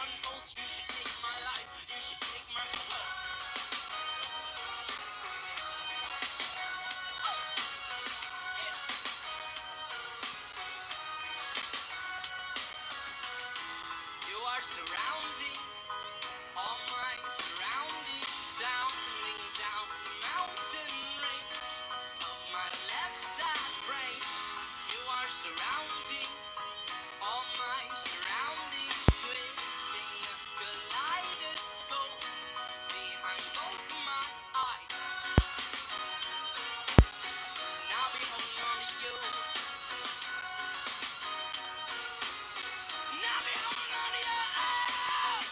unfolds. You should take my life, you should take my soul. You are surrounding all my surroundings, sounding down the mountain range of my left side brain. You are surrounding all my surroundings, twisting a kaleidoscope behind both my eyes. And I'll be holding on to you. And I'll be holding on to you.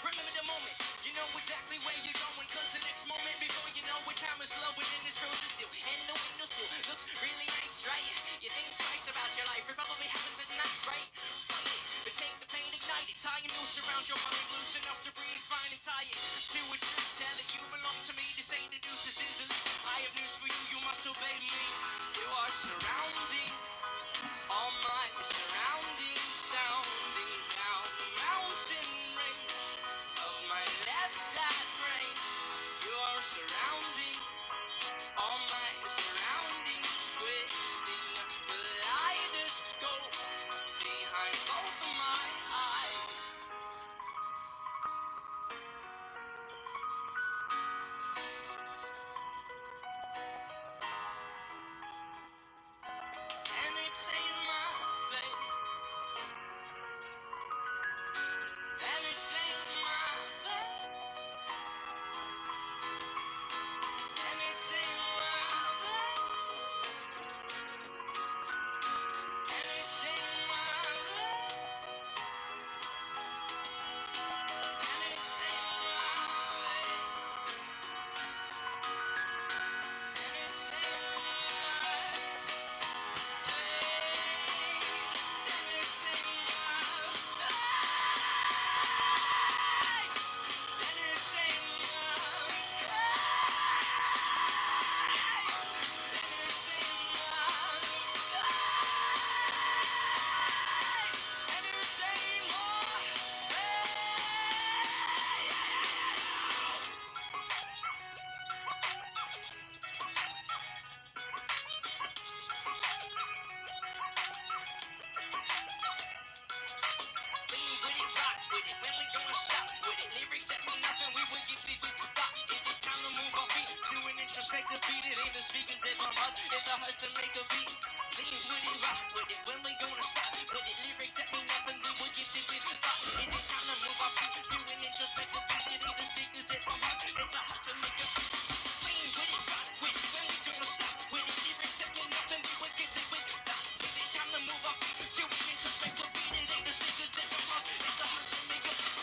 Remember the moment, you know exactly where you're going. Cause the next moment before you know it, time is slowing and it's frozen still. And the window still looks really nice, right? You think twice about your life, it probably happens at night, right? Fight it, but take the pain, ignite it. Tie a noose around your mind, loose enough to breathe, find and tie it to a truth. Tell it you belong to me, this ain't the deuce, this is the least. I have news for you, you must obey me. You are surrounding all my surroundings, sounding down the mountain range of my left side brain. You are surrounding all my surroundings, twisting a kaleidoscope behind both of my eyes. And it's in my face. And it's in my face. And it's in my face. And it's in my face. And it's in my face. And it's in my Lean with it, rock with it. When we gonna stop with it? Lyrics that mean nothing. We will get deep with the thought. Is it time to move our feet to an introspective beat? It ain't the speakers in my heart. It's a hush to make a beat. Lean with it, rock with it. When we gonna stop with it? Lyrics that mean nothing. We will get deep with the thought. Is it time to move our feet to an introspective beat? It ain't the speakers in my heart. It's a hush to make a beat. Lean with it, rock with it. When we gonna stop with it? Lyrics that mean nothing. We will get deep with the thought. Is it time to move our feet to an introspective beat? It ain't the speakers in my heart. It's a hush to make a beat.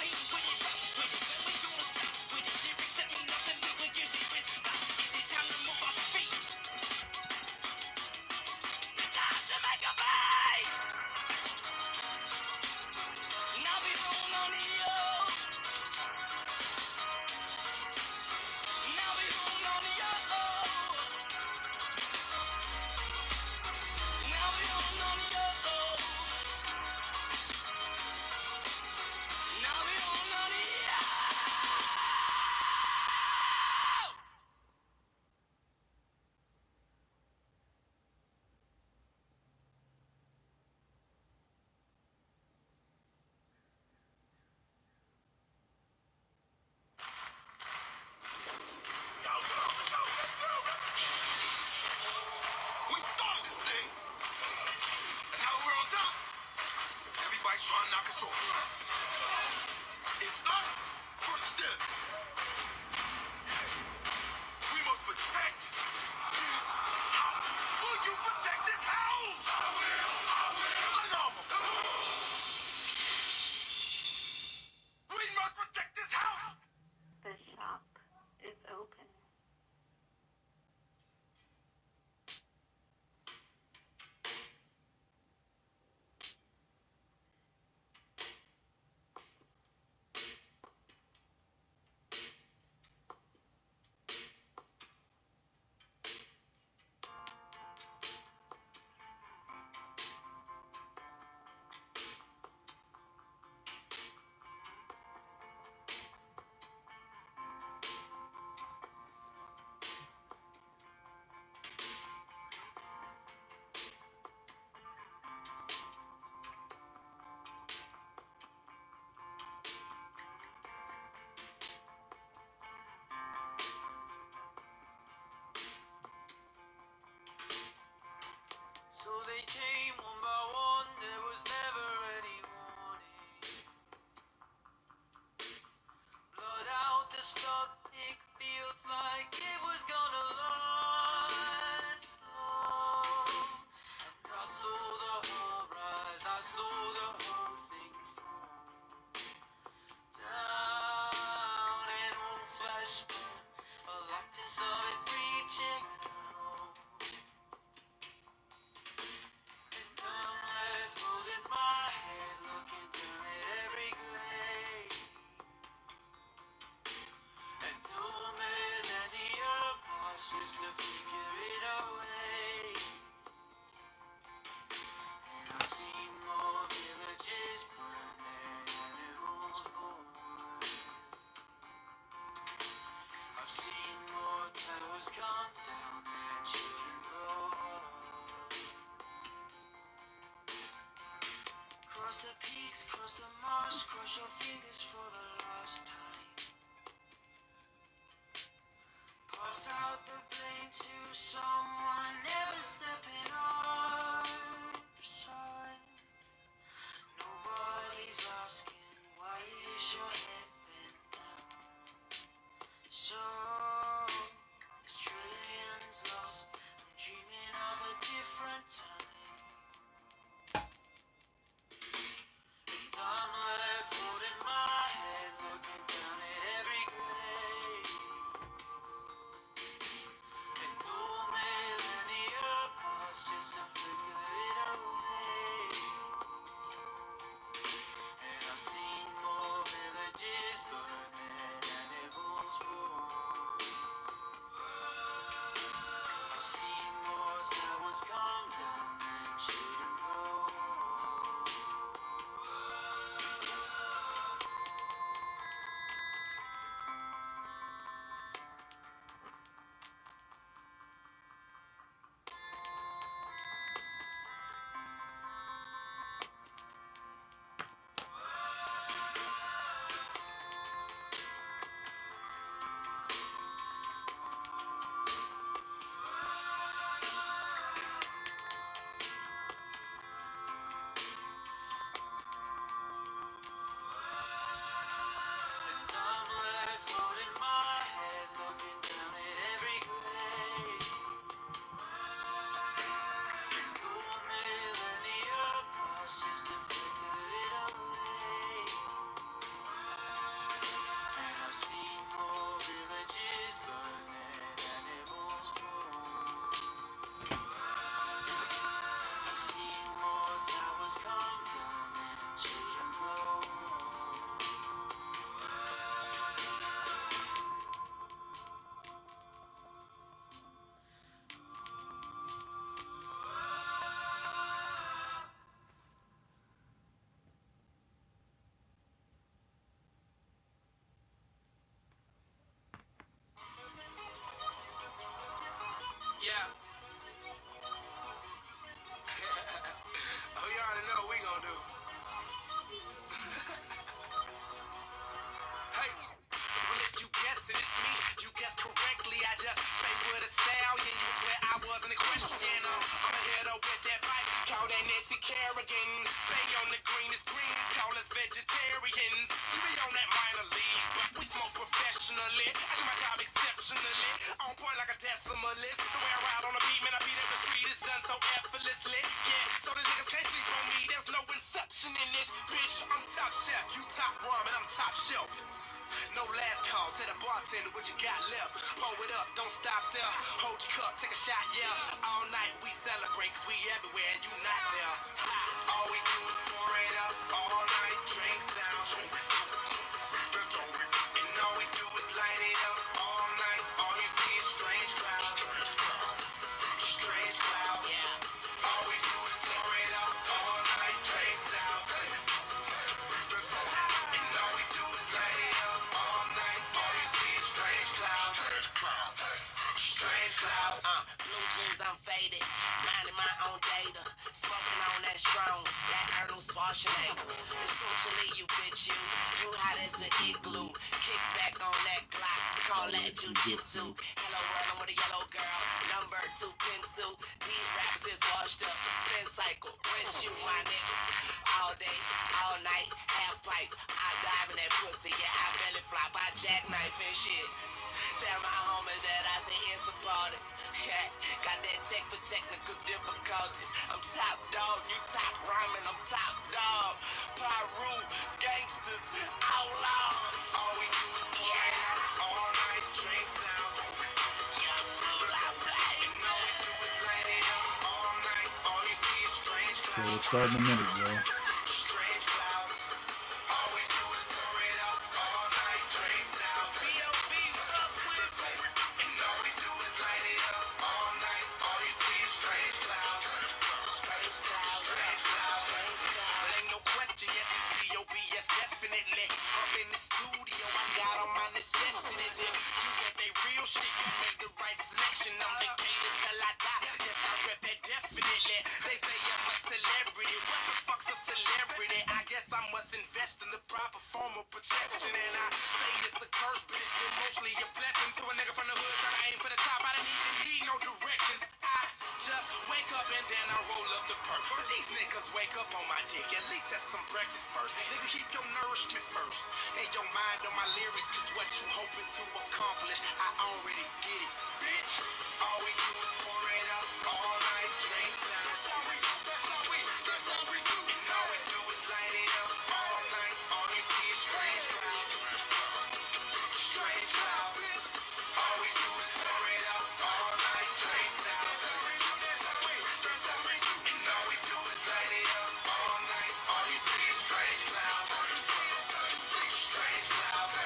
Lean with it, rock with it. When we gonna stop with it? Lyrics that mean nothing. We will get deep with the thought. Is it time to move our feet? It's time to make a beat. And I'll be rolling on the whisper, a lattice of it reaching out. And I'm left holding my head, looking down at every grave. And two millennia passes to figure it away. And I've seen more villages burn than animals born. I've seen more towers come down than children grow up. Cross the peaks, cross the marsh, cross your fingers for the last time. Pass out the blame to someone, never stepping upside. Nobody's asking why is your head bent down. So there's trillions lost. I'm dreaming of a different time. And I'm left holding my head, looking down at every grave. And two millennia pass just to flicker it away. And I've seen more villages burn than animals born. I've seen more towers come down than children grow up. And I'm left holding my head, looking down at every grave. And two millennia pass just to flicker it away. And I've seen more villages burn than animals born. I've seen more towers come down than children grow up. Yeah. Oh, you already know what we gonna do. Hey. Well, if you guess it, it's me. You guessed correctly. I just stay with a stallion. You swear I wasn't a question. I'ma hit her with that pipe. Call that Nancy Kerrigan. Stay on the greenest greens. Call us vegetarians. You be on that minor league, but we smoke professionally. I do my job exceptionally. On point like a decimalist. The way I ride on the beat, man, I beat every street. It's done so effortlessly. Yeah, so the niggas can't sleep on me. There's no inception in this bitch. I'm top chef, you top ramen, I'm top shelf. No last call, tell the bartender what you got left. Pour it up, don't stop there. Hold your cup, take a shot, yeah. All night we celebrate, cause we everywhere and you not there. Ha, all we do is pour it up. All night, drinks down. And all we do is light it up. All night, all you see is strange clouds. Strange clouds, yeah. All we do is pour it up. All night, drinks down. And all we do is light it up. All night, all you see is strange clouds. Strange clouds. Blue jeans, I'm faded. Minding my own data. Smoking on that strong. That Arnold Schwarzenegger. It's totally you, bitch, you. You hot as an igloo. Kick back on that Glock. Call that jujitsu. Hello world, I'm with a yellow girl. Number 2 pencil. These rappers is washed up. Spin cycle. Rinse you, my nigga. All day, all night, half pipe. I dive in that pussy, yeah, I belly flop. I jackknife and shit. Tell my homies that I say it's a party. Yeah, got that tech for technical difficulties. I'm top dog, you top ramen, I'm top dog. Pyru, gangsters, outlaws. All we do is pour it out. All night, So we'll start in a minute, bro. Protection and I say it's a curse, but it's still mostly a blessing to a nigga from the hood trying to aim for the top. I didn't even need no directions. I just wake up and then I roll up the perk. These niggas wake up on my dick, at least have some breakfast first. Nigga, keep your nourishment first and your mind on my lyrics, cause what you hoping to accomplish, I already get it, bitch. All we do is pour it up all night, drinks out. That's all we do, that's all we do. And all we do is light it up all night. All we see is strange clouds. Strange clouds. All we do is pour it up all night, drinks out. That's all we do, that's all we do. And all we do is light it up all night. All you see is strange clouds. Strange clouds.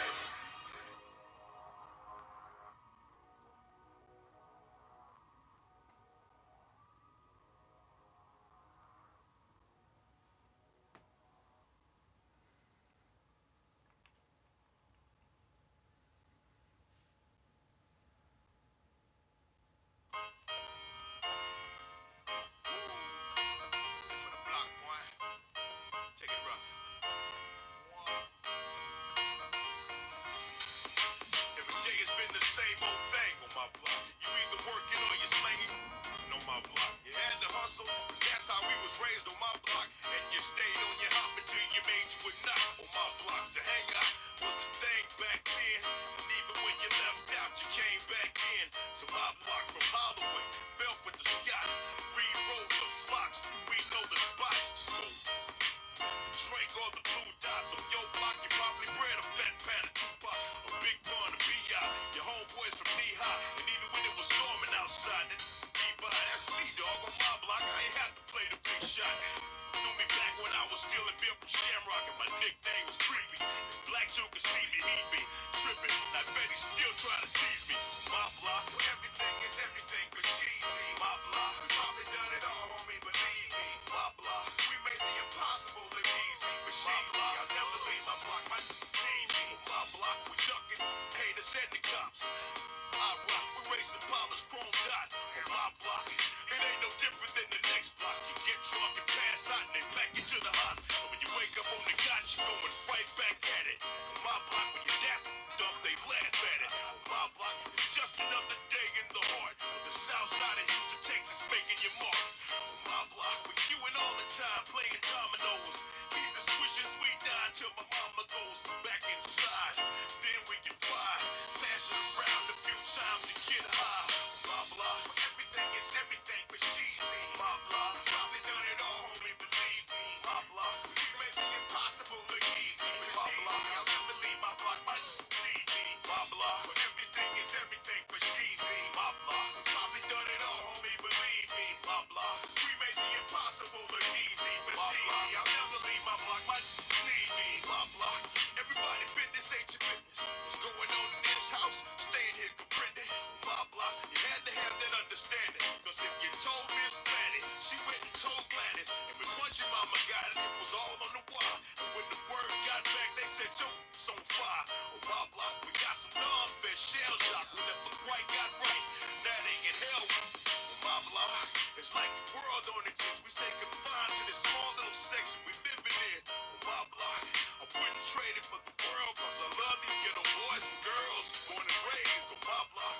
For the block, boy. Take it rough. Every day it's been the same old thing on my block. You either working or you're slanging on my block. You had to hustle, cause that's how we was raised on my block. And you stayed on your hop until you made you a knot on my block. To hang out was the thing back then. And even when you left out, you came back in. To my block from Holloway, Belford to Scott, Reed Road to Fox. We know the spots to smoke. Drink all the blue dots on your block. You probably bred a fat pan of Tupac, a big bun of B.I. Your homeboys from knee-high, and even when it was storming outside, that B-by, that's me, dog. On my block, I ain't had to play the big shot. Knew me back when I was stealing beer from Shamrock, and my nickname was Creepy. If Black Joe could see me, he'd be tripping. I bet he's still trying to tease me. My block, where everything is everything for cheesy. My block, we probably done it all, homie, believe me. My block, we made the impossible look easy for cheesy. I'll never leave my block, my need me. My block, we ducking haters and the cops. I rock, we racing Paula's chrome dot on my block. It ain't no different than the next block. You get drunk and pass out and they pack you to the hot. And when you wake up on the got, you going right back at it. On my block, when you're that dumb, they laugh at it. On my block, it's just another day in the heart of the south side of Houston, Texas, making your mark. On my block, we queuing all the time, playing dominoes. Keep the swishing sweet down till my mama goes back inside. Then we can fly, pass it around a few times and get high. Blah blah, everything is everything for cheesy. Blah blah, probably done it all, homie, believe me. Blah blah, we made the impossible look easy. Blah blah, I'll never leave my block, my need me. Blah blah, everything is everything for cheesy. Blah blah, probably done it all, homie, believe me. Blah blah, we made the impossible look easy. But cheesy, I'll never leave my block, my need me. Blah blah, everybody business ain't your business. What's going on in this house? Staying here, comprende? Blah blah, you had to have that understanding. Cause if you told Miss Gladys, she went and told Gladys. And when once your mama got it, it was all on the wire. And when the word got back, they said, yo, it's on fire. On my block, we got some non-fed shell shock. We never quite got right. Now they in hell. On my block, it's like the world don't exist. We stay confined to this small little section we living in. On my block, I wouldn't trade it for the world. Cause I love these ghetto boys and girls born and raised on my block.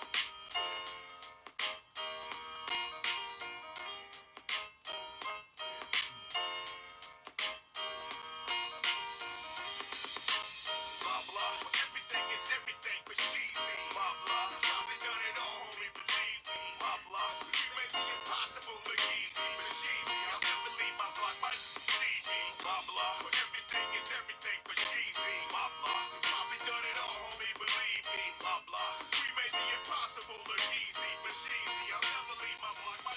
Blah blah, everything is everything for cheesy. Blah blah, probably done it all, homie, believe me. Blah blah, we made the impossible look easy. But cheesy, I'll never leave my block, my need me. Blah blah, everything is everything for cheesy. Blah blah, we probably done it all, homie, believe me. Blah blah, we made the impossible look easy. But cheesy, I'll never leave my block, my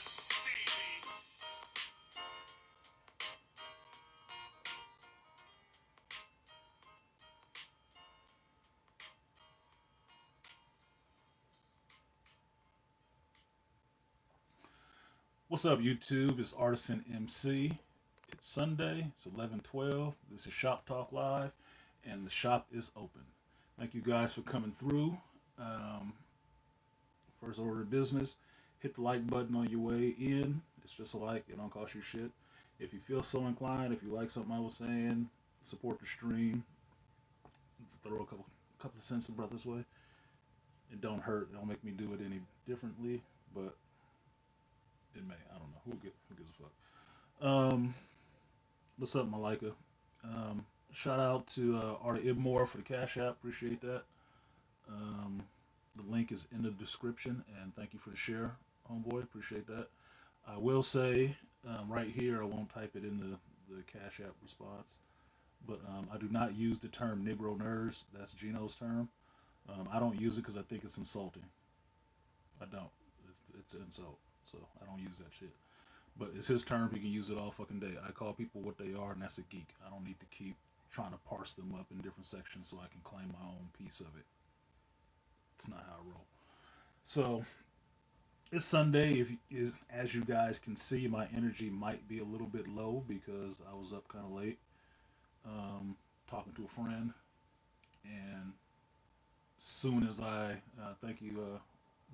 need me. What's up, YouTube? It's Artisan MC. It's Sunday. It's 11:12. This is Shop Talk Live, and the shop is open. Thank you guys for coming through. Um, First order of business, hit the like button on your way in. It's just a like. It don't cost you shit. If you feel so inclined, if you like something I was saying, support the stream. Throw a couple of cents a brother's way. It don't hurt. It don't make me do it any differently, but it may. I don't know. Who gives a fuck? What's up, Malika? Shout out to Artie Ibmore for the Cash App. Appreciate that. Um, the link is in the description, and thank you for the share, homeboy. Appreciate that. I will say right here, I won't type it in the Cash App response, but I do not use the term Negro nerds. That's Gino's term. I don't use it because I think it's insulting. I don't. It's an insult, so I don't use that shit. But it's his term. He can use it all fucking day. I call people what they are, and that's a geek. I don't need to keep trying to parse them up in different sections so I can claim my own piece of it. It's not how I roll. So it's Sunday. As you guys can see, my energy might be a little bit low because I was up kind of late, talking to a friend, and soon as I thank you,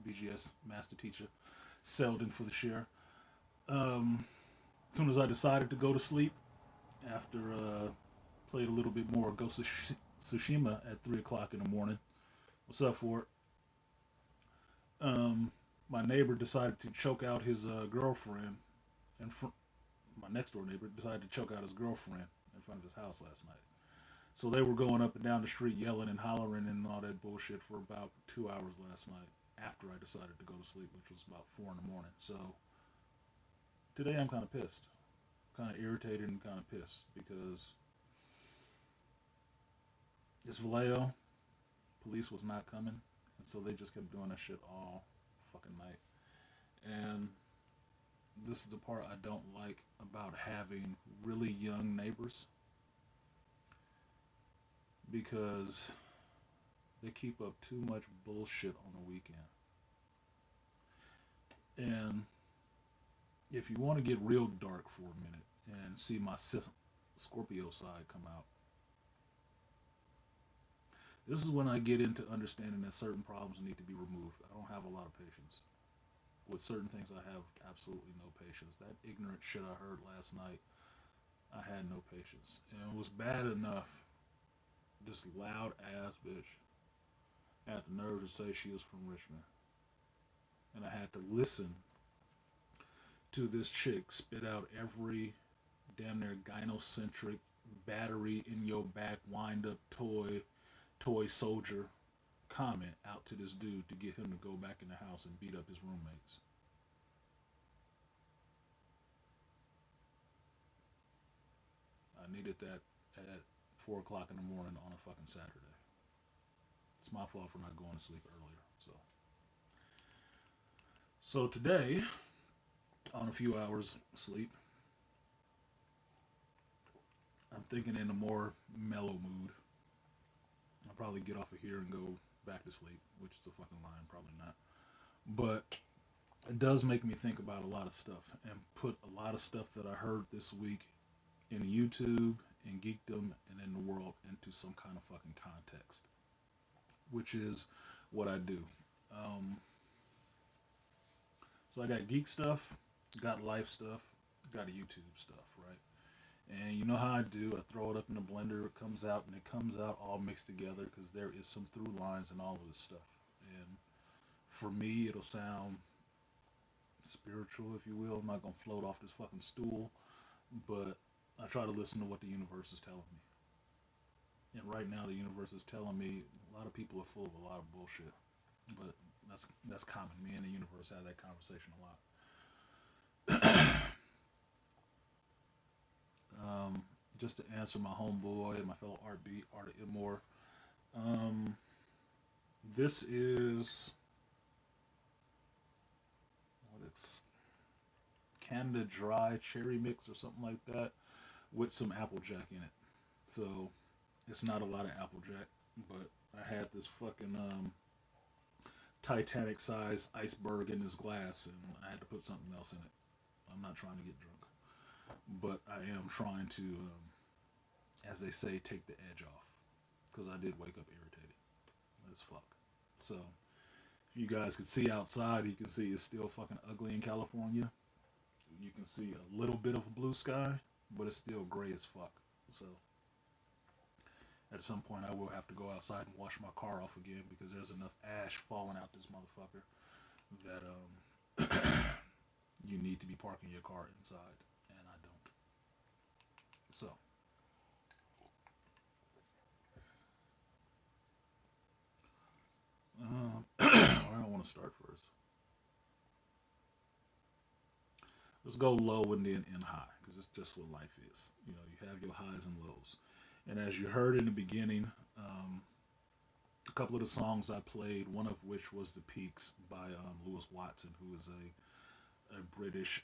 BGS Master Teacher Selden for the share. As soon as I decided to go to sleep after played a little bit more Ghost of Tsushima at 3 o'clock in the morning. What's up for it? My neighbor decided to choke out his girlfriend, and my next door neighbor decided to choke out his girlfriend in front of his house last night. So they were going up and down the street yelling and hollering and all that bullshit for about 2 hours last night after I decided to go to sleep, which was about 4 in the morning. So today I'm kind of pissed, kind of irritated and kind of pissed because it's Vallejo. Police was not coming, and so they just kept doing that shit all fucking night. And this is the part I don't like about having really young neighbors because they keep up too much bullshit on the weekend. And if you want to get real dark for a minute and see my Scorpio side come out, this is when I get into understanding that certain problems need to be removed. I don't have a lot of patience. With certain things, I have absolutely no patience. That ignorant shit I heard last night, I had no patience. And it was bad enough, this loud ass bitch had the nerve to say she was from Richmond. And I had to listen to this chick spit out every damn near gynocentric battery in your back wind up toy soldier comment out to this dude to get him to go back in the house and beat up his roommates. I needed that at 4 o'clock in the morning on a fucking Saturday. It's my fault for not going to sleep earlier. So today, on a few hours sleep, I'm thinking in a more mellow mood. I'll probably get off of here and go back to sleep, which is a fucking lie, probably not. But it does make me think about a lot of stuff and put a lot of stuff that I heard this week in YouTube, in geekdom, and in the world into some kind of fucking context, which is what I do. So I got geek stuff, got life stuff, got YouTube stuff, right? And you know how I do. I throw it up in the blender, it comes out, and it comes out all mixed together because there is some through lines in all of this stuff. And for me, it'll sound spiritual, if you will. I'm not going to float off this fucking stool, but I try to listen to what the universe is telling me. And right now, the universe is telling me a lot of people are full of a lot of bullshit. But that's common. Me and the universe have that conversation a lot. Just to answer my homeboy and my fellow Artie Immore, this is what it's Canada Dry Cherry Mix or something like that with some Applejack in it. So it's not a lot of Applejack, but I had this fucking Titanic size iceberg in this glass, and I had to put something else in it. I'm not trying to get drunk, but I am trying to, as they say, take the edge off because I did wake up irritated as fuck. So if you guys can see outside, you can see it's still fucking ugly in California. You can see a little bit of a blue sky, but it's still gray as fuck. So at some point, I will have to go outside and wash my car off again because there's enough ash falling out this motherfucker that you need to be parking your car inside, and I don't. So where do I want to start first? Let's go low and then end high because it's just what life is. You know, you have your highs and lows. And as you heard in the beginning, a couple of the songs I played, one of which was The Peaks by Lewis Watson, who is a British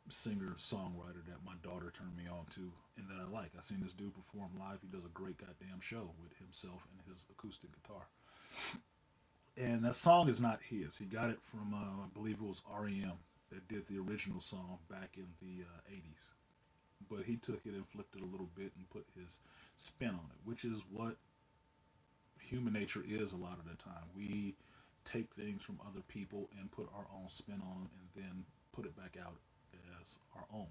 singer songwriter that my daughter turned me on to and that I like. I seen this dude perform live. He does a great goddamn show with himself and his acoustic guitar. And that song is not his. He got it from, I believe it was REM that did the original song back in the 80s. But he took it and flipped it a little bit and put his spin on it, which is what human nature is a lot of the time. We take things from other people and put our own spin on them and then put it back out as our own.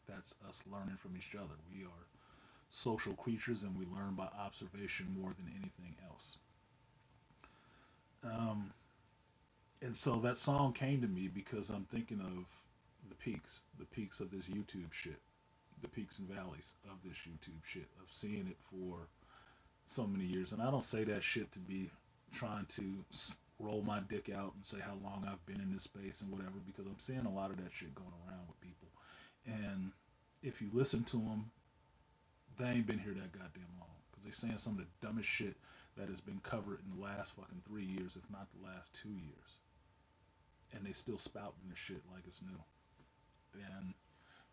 That's us learning from each other. We are social creatures and we learn by observation more than anything else. And so that song came to me because I'm thinking of the peaks of this YouTube shit, the peaks and valleys of this YouTube shit, of seeing it for so many years. And I don't say that shit to be trying to roll my dick out and say how long I've been in this space and whatever, because I'm seeing a lot of that shit going around with people. And if you listen to them, they ain't been here that goddamn long, because they saying some of the dumbest shit that has been covered in the last fucking 3 years, if not the last 2 years. And they still spouting this shit like it's new. And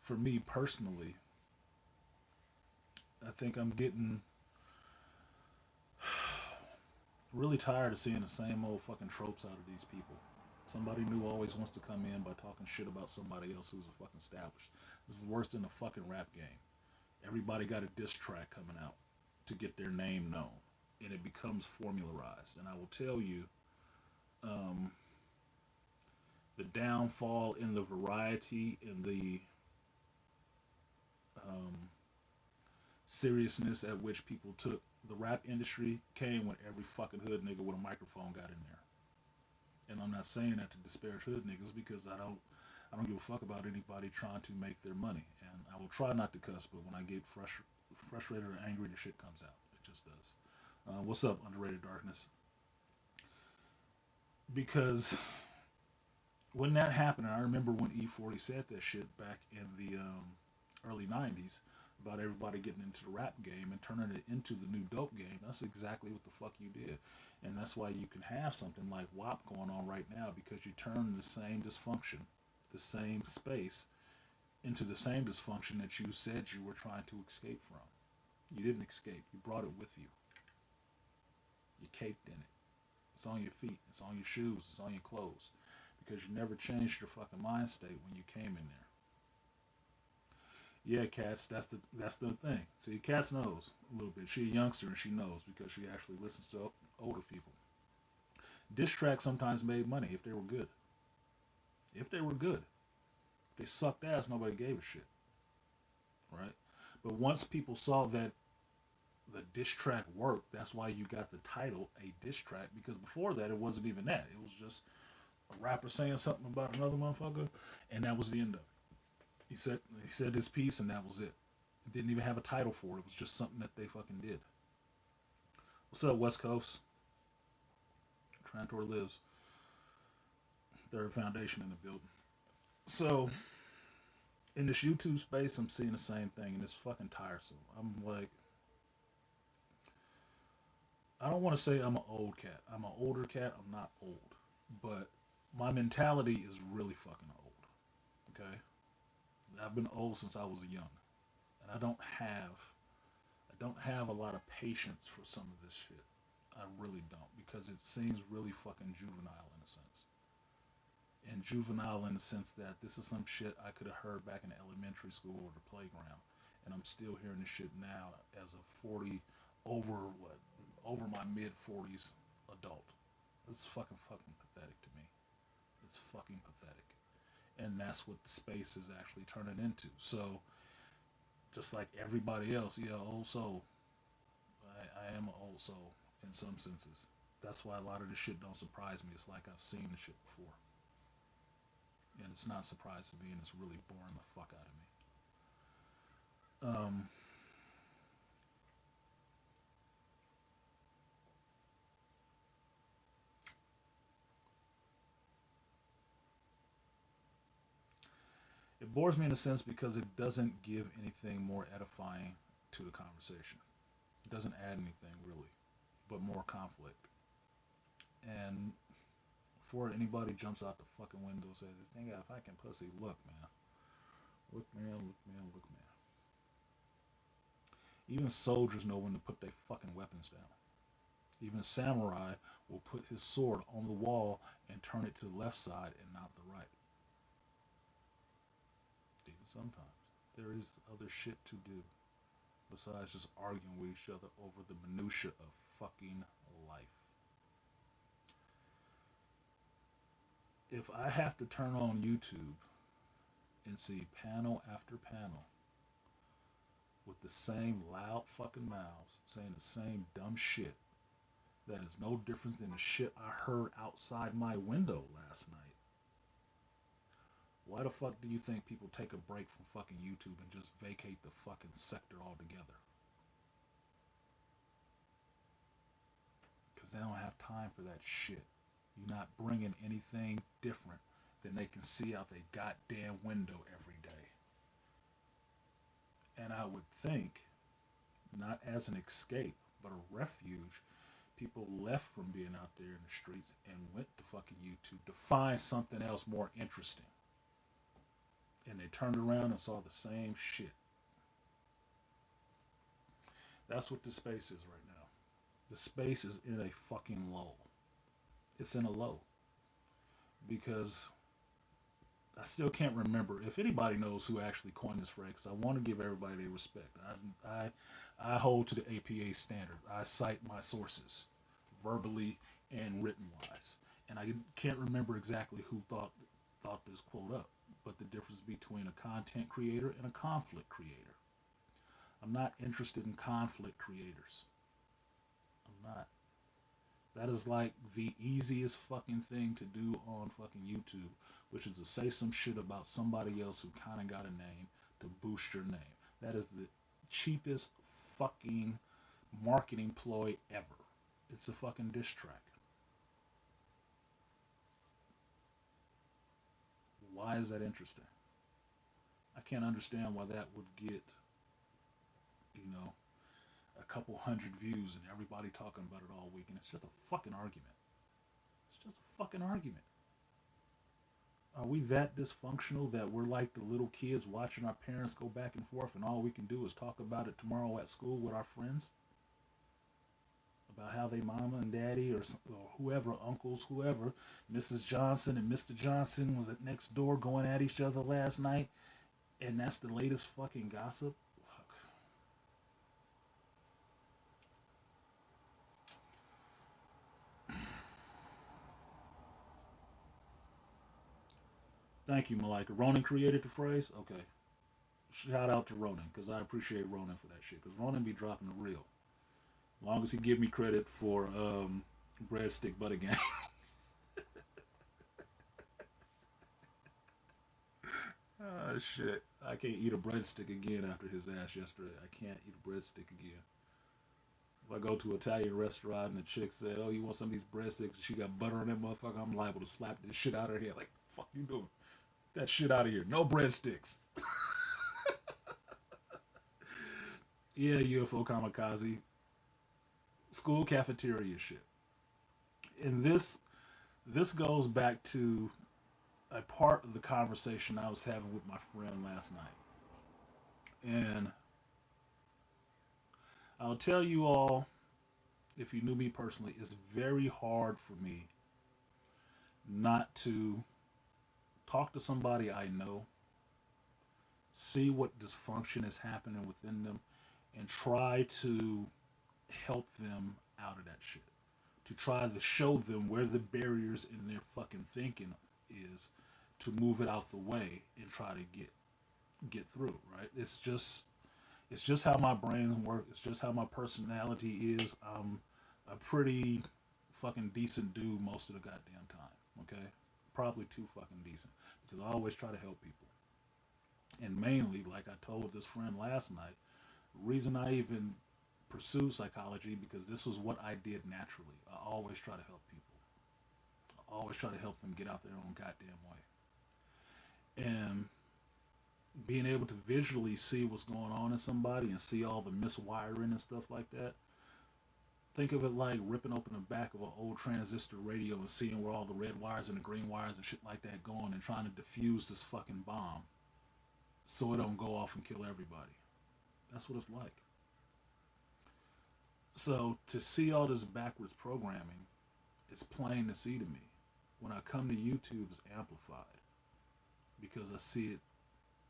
for me personally, I think I'm getting really tired of seeing the same old fucking tropes out of these people. Somebody new always wants to come in by talking shit about somebody else who's a fucking established. This is worse than the fucking rap game. Everybody got a diss track coming out to get their name known, and it becomes formularized. And I will tell you, the downfall in the variety and the seriousness at which people took the rap industry came when every fucking hood nigga with a microphone got in there. And I'm not saying that to disparage hood niggas, because I don't give a fuck about anybody trying to make their money. And I will try not to cuss, but when I get frustrated or angry, the shit comes out. It just does. What's up, Underrated Darkness? Because when that happened, I remember when E40 said that shit back in the early 90s about everybody getting into the rap game and turning it into the new dope game. That's exactly what the fuck you did. And that's why you can have something like WAP going on right now, because you turn the same dysfunction, the same space, into the same dysfunction that you said you were trying to escape from. You didn't escape. You brought it with you. You caked in it. It's on your feet. It's on your shoes. It's on your clothes. Because you never changed your fucking mind state when you came in there. Yeah, Cats, that's the thing. See, Cats knows a little bit. She a youngster and she knows because she actually listens to older people. Diss tracks sometimes made money if they were good. If they were good. If they sucked ass, nobody gave a shit. Right? But once people saw that the diss track worked, that's why you got the title a diss track, because before that it wasn't even that. It was just a rapper saying something about another motherfucker, and that was the end of it. He said his piece, and that was it. It didn't even have a title for it. It was just something that they fucking did. What's up, West Coast? Trantor lives. Third Foundation in the building. So, in this YouTube space, I'm seeing the same thing, and it's fucking tiresome. I'm like, I don't want to say I'm an old cat. I'm an older cat. I'm not old. But my mentality is really fucking old. Okay? I've been old since I was young. And I don't have a lot of patience for some of this shit. I really don't, because it seems really fucking juvenile in a sense. and juvenile in the sense that this is some shit I could have heard back in elementary school or the playground, and I'm still hearing this shit now as a 40 over what over my mid 40s adult. It's fucking pathetic to me. It's fucking pathetic, and that's what the space is actually turning into. So just like everybody else, yeah, old soul. I am an old soul in some senses. That's why a lot of this shit don't surprise me. It's like I've seen the shit before. And it's not surprising me, and it's really boring the fuck out of me. It bores me in a sense because it doesn't give anything more edifying to the conversation. It doesn't add anything really, but more conflict. And before anybody jumps out the fucking window and says, "This thing got fucking pussy," look, man. Look, man, look, man, look, man. Even soldiers know when to put their fucking weapons down. Even a samurai will put his sword on the wall and turn it to the left side and not the right. Even sometimes. There is other shit to do besides just arguing with each other over the minutia of fucking life. If I have to turn on YouTube and see panel after panel with the same loud fucking mouths saying the same dumb shit that is no different than the shit I heard outside my window last night, why the fuck do you think people take a break from fucking YouTube and just vacate the fucking sector altogether? Because they don't have time for that shit. You're not bringing anything different than they can see out their goddamn window every day. And I would think, not as an escape, but a refuge, people left from being out there in the streets and went to fucking YouTube to find something else more interesting. And they turned around and saw the same shit. That's what the space is right now. The space is in a fucking lull. It's in a low. Because I still can't remember if anybody knows who actually coined this phrase. Because I want to give everybody their respect. I hold to the APA standard. I cite my sources, verbally and written wise, and I can't remember exactly who thought this quote up. But the difference between a content creator and a conflict creator. I'm not interested in conflict creators. I'm not. That is like the easiest fucking thing to do on fucking YouTube, which is to say some shit about somebody else who kind of got a name to boost your name. That is the cheapest fucking marketing ploy ever. It's a fucking diss track. Why is that interesting? I can't understand why that would get, you know, a couple hundred views and everybody talking about it all week, and it's just a fucking argument. It's just a fucking argument. Are we that dysfunctional that we're like the little kids watching our parents go back and forth, and all we can do is talk about it tomorrow at school with our friends? About how they mama and daddy or whoever, uncles, whoever, Mrs. Johnson and Mr. Johnson was at next door going at each other last night, and that's the latest fucking gossip? Look. Thank you, Malika. Ronan created the phrase? Okay. Shout out to Ronan, because I appreciate Ronan for that shit, because Ronan be dropping the real. As long as he give me credit for breadstick butter gang. Oh shit! I can't eat a breadstick again after his ass yesterday. I can't eat a breadstick again. If I go to an Italian restaurant and the chick said, "Oh, you want some of these breadsticks?" and she got butter on that motherfucker, I'm liable to slap this shit out of her head. Like, fuck you doing? That shit out of here. No breadsticks. Yeah, UFO kamikaze. School cafeteria shit. And this goes back to a part of the conversation I was having with my friend last night. And I'll tell you all, if you knew me personally, it's very hard for me not to talk to somebody I know, see what dysfunction is happening within them, and try to help them out of that shit. To try to show them where the barriers in their fucking thinking is, to move it out the way and try to get through. Right? It's just how my brain works. It's just how my personality is. I'm a pretty fucking decent dude most of the goddamn time. Okay, probably too fucking decent because I always try to help people. And mainly, like I told this friend last night, the reason I even pursue psychology because this was what I did naturally. I always try to help people. I always try to help them get out their own goddamn way. And being able to visually see what's going on in somebody and see all the miswiring and stuff like that. Think of it like ripping open the back of an old transistor radio and seeing where all the red wires and the green wires and shit like that going and trying to defuse this fucking bomb so it don't go off and kill everybody. That's what it's like. So to see all this backwards programming, it's plain to see to me. When I come to YouTube, it's amplified because I see it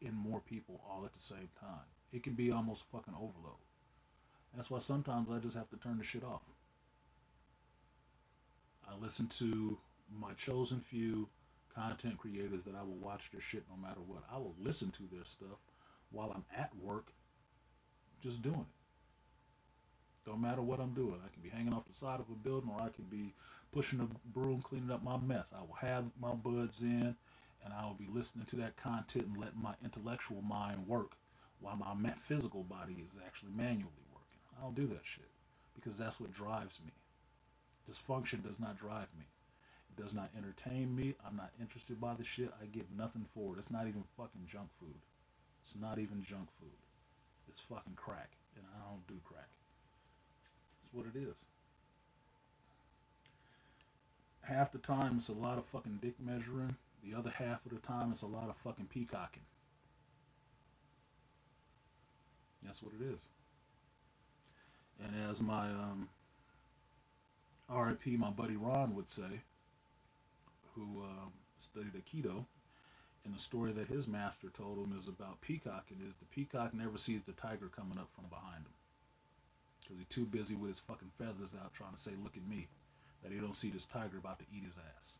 in more people all at the same time. It can be almost fucking overload. That's why sometimes I just have to turn the shit off. I listen to my chosen few content creators that I will watch their shit no matter what. I will listen to their stuff while I'm at work just doing it. Don't matter what I'm doing. I can be hanging off the side of a building or I can be pushing a broom, cleaning up my mess. I will have my buds in and I will be listening to that content and letting my intellectual mind work while my physical body is actually manually working. I don't do that shit because that's what drives me. Dysfunction does not drive me. It does not entertain me. I'm not interested by the shit. I get nothing for it. It's not even fucking junk food. It's not even junk food. It's fucking crack. And I don't do crack. It's what it is. Half the time it's a lot of fucking dick measuring. The other half of the time it's a lot of fucking peacocking. That's what it is. And as my RIP, my buddy Ron would say, who studied Aikido, and the story that his master told him is about peacocking is the peacock never sees the tiger coming up from behind him. Because he's too busy with his fucking feathers out trying to say, look at me, that he don't see this tiger about to eat his ass.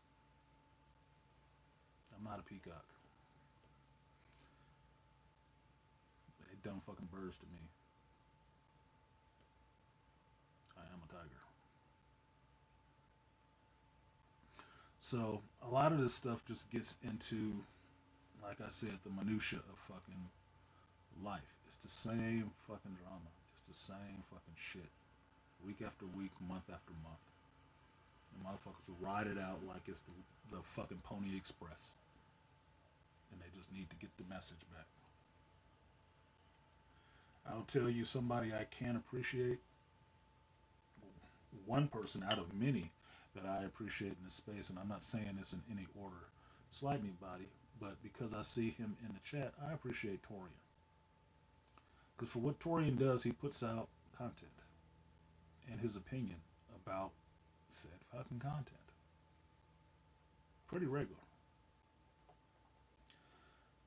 I'm not a peacock. They dumb fucking birds to me. I am a tiger. So a lot of this stuff just gets into, like I said, the minutia of fucking life. It's the same fucking drama. It's the same fucking shit. Week after week, month after month. The motherfuckers will ride it out like it's the fucking Pony Express. And they just need to get the message back. I'll tell you somebody I can appreciate. One person out of many that I appreciate in this space, and I'm not saying this in any order, slight anybody, but because I see him in the chat, I appreciate Torian. Because for what Torian does, he puts out content and his opinion about said fucking content. Pretty regular.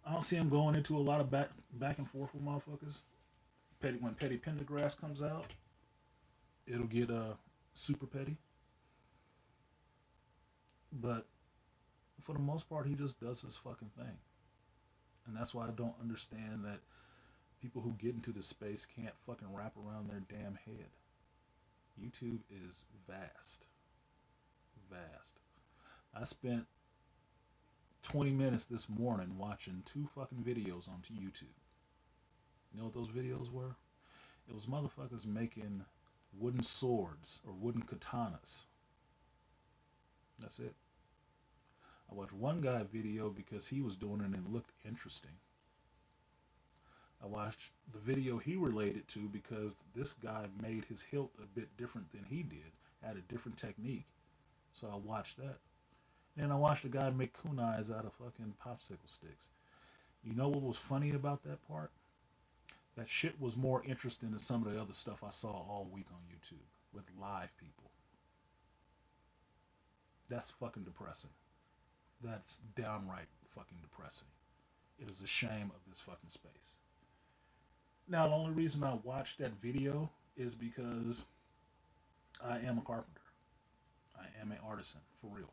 I don't see him going into a lot of back and forth with motherfuckers. When Petty Pendergrass comes out, it'll get super petty. But for the most part, he just does his fucking thing. And that's why I don't understand that people who get into this space can't fucking wrap around their damn head. YouTube is vast. Vast. I spent 20 minutes this morning watching 2 fucking videos on YouTube. You know what those videos were? It was motherfuckers making wooden swords or wooden katanas. That's it. I watched one guy video because he was doing it and it looked interesting. I watched the video he related to because this guy made his hilt a bit different than he did, had a different technique. So I watched that. And I watched a guy make kunais out of fucking popsicle sticks. You know what was funny about that part? That shit was more interesting than some of the other stuff I saw all week on YouTube with live people. That's fucking depressing. That's downright fucking depressing. It is a shame of this fucking space. Now, the only reason I watched that video is because I am a carpenter. I am an artisan, for real.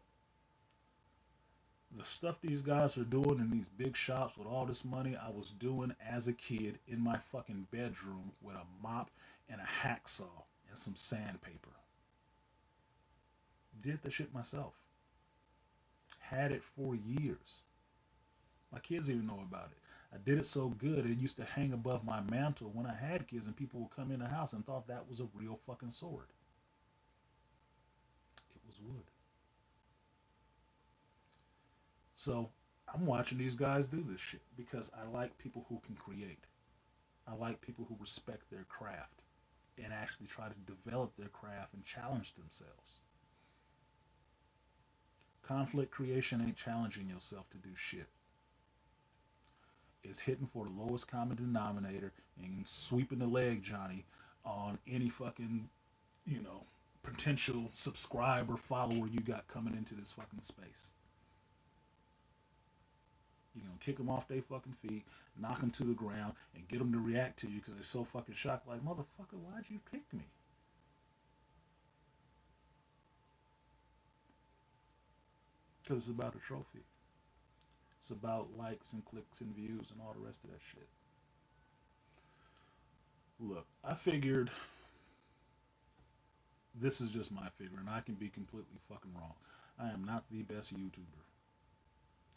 The stuff these guys are doing in these big shops with all this money, I was doing as a kid in my fucking bedroom with a mop and a hacksaw and some sandpaper. Did the shit myself. Had it for years. My kids even know about it. I did it so good it used to hang above my mantle when I had kids, and people would come in the house and thought that was a real fucking sword. It was wood. So I'm watching these guys do this shit because I like people who can create. I like people who respect their craft and actually try to develop their craft and challenge themselves. Conflict creation ain't challenging yourself to do shit. It's hitting for the lowest common denominator and sweeping the leg, Johnny, on any fucking, you know, potential subscriber, follower you got coming into this fucking space. You're gonna kick them off their fucking feet, knock them to the ground, and get them to react to you because they're so fucking shocked. Like, motherfucker, why'd you kick me? Because it's about a trophy. It's about likes and clicks and views and all the rest of that shit. Look, I figured this is just my figure, and I can be completely fucking wrong. I am not the best YouTuber.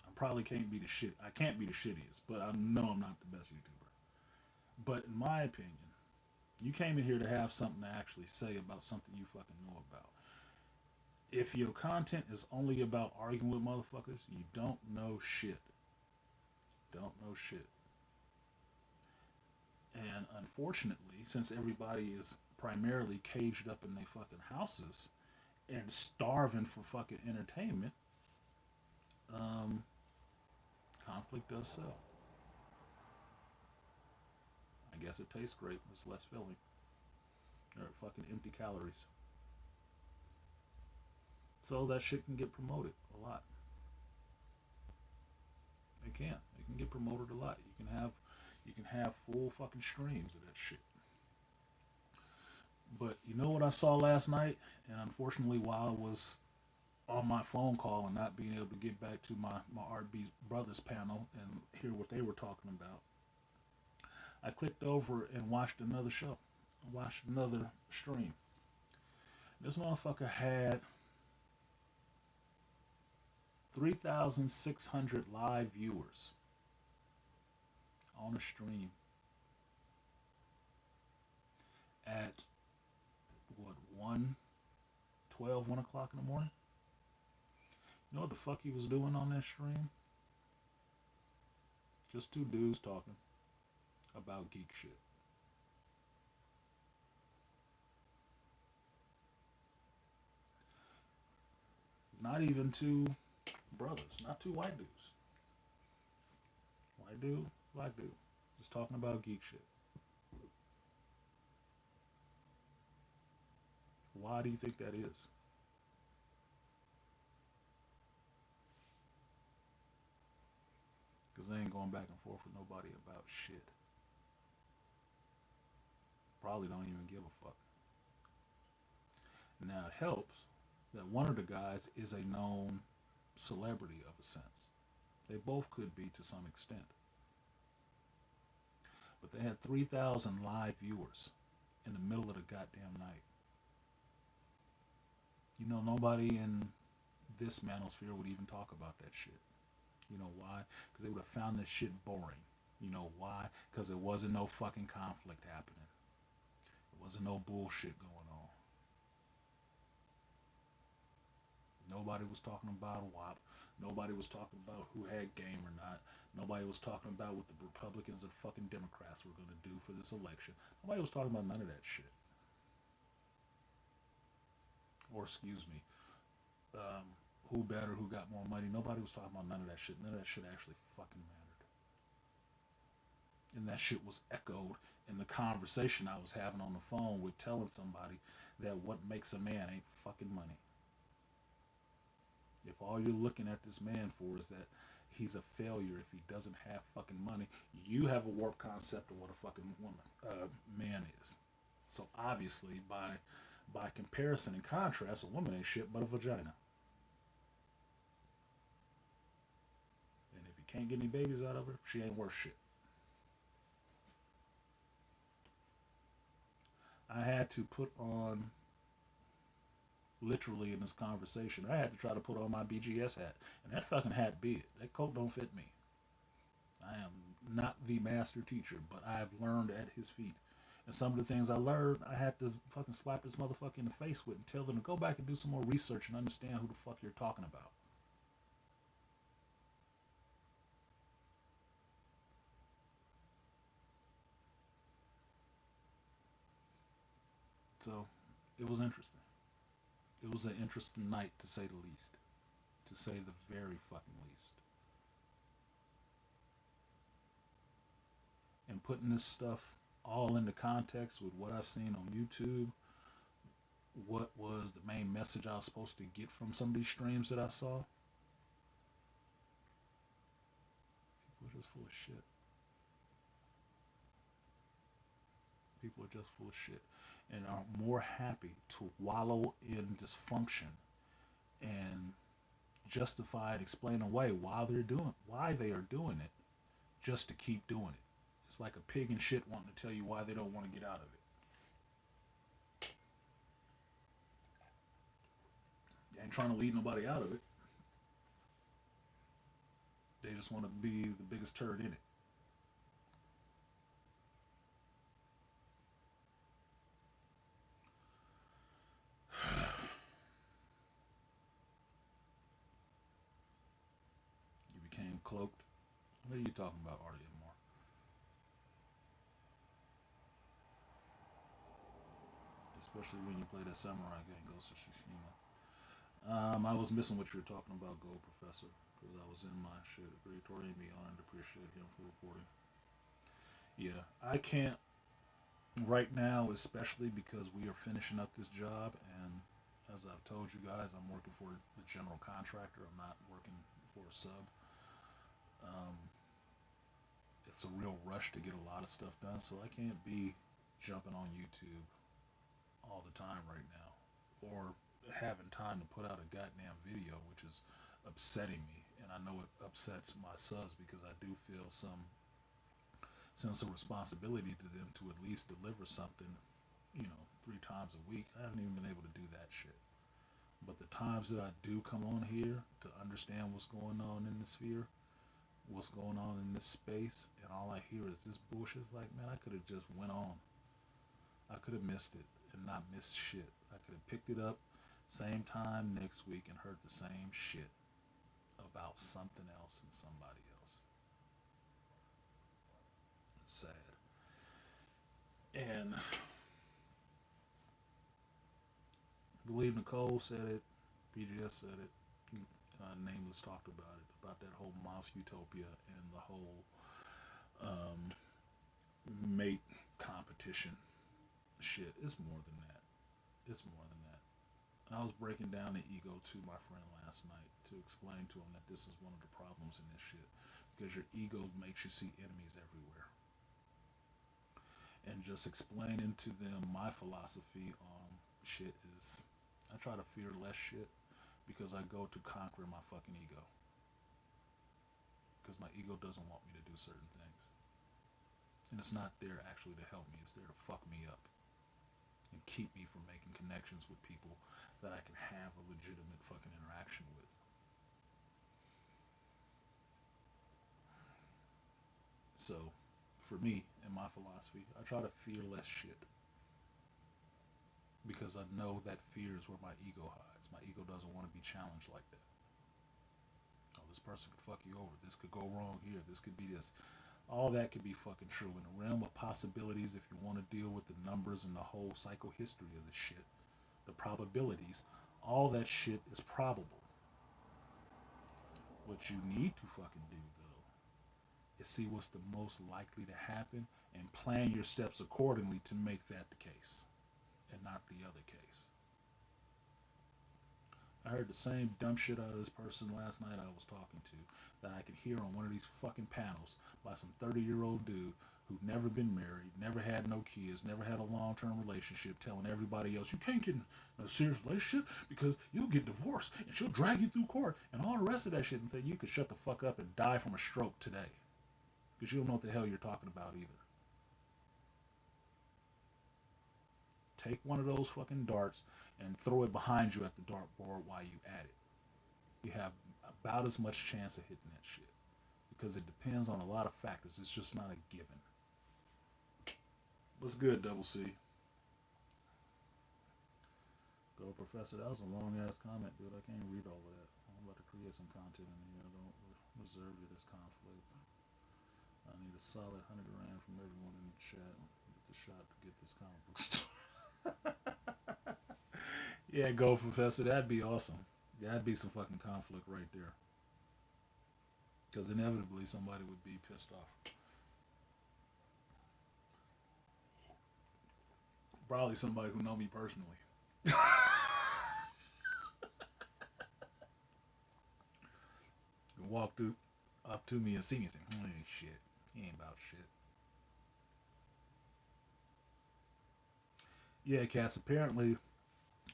I probably can't be the shit. I can't be the shittiest, but I know I'm not the best YouTuber. But in my opinion, you came in here to have something to actually say about something you fucking know about. If your content is only about arguing with motherfuckers, you don't know shit. Don't know shit. And unfortunately, since everybody is primarily caged up in their fucking houses and starving for fucking entertainment, um, conflict does sell. I guess it tastes great, but it's less filling. They're fucking empty calories. So that shit can get promoted a lot. It can. It can get promoted a lot. You can have full fucking streams of that shit. But you know what I saw last night? And unfortunately, while I was on my phone call and not being able to get back to my RB Brothers panel and hear what they were talking about, I clicked over and watched another show. I watched another stream. This motherfucker had 3,600 live viewers on a stream at what, 1 o'clock in the morning. You know what the fuck he was doing on that stream? Just two dudes talking about geek shit. Not even two brothers, not two white dudes. White dude, black dude. Just talking about geek shit. Why do you think that is? Because they ain't going back and forth with nobody about shit. Probably don't even give a fuck. Now it helps that one of the guys is a known celebrity of a sense. They both could be to some extent. But they had 3,000 live viewers in the middle of the goddamn night. You know, nobody in this manosphere would even talk about that shit. You know why? Because they would have found this shit boring. You know why? Because there wasn't no fucking conflict happening. There wasn't no bullshit going on. Nobody was talking about WAP. Nobody was talking about who had game or not. Nobody was talking about what the Republicans or fucking Democrats were going to do for this election. Nobody was talking about none of that shit. Or excuse me, who better, who got more money. Nobody was talking about none of that shit. None of that shit actually fucking mattered. And that shit was echoed in the conversation I was having on the phone with telling somebody that what makes a man ain't fucking money. If all you're looking at this man for is that he's a failure if he doesn't have fucking money, you have a warped concept of what a fucking man is. So obviously, by comparison and contrast, a woman ain't shit but a vagina. And if you can't get any babies out of her, she ain't worth shit. I had to put on, literally in this conversation, I had to try to put on my BGS hat. And that fucking hat big. That coat don't fit me. I am not the master teacher, but I have learned at his feet. And some of the things I learned, I had to fucking slap this motherfucker in the face with and tell them to go back and do some more research and understand who the fuck you're talking about. So, it was interesting. It was an interesting night, to say the least. To say the very fucking least. And putting this stuff all into context with what I've seen on YouTube, what was the main message I was supposed to get from some of these streams that I saw, people are just full of shit. People are just full of shit and are more happy to wallow in dysfunction and justify and explain away why they are doing it, just to keep doing it. It's like a pig in shit wanting to tell you why they don't want to get out of it. They ain't trying to lead nobody out of it. They just want to be the biggest turd in it. You became cloaked. What are you talking about, Artie Moore? Especially when you play that samurai game, Ghost of Tsushima. I was missing what you were talking about, Gold Professor, because I was in my shit. Agree, Tori, me on and appreciate him for reporting. Yeah, I can't right now, especially because we are finishing up this job, and as I've told you guys, I'm working for the general contractor. I'm not working for a sub. Um, it's a real rush to get a lot of stuff done, so I can't be jumping on YouTube all the time right now, or having time to put out a goddamn video, which is upsetting me. And I know it upsets my subs because I do feel some sense of responsibility to them to at least deliver something, 3 times a week. I haven't even been able to do that shit. But the times that I do come on here to understand what's going on in the sphere, what's going on in this space, and all I hear is this bullshit, it's like, man, I could have just went on. I could have missed it and not missed shit. I could have picked it up same time next week and heard the same shit about something else and somebody else. It's sad. And I believe Nicole said it, BGS said it, Nameless talked about that whole mouse utopia and the whole mate competition shit. It's more than that. It's more than that. I was breaking down the ego to my friend last night to explain to him that this is one of the problems in this shit. Because your ego makes you see enemies everywhere. And just explaining to them my philosophy on shit is I try to fear less shit because I go to conquer my fucking ego. Because my ego doesn't want me to do certain things. And it's not there actually to help me, it's there to fuck me up and keep me from making connections with people that I can have a legitimate fucking interaction with. So, for me and my philosophy, I try to fear less shit. Because I know that fear is where my ego hides. My ego doesn't want to be challenged like that. Oh, this person could fuck you over. This could go wrong here. This could be this. All that could be fucking true. In the realm of possibilities, if you want to deal with the numbers and the whole psychohistory of this shit, the probabilities, all that shit is probable. What you need to fucking do, though, is see what's the most likely to happen and plan your steps accordingly to make that the case and not the other case. I heard the same dumb shit out of this person last night I was talking to that I could hear on one of these fucking panels by some 30-year-old dude who'd never been married, never had no kids, never had a long-term relationship, telling everybody else, you can't get in a serious relationship because you'll get divorced and she'll drag you through court and all the rest of that shit, and think you could shut the fuck up and die from a stroke today. Because you don't know what the hell you're talking about either. Take one of those fucking darts and throw it behind you at the dartboard while you at it. You have about as much chance of hitting that shit. Because it depends on a lot of factors. It's just not a given. What's good, Double C? Go, Professor. That was a long ass comment, dude. I can't read all of that. I'm about to create some content in here. I don't reserve you this conflict. I need a solid 100 grand from everyone in the chat. Get the shot to get this comic book store. Yeah, go, Professor. That'd be awesome. That'd be some fucking conflict right there. Because inevitably somebody would be pissed off. Probably somebody who know me personally. Walk up to me and see me and say, he ain't shit. He ain't about shit. Yeah, cats, apparently,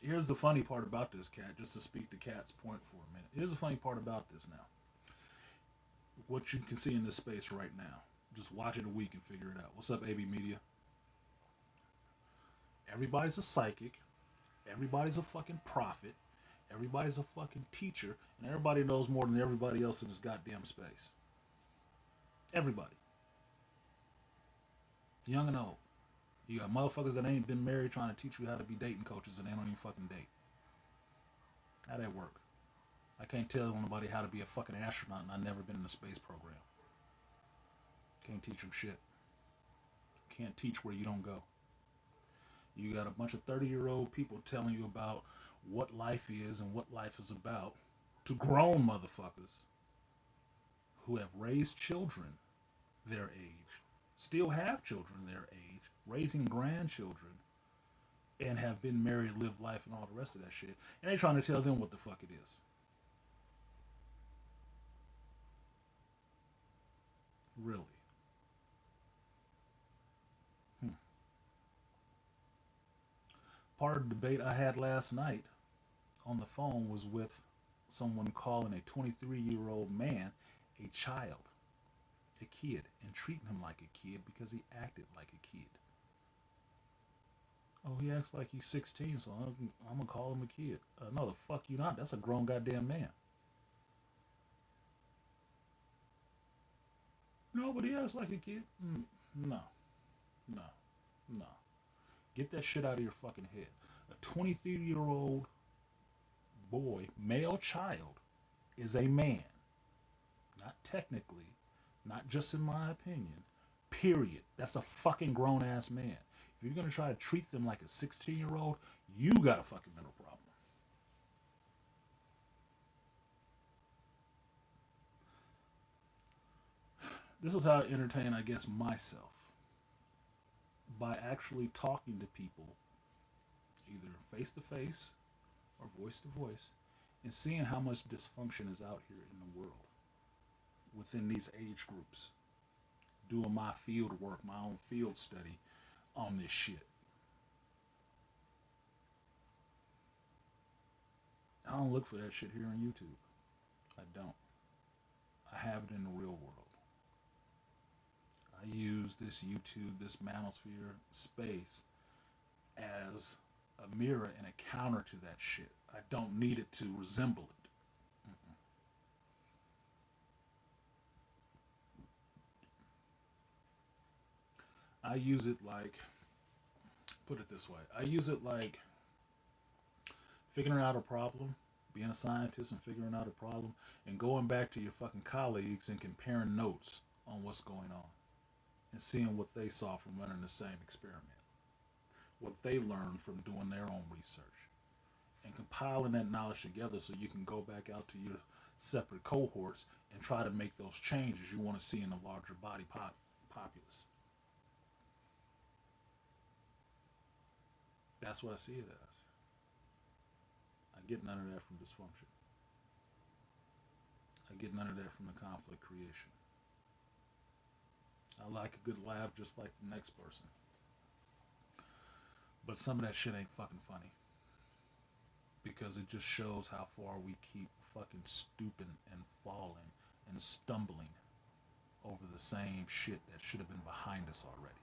here's the funny part about this, Cat, just to speak to Cat's point for a minute. Here's the funny part about this now. What you can see in this space right now. Just watch it a week and figure it out. What's up, AB Media? Everybody's a psychic. Everybody's a fucking prophet. Everybody's a fucking teacher. And everybody knows more than everybody else in this goddamn space. Everybody. Young and old. You got motherfuckers that ain't been married trying to teach you how to be dating coaches and they don't even fucking date. How'd that work? I can't tell nobody how to be a fucking astronaut and I've never been in a space program. Can't teach them shit. Can't teach where you don't go. You got a bunch of 30-year-old people telling you about what life is and what life is about to grown motherfuckers who have raised children their age, still have children their age, raising grandchildren, and have been married, lived life, and all the rest of that shit. And they trying to tell them what the fuck it is. Really? Part of the debate I had last night on the phone was with someone calling a 23-year-old man a child, a kid, and treating him like a kid because he acted like a kid. Oh, he acts like he's 16, so I'm going to call him a kid. No, the fuck you not. That's a grown goddamn man. No, but he acts like a kid. No. Get that shit out of your fucking head. A 23-year-old boy, male child, is a man. Not technically, not just in my opinion. Period. That's a fucking grown-ass man. If you're going to try to treat them like a 16-year-old, you got a fucking mental problem. This is how I entertain, I guess, myself. By actually talking to people, either face to face or voice to voice, and seeing how much dysfunction is out here in the world within these age groups. Doing my field work, my own field study on this shit. I don't look for that shit here on YouTube. I don't. I have it in the real world. I use this YouTube, this manosphere space as a mirror and a counter to that shit. I don't need it to resemble it. I use it like, put it this way, I use it like figuring out a problem, being a scientist and figuring out a problem, and going back to your fucking colleagues and comparing notes on what's going on. And seeing what they saw from running the same experiment. What they learned from doing their own research. And compiling that knowledge together so you can go back out to your separate cohorts and try to make those changes you want to see in a larger body populace. That's what I see it as. I get none of that from dysfunction. I get none of that from the conflict creation. I like a good laugh just like the next person. But some of that shit ain't fucking funny. Because it just shows how far we keep fucking stooping and falling and stumbling over the same shit that should have been behind us already.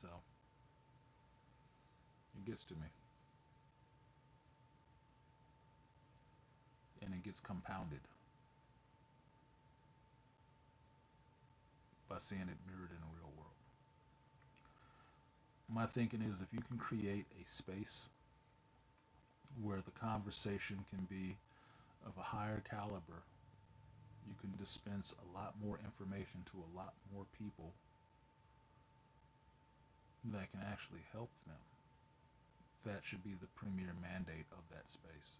So, it gets to me. And it gets compounded by seeing it mirrored in the real world. My thinking is if you can create a space where the conversation can be of a higher caliber, you can dispense a lot more information to a lot more people that can actually help them. That should be the premier mandate of that space.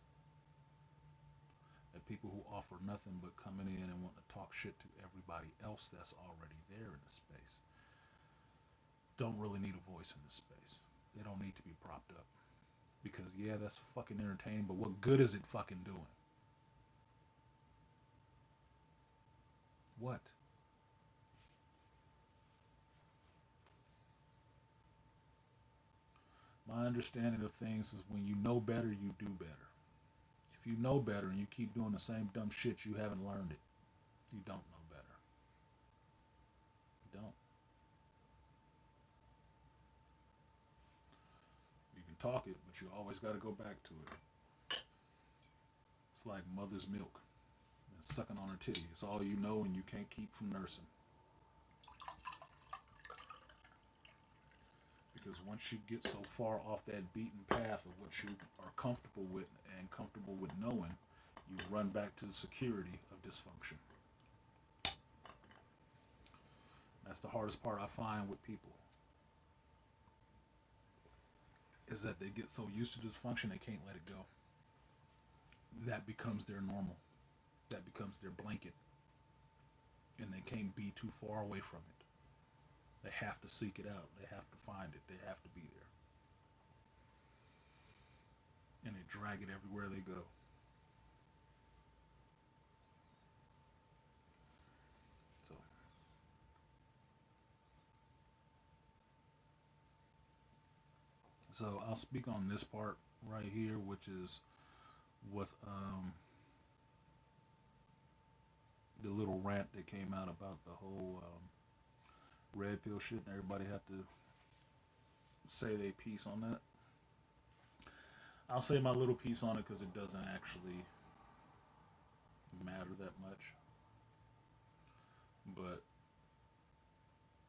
That people who offer nothing but coming in and want to talk shit to everybody else that's already there in the space don't really need a voice in this space. They don't need to be propped up. Because yeah, that's fucking entertaining, but what good is it fucking doing? What? My understanding of things is when you know better, you do better. If you know better and you keep doing the same dumb shit, you haven't learned it. You don't know better. You don't. You can talk it, but you always got to go back to it. It's like mother's milk and sucking on her titty. It's all you know and you can't keep from nursing. Because once you get so far off that beaten path of what you are comfortable with and comfortable with knowing, you run back to the security of dysfunction. That's the hardest part I find with people. Is that they get so used to dysfunction they can't let it go. That becomes their normal. That becomes their blanket. And they can't be too far away from it. They have to seek it out. They have to find it. They have to be there. And they drag it everywhere they go. So, I'll speak on this part right here, which is with the little rant that came out about the whole red pill shit, and everybody had to say their piece on that. I'll say my little piece on it because it doesn't actually matter that much. But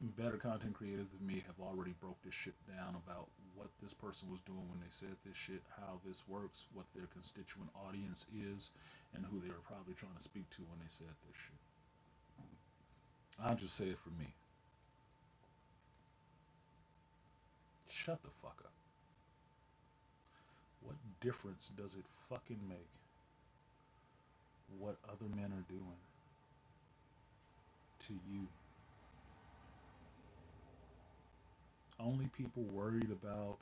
better content creators than me have already broke this shit down about what this person was doing when they said this shit, how this works, what their constituent audience is, and who they were probably trying to speak to when they said this shit. I'll just say it for me. Shut the fuck up. What difference does it fucking make what other men are doing to you? Only people worried about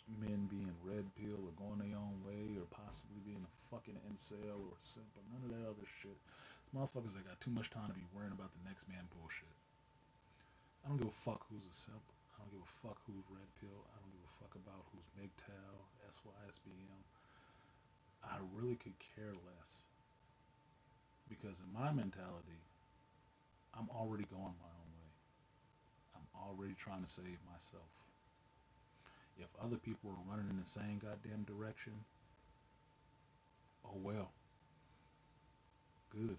men being red pill or going their own way or possibly being a fucking incel or a simp or none of that other shit. Motherfuckers that got too much time to be worrying about the next man bullshit. I don't give a fuck who's a simp. I don't give a fuck who's red pill. I don't give a fuck about who's MGTOW, SYSBM. I really could care less. Because in my mentality, I'm already going my own way. I'm already trying to save myself. If other people are running in the same goddamn direction, oh well. Good.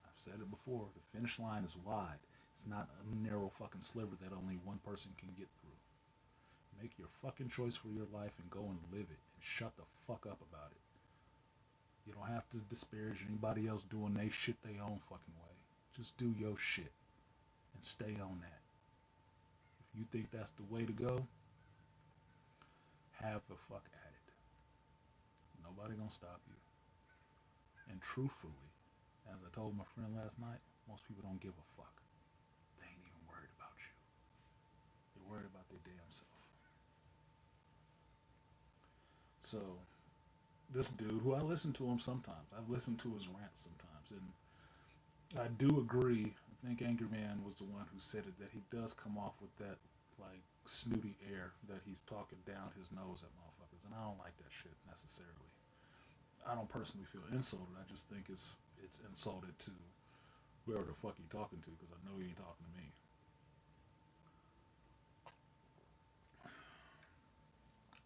I've said it before. The finish line is wide. It's not a narrow fucking sliver that only one person can get through. Make your fucking choice for your life and go and live it. And shut the fuck up about it. You don't have to disparage anybody else doing they shit their own fucking way. Just do your shit. And stay on that. If you think that's the way to go, have the fuck at it. Nobody gonna stop you. And truthfully, as I told my friend last night, most people don't give a fuck. their damn self. So this dude, who I listen to him sometimes, I've listened to his rants sometimes, and I do agree. I think Angry Man was the one who said it, that he does come off with that like snooty air, that he's talking down his nose at motherfuckers, and I don't like that shit necessarily. I don't personally feel insulted. I just think it's insulted to whoever the fuck he talking to, because I know he ain't talking to me.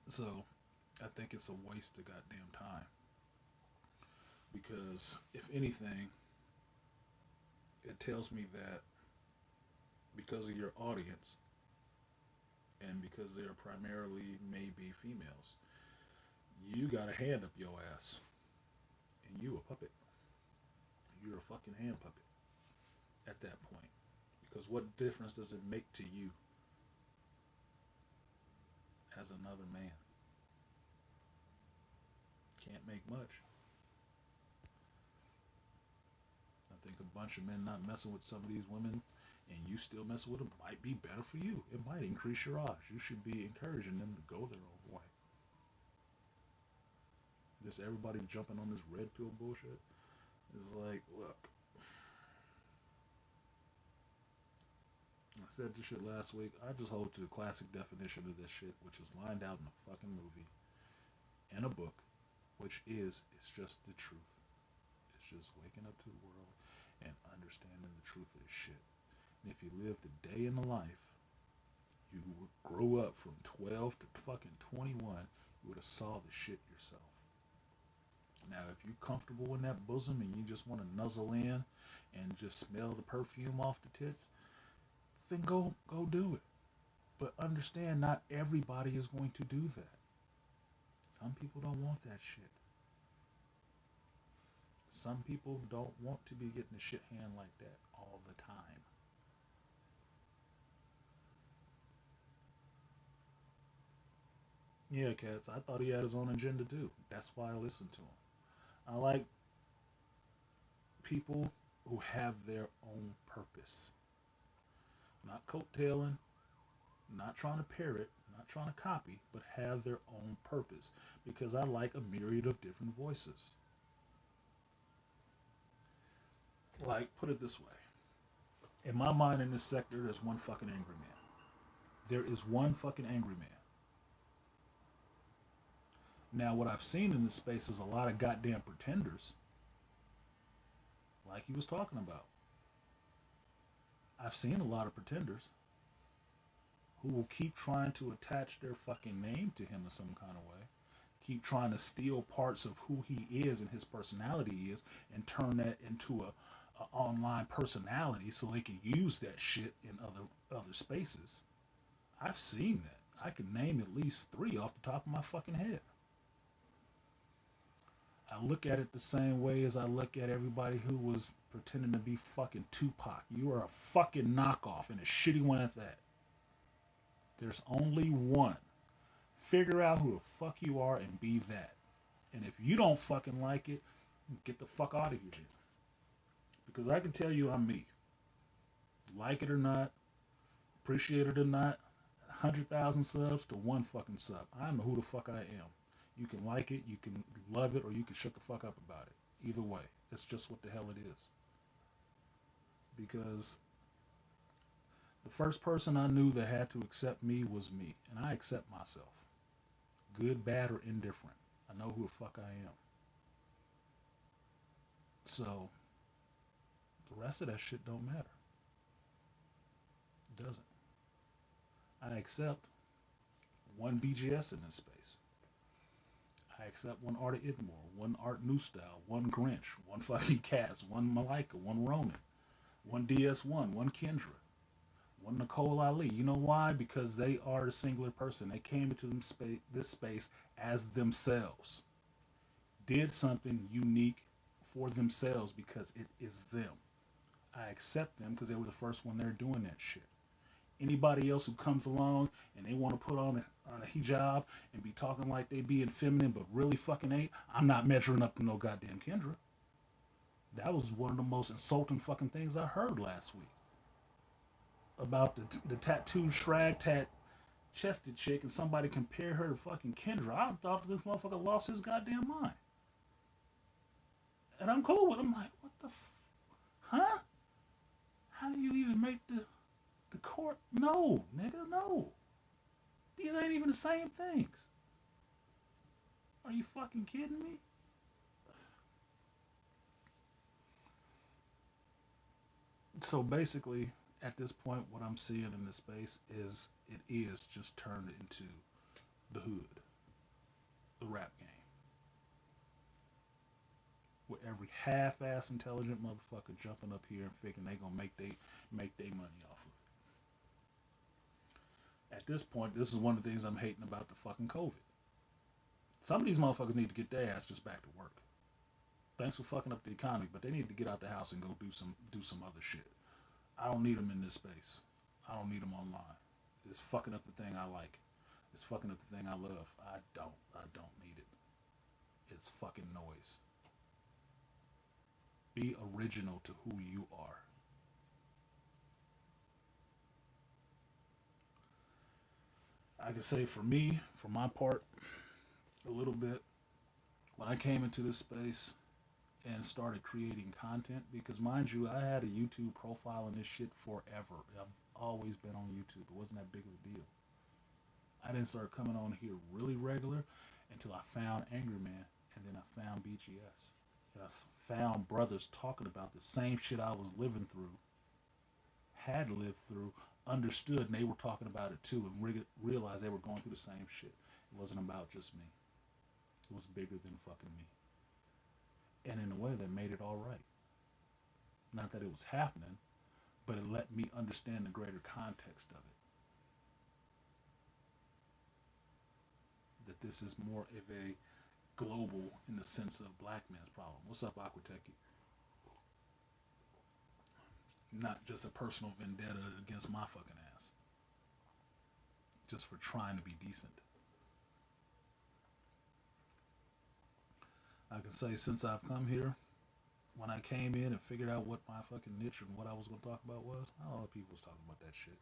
So I think it's a waste of goddamn time, because if anything, it tells me that because of your audience and because they're primarily maybe females, you got a hand up your ass and you a puppet. You're a fucking hand puppet at that point. Because what difference does it make to you as another man? Can't make much. I think a bunch of men not messing with some of these women and you still messing with them might be better for you. It might increase your odds. You should be encouraging them to go their own way. Just everybody jumping on this red pill bullshit is like, look. I said this shit last week. I just hold to the classic definition of this shit, which is lined out in a fucking movie and a book, which is, it's just the truth. It's just waking up to the world and understanding the truth of this shit. And if you lived a day in the life, you would grow up from 12 to fucking 21, you would have saw the shit yourself. Now, if you're comfortable in that bosom and you just want to nuzzle in and just smell the perfume off the tits, then go do it. But understand, not everybody is going to do that. Some people don't want that shit. Some people don't want to be getting the shit hand like that all the time. Yeah, cats, I thought he had his own agenda too. That's why I listened to him. I like people who have their own purpose. Not coattailing, not trying to parrot, not trying to copy, but have their own purpose. Because I like a myriad of different voices. Like, put it this way. In my mind, in this sector, there's one fucking angry man. There is one fucking angry man. Now, what I've seen in this space is a lot of goddamn pretenders. Like he was talking about. I've seen a lot of pretenders who will keep trying to attach their fucking name to him in some kind of way. Keep trying to steal parts of who he is and his personality is and turn that into a online personality so they can use that shit in other spaces. I've seen that. I can name at least 3 off the top of my fucking head. I look at it the same way as I look at everybody who was pretending to be fucking Tupac. You are a fucking knockoff, and a shitty one at that. There's only one. Figure out who the fuck you are and be that. And if you don't fucking like it, get the fuck out of here then. Because I can tell you I'm me. Like it or not, appreciate it or not, 100,000 subs to 1 fucking sub. I know who the fuck I am. You can like it, you can love it, or you can shut the fuck up about it. Either way, it's just what the hell it is. Because the first person I knew that had to accept me was me. And I accept myself. Good, bad, or indifferent. I know who the fuck I am. So, the rest of that shit don't matter. It doesn't. I accept one BGS in this space. I accept one Art of Idmore, one Art New Style, one Grinch, one fucking Cass, one Malika, one Ronan, one DS1, one Kendra, one Nicole Ali. You know why? Because they are a singular person. They came into this space as themselves. Did something unique for themselves because it is them. I accept them because they were the first one there doing that shit. Anybody else who comes along and they want to put on a hijab and be talking like they being feminine but really fucking ain't, I'm not measuring up to no goddamn Kendra. That was one of the most insulting fucking things I heard last week. About the tattoo shrag tat chested chick and somebody compare her to fucking Kendra, I thought this motherfucker lost his goddamn mind. And I'm cool with him. Like, what the huh? How do you even make the court? No, nigga, no. These ain't even the same things. Are you fucking kidding me? So basically, at this point, what I'm seeing in this space is it is just turned into the hood, the rap game, with every half-ass intelligent motherfucker jumping up here and thinking they gonna make they money off of it. At this point, this is one of the things I'm hating about the fucking COVID. Some of these motherfuckers need to get their ass just back to work. Thanks for fucking up the economy, but they need to get out the house and go do some other shit. I don't need them in this space. I don't need them online. It's fucking up the thing I like. It's fucking up the thing I love. I don't need it. It's fucking noise. Be original to who you are. I can say for me, for my part, a little bit, when I came into this space and started creating content, because mind you, I had a YouTube profile and this shit forever. I've always been on YouTube. It wasn't that big of a deal. I didn't start coming on here really regular until I found Angry Man, and then I found BGS. And I found brothers talking about the same shit I was living through, had lived through, understood, and they were talking about it too, and realized they were going through the same shit. It wasn't about just me. It was bigger than fucking me. And in a way that made it all right. Not that it was happening, but it let me understand the greater context of it. That this is more of a global in the sense of black man's problem. What's up, Aquateki? Not just a personal vendetta against my fucking ass. Just for trying to be decent. I can say since I've come here, when I came in and figured out what my fucking niche and what I was going to talk about was, not a lot of people was talking about that shit.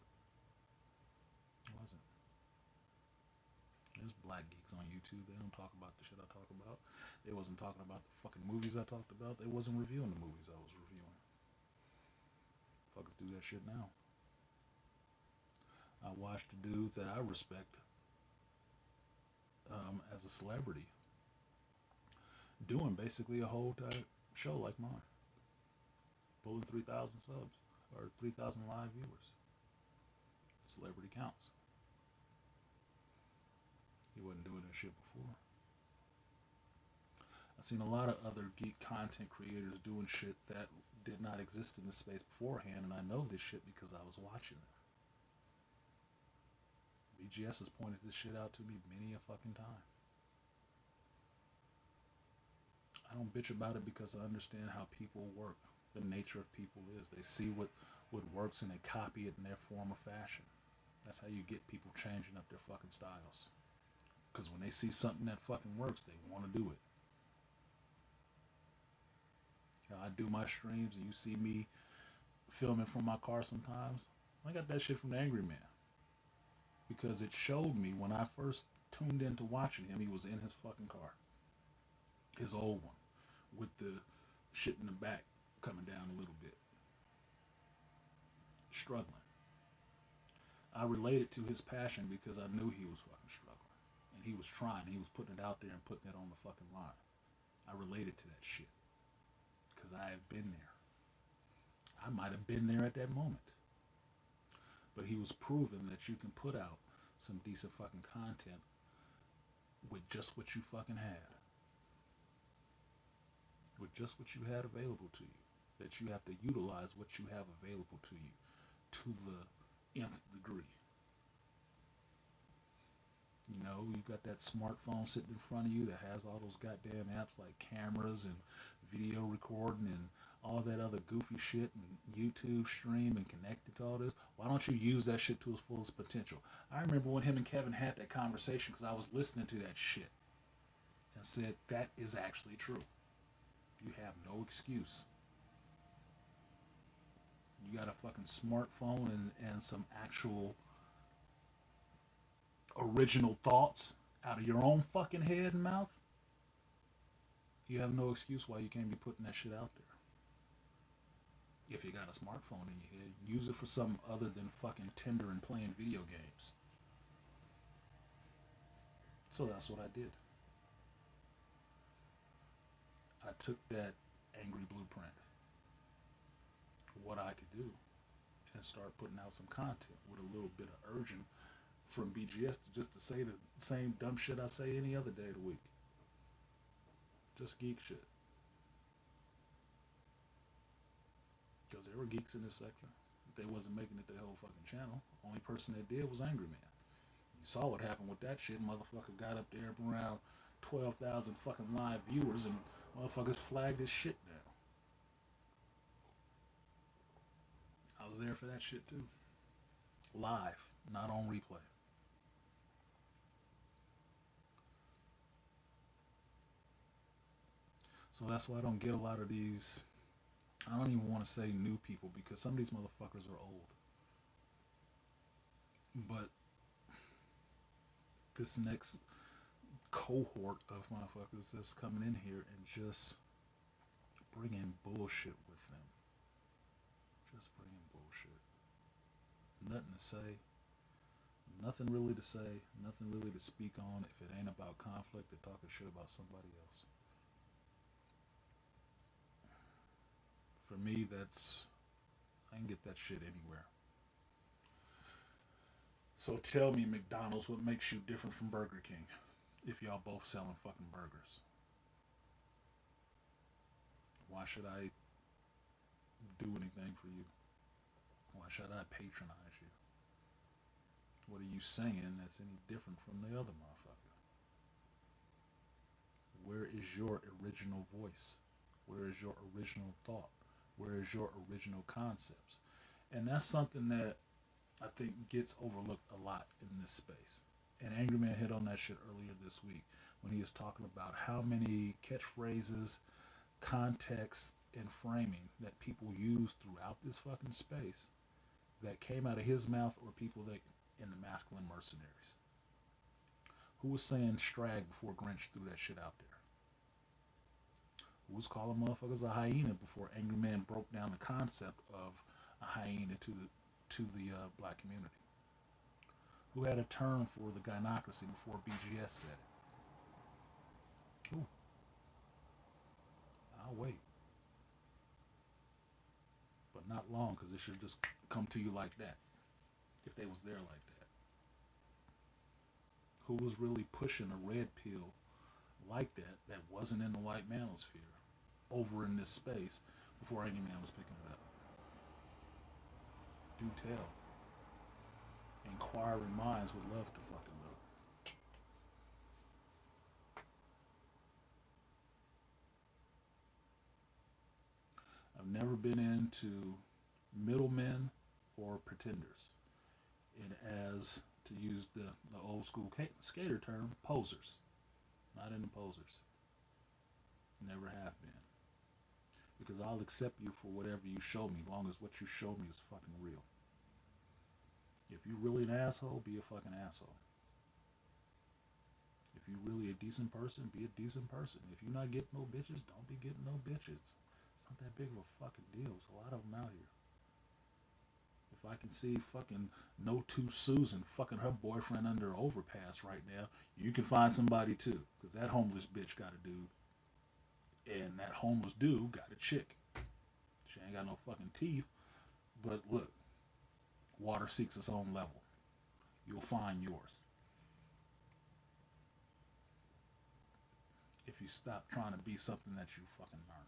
It wasn't. There's black geeks on YouTube. They don't talk about the shit I talk about. They wasn't talking about the fucking movies I talked about. They wasn't reviewing the movies I was reviewing. Fuckers do that shit now. I watched a dude that I respect as a celebrity doing basically a whole show like mine. Pulling 3,000 subs or 3,000 live viewers. Celebrity counts. He wasn't doing that shit before. I've seen a lot of other geek content creators doing shit that did not exist in this space beforehand, and I know this shit because I was watching it. BGS has pointed this shit out to me many a fucking time. I don't bitch about it because I understand how people work. The nature of people is they see what works and they copy it in their form or fashion. That's how you get people changing up their fucking styles. Because when they see something that fucking works, they want to do it. You know, I do my streams and you see me filming from my car sometimes. I got that shit from the Angry Man. Because it showed me when I first tuned into watching him, he was in his fucking car. His old one. With the shit in the back coming down a little bit. Struggling. I related to his passion because I knew he was fucking struggling. And he was trying. He was putting it out there and putting it on the fucking line. I related to that shit. Because I have been there. I might have been there at that moment. But he was proving that you can put out some decent fucking content with just what you fucking had. With just what you had available to you. That you have to utilize what you have available to you to the nth degree. You know, you got that smartphone sitting in front of you that has all those goddamn apps like cameras and video recording and all that other goofy shit and YouTube stream and connected to all this. Why don't you use that shit to its fullest potential? I remember when him and Kevin had that conversation because I was listening to that shit and said that is actually true. You have no excuse. You got a fucking smartphone and some actual original thoughts out of your own fucking head and mouth, you have no excuse why you can't be putting that shit out there. If you got a smartphone in your head, use it for something other than fucking Tinder and playing video games. So that's what I did. I took that angry blueprint, what I could do, and start putting out some content with a little bit of urging from BGS to just to say the same dumb shit I say any other day of the week. Just geek shit. Because there were geeks in this sector. They wasn't making it their whole fucking channel. Only person that did was Angry Man. You saw what happened with that shit. Motherfucker got up there around 12,000 fucking live viewers and motherfuckers flagged his shit down. I was there for that shit too. Live, not on replay. So that's why I don't get a lot of these, I don't even want to say new people, because some of these motherfuckers are old. But this next cohort of motherfuckers that's coming in here and just bringing bullshit with them. Just bringing bullshit. Nothing to say. Nothing really to say. Nothing really to speak on. If it ain't about conflict, they're talking shit about somebody else. For me, I can get that shit anywhere. So tell me, McDonald's, what makes you different from Burger King if y'all both selling fucking burgers? Why should I do anything for you? Why should I patronize you? What are you saying that's any different from the other motherfucker? Where is your original voice? Where is your original thought? Where is your original concepts? And that's something that I think gets overlooked a lot in this space. And Angry Man hit on that shit earlier this week when he was talking about how many catchphrases, context, and framing that people use throughout this fucking space that came out of his mouth or people that in the masculine mercenaries. Who was saying Strag before Grinch threw that shit out there? Who was calling motherfuckers a hyena before Angry Man broke down the concept of a hyena to the black community? Who had a term for the gynocracy before BGS said it? Who? I'll wait. But not long, because it should just come to you like that. If they was there like that. Who was really pushing a red pill like that wasn't in the white manosphere over in this space before Angry Man was picking it up? Do tell. Inquiring minds would love to fucking know. I've never been into middlemen or pretenders. And as, to use the old school skater term, posers. Not into posers. Never have been. Because I'll accept you for whatever you show me, as long as what you show me is fucking real. If you're really an asshole, be a fucking asshole. If you're really a decent person, be a decent person. If you're not getting no bitches, don't be getting no bitches. It's not that big of a fucking deal. There's a lot of them out here. If I can see fucking No Two Susan fucking her boyfriend under an overpass right now, you can find somebody too. Because that homeless bitch got a dude. And that homeless dude got a chick. She ain't got no fucking teeth. But look, water seeks its own level. You'll find yours. If you stop trying to be something that you fucking learned.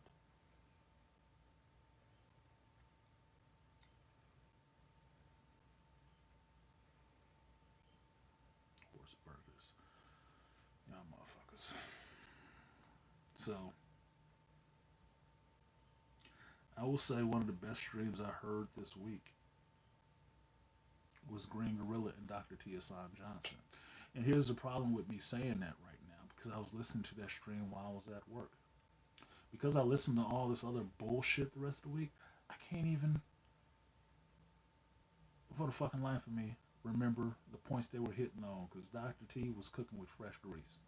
Horse burgers. Y'all motherfuckers. So, I will say one of the best streams I heard this week was Green Gorilla and Dr. T.S.I. Johnson. And here's the problem with me saying that right now, because I was listening to that stream while I was at work. Because I listened to all this other bullshit the rest of the week, I can't even, for the fucking life of me, remember the points they were hitting on because Dr. T was cooking with fresh grease.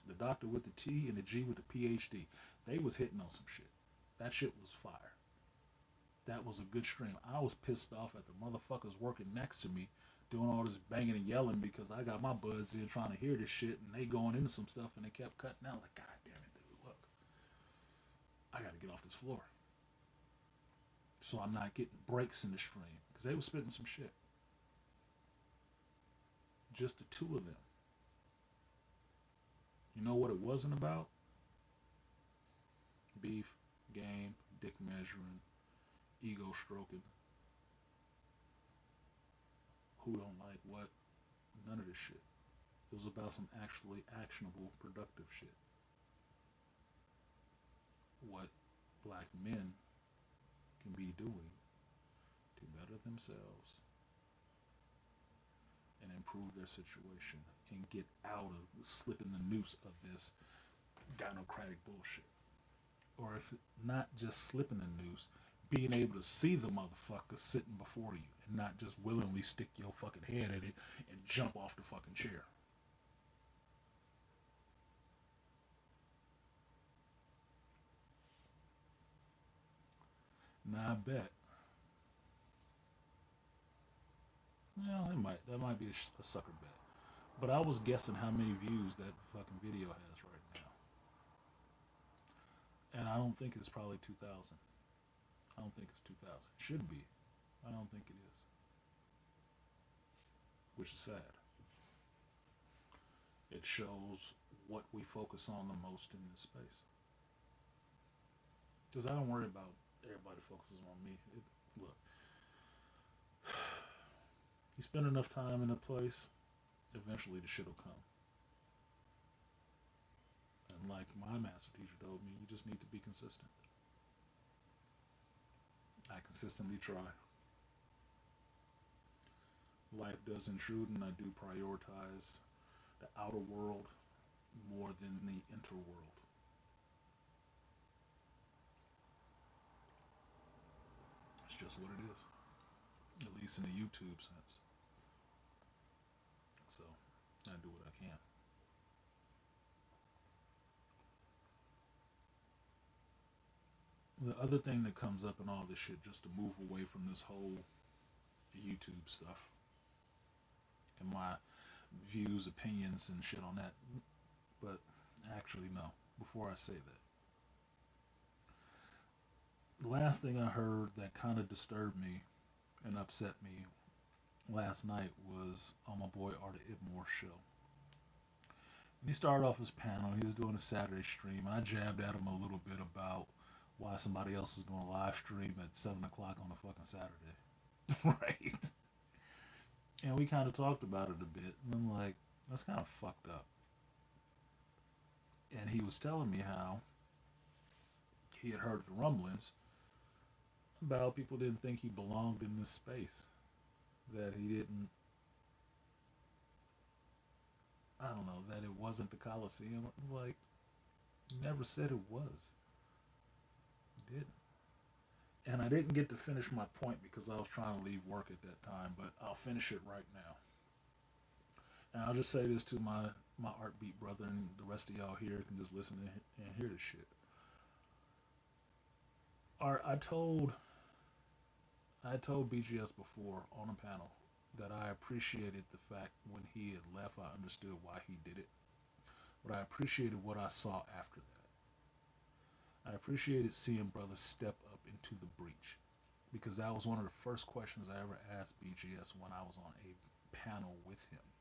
The doctor with the T and the G with the PhD, they was hitting on some shit. That shit was fire. That was a good stream. I was pissed off at the motherfuckers working next to me doing all this banging and yelling because I got my buds in trying to hear this shit and they going into some stuff and they kept cutting out like, God damn it, dude, look. I gotta get off this floor. So I'm not getting breaks in the stream because they was spitting some shit. Just the two of them. You know what it wasn't about? Beef, game, dick measuring, ego stroking. Who don't like what? None of this shit. It was about some actually actionable, productive shit. What black men can be doing to better themselves and improve their situation and get out of slipping the noose of this gynocratic bullshit. Or if not just slipping the noose, being able to see the motherfucker sitting before you and not just willingly stick your fucking head at it and jump off the fucking chair. Now I bet. Well, that might be a sucker bet. But I was guessing how many views that fucking video has right now. And I don't think it's probably 2,000. I don't think it's 2,000. It should be. I don't think it is. Which is sad. It shows what we focus on the most in this space. Because I don't worry about everybody focuses on me. Look, you spend enough time in a place, eventually the shit will come. And like my master teacher told me, you just need to be consistent. I consistently try. Life does intrude, and I do prioritize the outer world more than the interworld. It's just what it is, at least in the YouTube sense. So I do what I can. The other thing that comes up in all this shit, just to move away from this whole YouTube stuff and my views, opinions, and shit on that, but actually, no, before I say that, the last thing I heard that kind of disturbed me and upset me last night was on my boy Artie Ibmore's show. And he started off his panel. He was doing a Saturday stream, and I jabbed at him a little bit about why somebody else is doing a live stream at 7 o'clock on a fucking Saturday. Right? And we kind of talked about it a bit, and I'm like, that's kind of fucked up. And he was telling me how he had heard the rumblings about people didn't think he belonged in this space. That he didn't, I don't know, that it wasn't the Coliseum. Like, he never said it was. He didn't. And I didn't get to finish my point because I was trying to leave work at that time, but I'll finish it right now. And I'll just say this to my art beat brother, and the rest of y'all here can just listen and hear this shit. Art, I told BGS before on a panel that I appreciated the fact when he had left, I understood why he did it. But I appreciated what I saw after that. I appreciated seeing brothers step up into the breach, because that was one of the first questions I ever asked BGS when I was on a panel with him,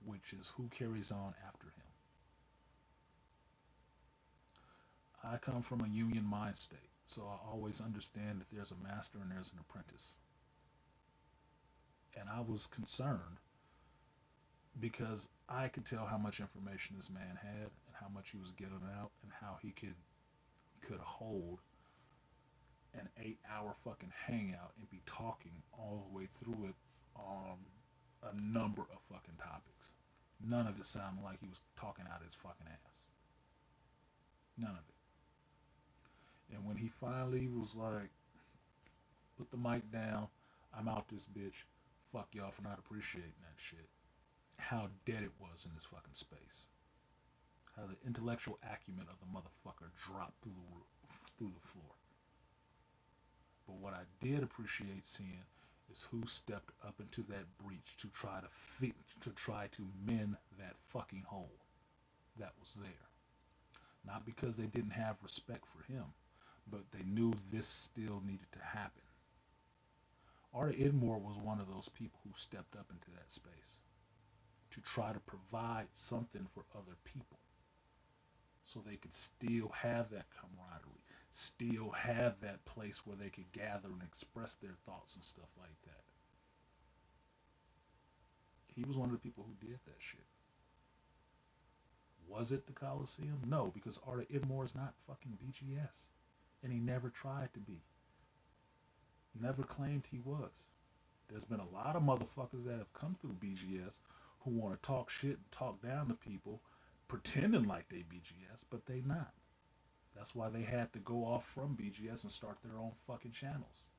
which is who carries on after him. I come from a union mind state, so I always understand that there's a master and there's an apprentice. And I was concerned because I could tell how much information this man had and how much he was getting out and how he could hold an 8-hour fucking hangout and be talking all the way through it on a number of fucking topics. None of it sounded like he was talking out his fucking ass. None of it. And when he finally was like, put the mic down, I'm out this bitch, Fuck y'all for not appreciating that shit. How dead it was in this fucking space. How the intellectual acumen of the motherfucker dropped through the roof, through the floor. But what I did appreciate seeing is who stepped up into that breach to try to mend that fucking hole that was there. Not because they didn't have respect for him, but they knew this still needed to happen. Arta Idmore was one of those people who stepped up into that space to try to provide something for other people so they could still have that camaraderie, still have that place where they could gather and express their thoughts and stuff like that. He was one of the people who did that shit. Was it the Coliseum? No, because Arta Idmore is not fucking BGS. And he never tried to be. Never claimed he was. There's been a lot of motherfuckers that have come through BGS who want to talk shit and talk down to people, pretending like they BGS, but they not. That's why they had to go off from BGS and start their own fucking channels.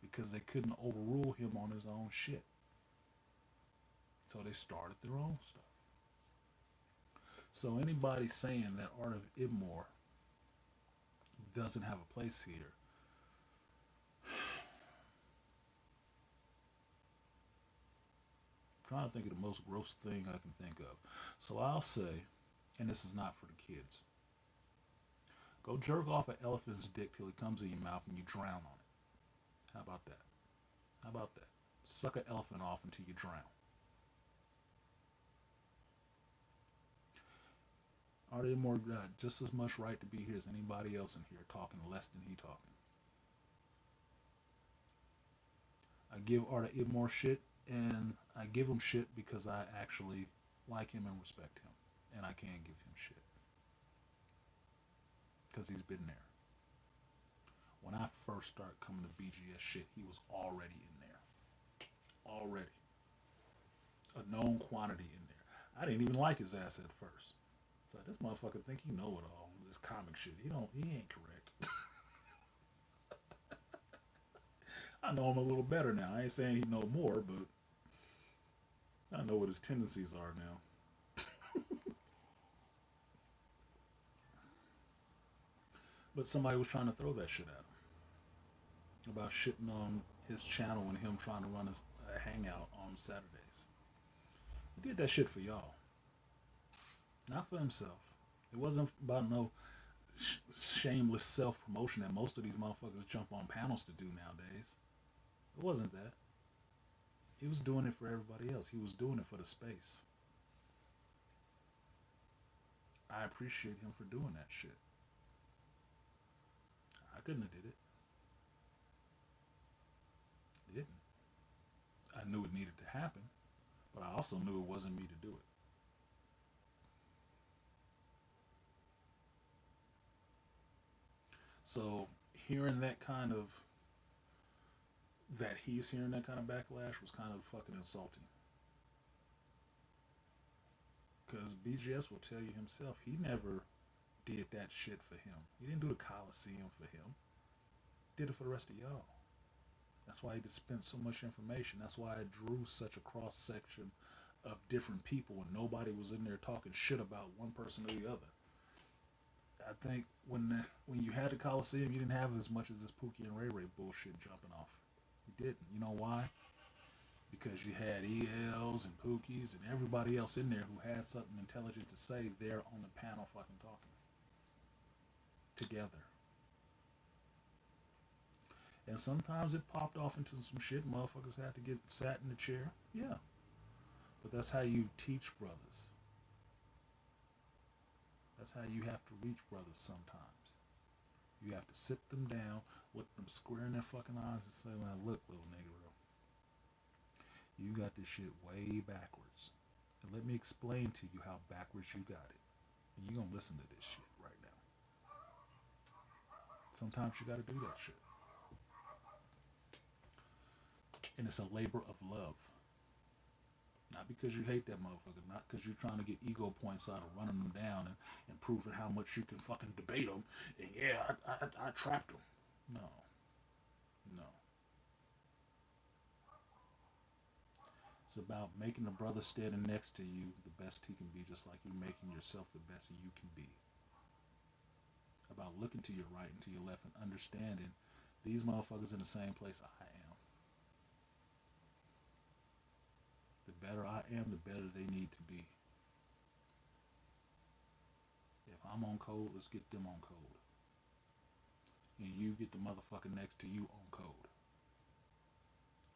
Because they couldn't overrule him on his own shit. So they started their own stuff. So anybody saying that Art of Idmore doesn't have a place here, I'm trying to think of the most gross thing I can think of. So I'll say, and this is not for the kids, go jerk off an elephant's dick till it comes in your mouth and you drown on it. How about that? How about that? Suck an elephant off until you drown. Arta Idmore got just as much right to be here as anybody else in here, talking less than he talking. I give Arta Idmore shit, and I give him shit because I actually like him and respect him, and I can give him shit because he's been there. When I first started coming to BGS shit, he was already in there. Already. A known quantity in there. I didn't even like his ass at first. So this motherfucker think he know it all. This comic shit. He ain't correct. I know him a little better now. I ain't saying he know more, but I know what his tendencies are now. But somebody was trying to throw that shit at him. About shitting on his channel and him trying to run a hangout on Saturdays. He did that shit for y'all. Not for himself. It wasn't about no shameless self-promotion that most of these motherfuckers jump on panels to do nowadays. It wasn't that. He was doing it for everybody else. He was doing it for the space. I appreciate him for doing that shit. I couldn't have did it. Didn't. I knew it needed to happen, but I also knew it wasn't me to do it. So hearing that kind of, that he's hearing that kind of backlash was kind of fucking insulting. Because BGS will tell you himself, he never did that shit for him. He didn't do the Coliseum for him. He did it for the rest of y'all. That's why he dispensed so much information. That's why it drew such a cross section of different people and nobody was in there talking shit about one person or the other. I think when you had the Coliseum, you didn't have as much as this Pookie and Ray Ray bullshit jumping off. You didn't. You know why? Because you had ELs and Pookies and everybody else in there who had something intelligent to say there on the panel fucking talking. Together. And sometimes it popped off into some shit. Motherfuckers had to get sat in the chair. Yeah. But that's how you teach brothers. That's how you have to reach brothers sometimes. You have to sit them down, look them square in their fucking eyes and say, well, look, little nigga, you got this shit way backwards. And let me explain to you how backwards you got it. And you're going to listen to this shit right now. Sometimes you got to do that shit. And it's a labor of love. Not because you hate that motherfucker. Not because you're trying to get ego points out of running them down and proving how much you can fucking debate them. And yeah, I trapped them. No. No. It's about making the brother standing next to you the best he can be, just like you making yourself the best you can be. About looking to your right and to your left and understanding these motherfuckers in the same place I am. The better I am, the better they need to be. If I'm on code, let's get them on code. And you get the motherfucker next to you on code.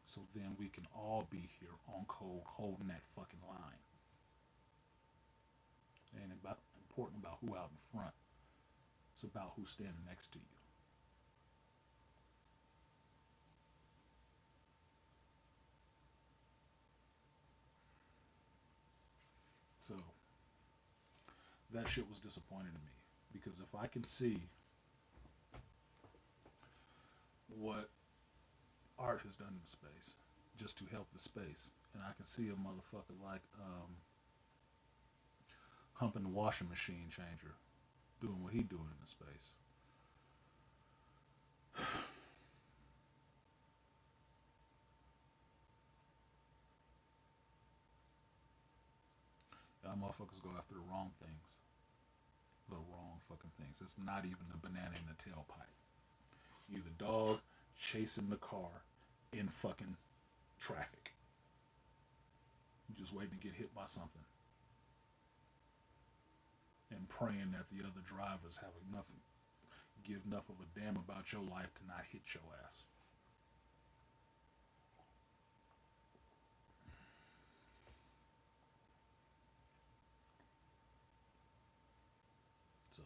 So then we can all be here on code holding that fucking line. It ain't about important about who out in front. It's about who's standing next to you. So that shit was disappointing to me. Because if I can see what art has done in the space just to help the space, and I can see a motherfucker like humping the washing machine changer doing what he doing in the space. Y'all motherfuckers go after the wrong things. The wrong fucking things. It's not even the banana in the tailpipe. You the dog chasing the car in fucking traffic. You just waiting to get hit by something. And praying that the other drivers have enough, give enough of a damn about your life to not hit your ass. So,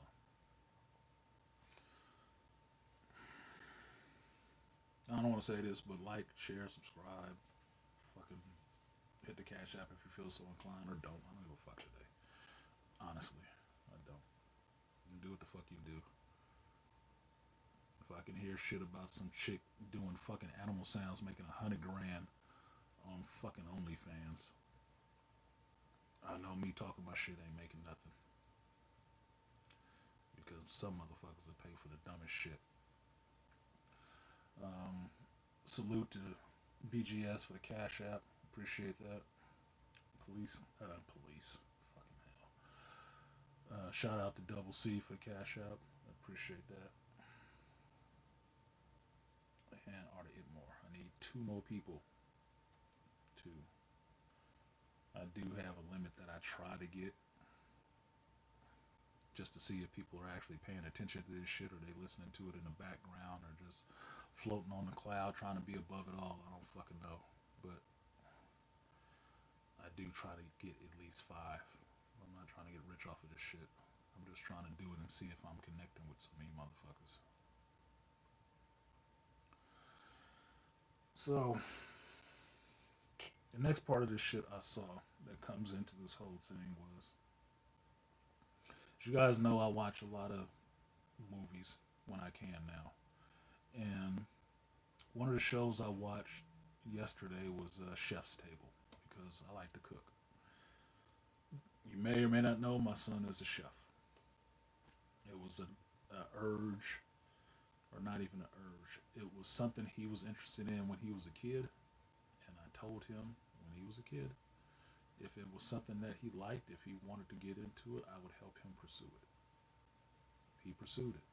I don't want to say this, but like, share, subscribe, fucking hit the Cash App if you feel so inclined, or don't. I don't give a fuck today. Honestly, I don't. You do what the fuck you do. If I can hear shit about some chick doing fucking animal sounds making $100,000 on fucking OnlyFans, I know me talking my shit ain't making nothing. Because some motherfuckers will pay for the dumbest shit. Salute to BGS for the Cash App. Appreciate that. Police. Fucking hell. Shout out to Double C for the Cash App. Appreciate that. And Art of Itmore. I need 2 more people. 2. I do have a limit that I try to get, just to see if people are actually paying attention to this shit, or they listening to it in the background, or just floating on the cloud trying to be above it all. I don't fucking know. But I do try to get at least 5. I'm not trying to get rich off of this shit. I'm just trying to do it and see if I'm connecting with some of you motherfuckers. So, the next part of this shit I saw that comes into this whole thing was, as you guys know, I watch a lot of movies when I can now. And one of the shows I watched yesterday was Chef's Table, because I like to cook. You may or may not know my son is a chef. It was a urge, or not even an urge. It was something he was interested in when he was a kid, and I told him when he was a kid, if it was something that he liked, if he wanted to get into it, I would help him pursue it. He pursued it.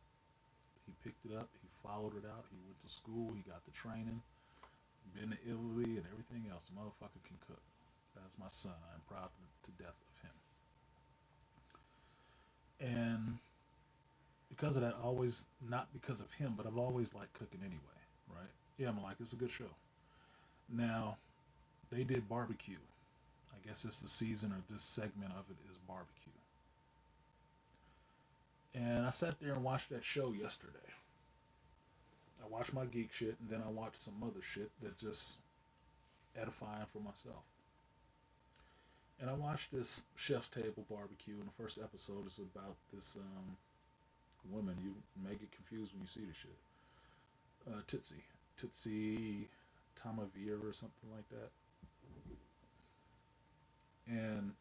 He picked it up. He followed it out. He went to school. He got the training. Been to Italy and everything else. The motherfucker can cook. That's my son. I'm proud to death of him. And because of that, always, not because of him, but I've always liked cooking anyway, right? Yeah, I'm like, it's a good show. Now, they did barbecue. I guess it's the season, or this segment of it is barbecue. And I sat there and watched that show yesterday. I watched my geek shit, and then I watched some other shit that just edifying for myself. And I watched this Chef's Table barbecue, and the first episode is about this woman. You may get confused when you see the shit. Tootsie Tamavir or something like that. And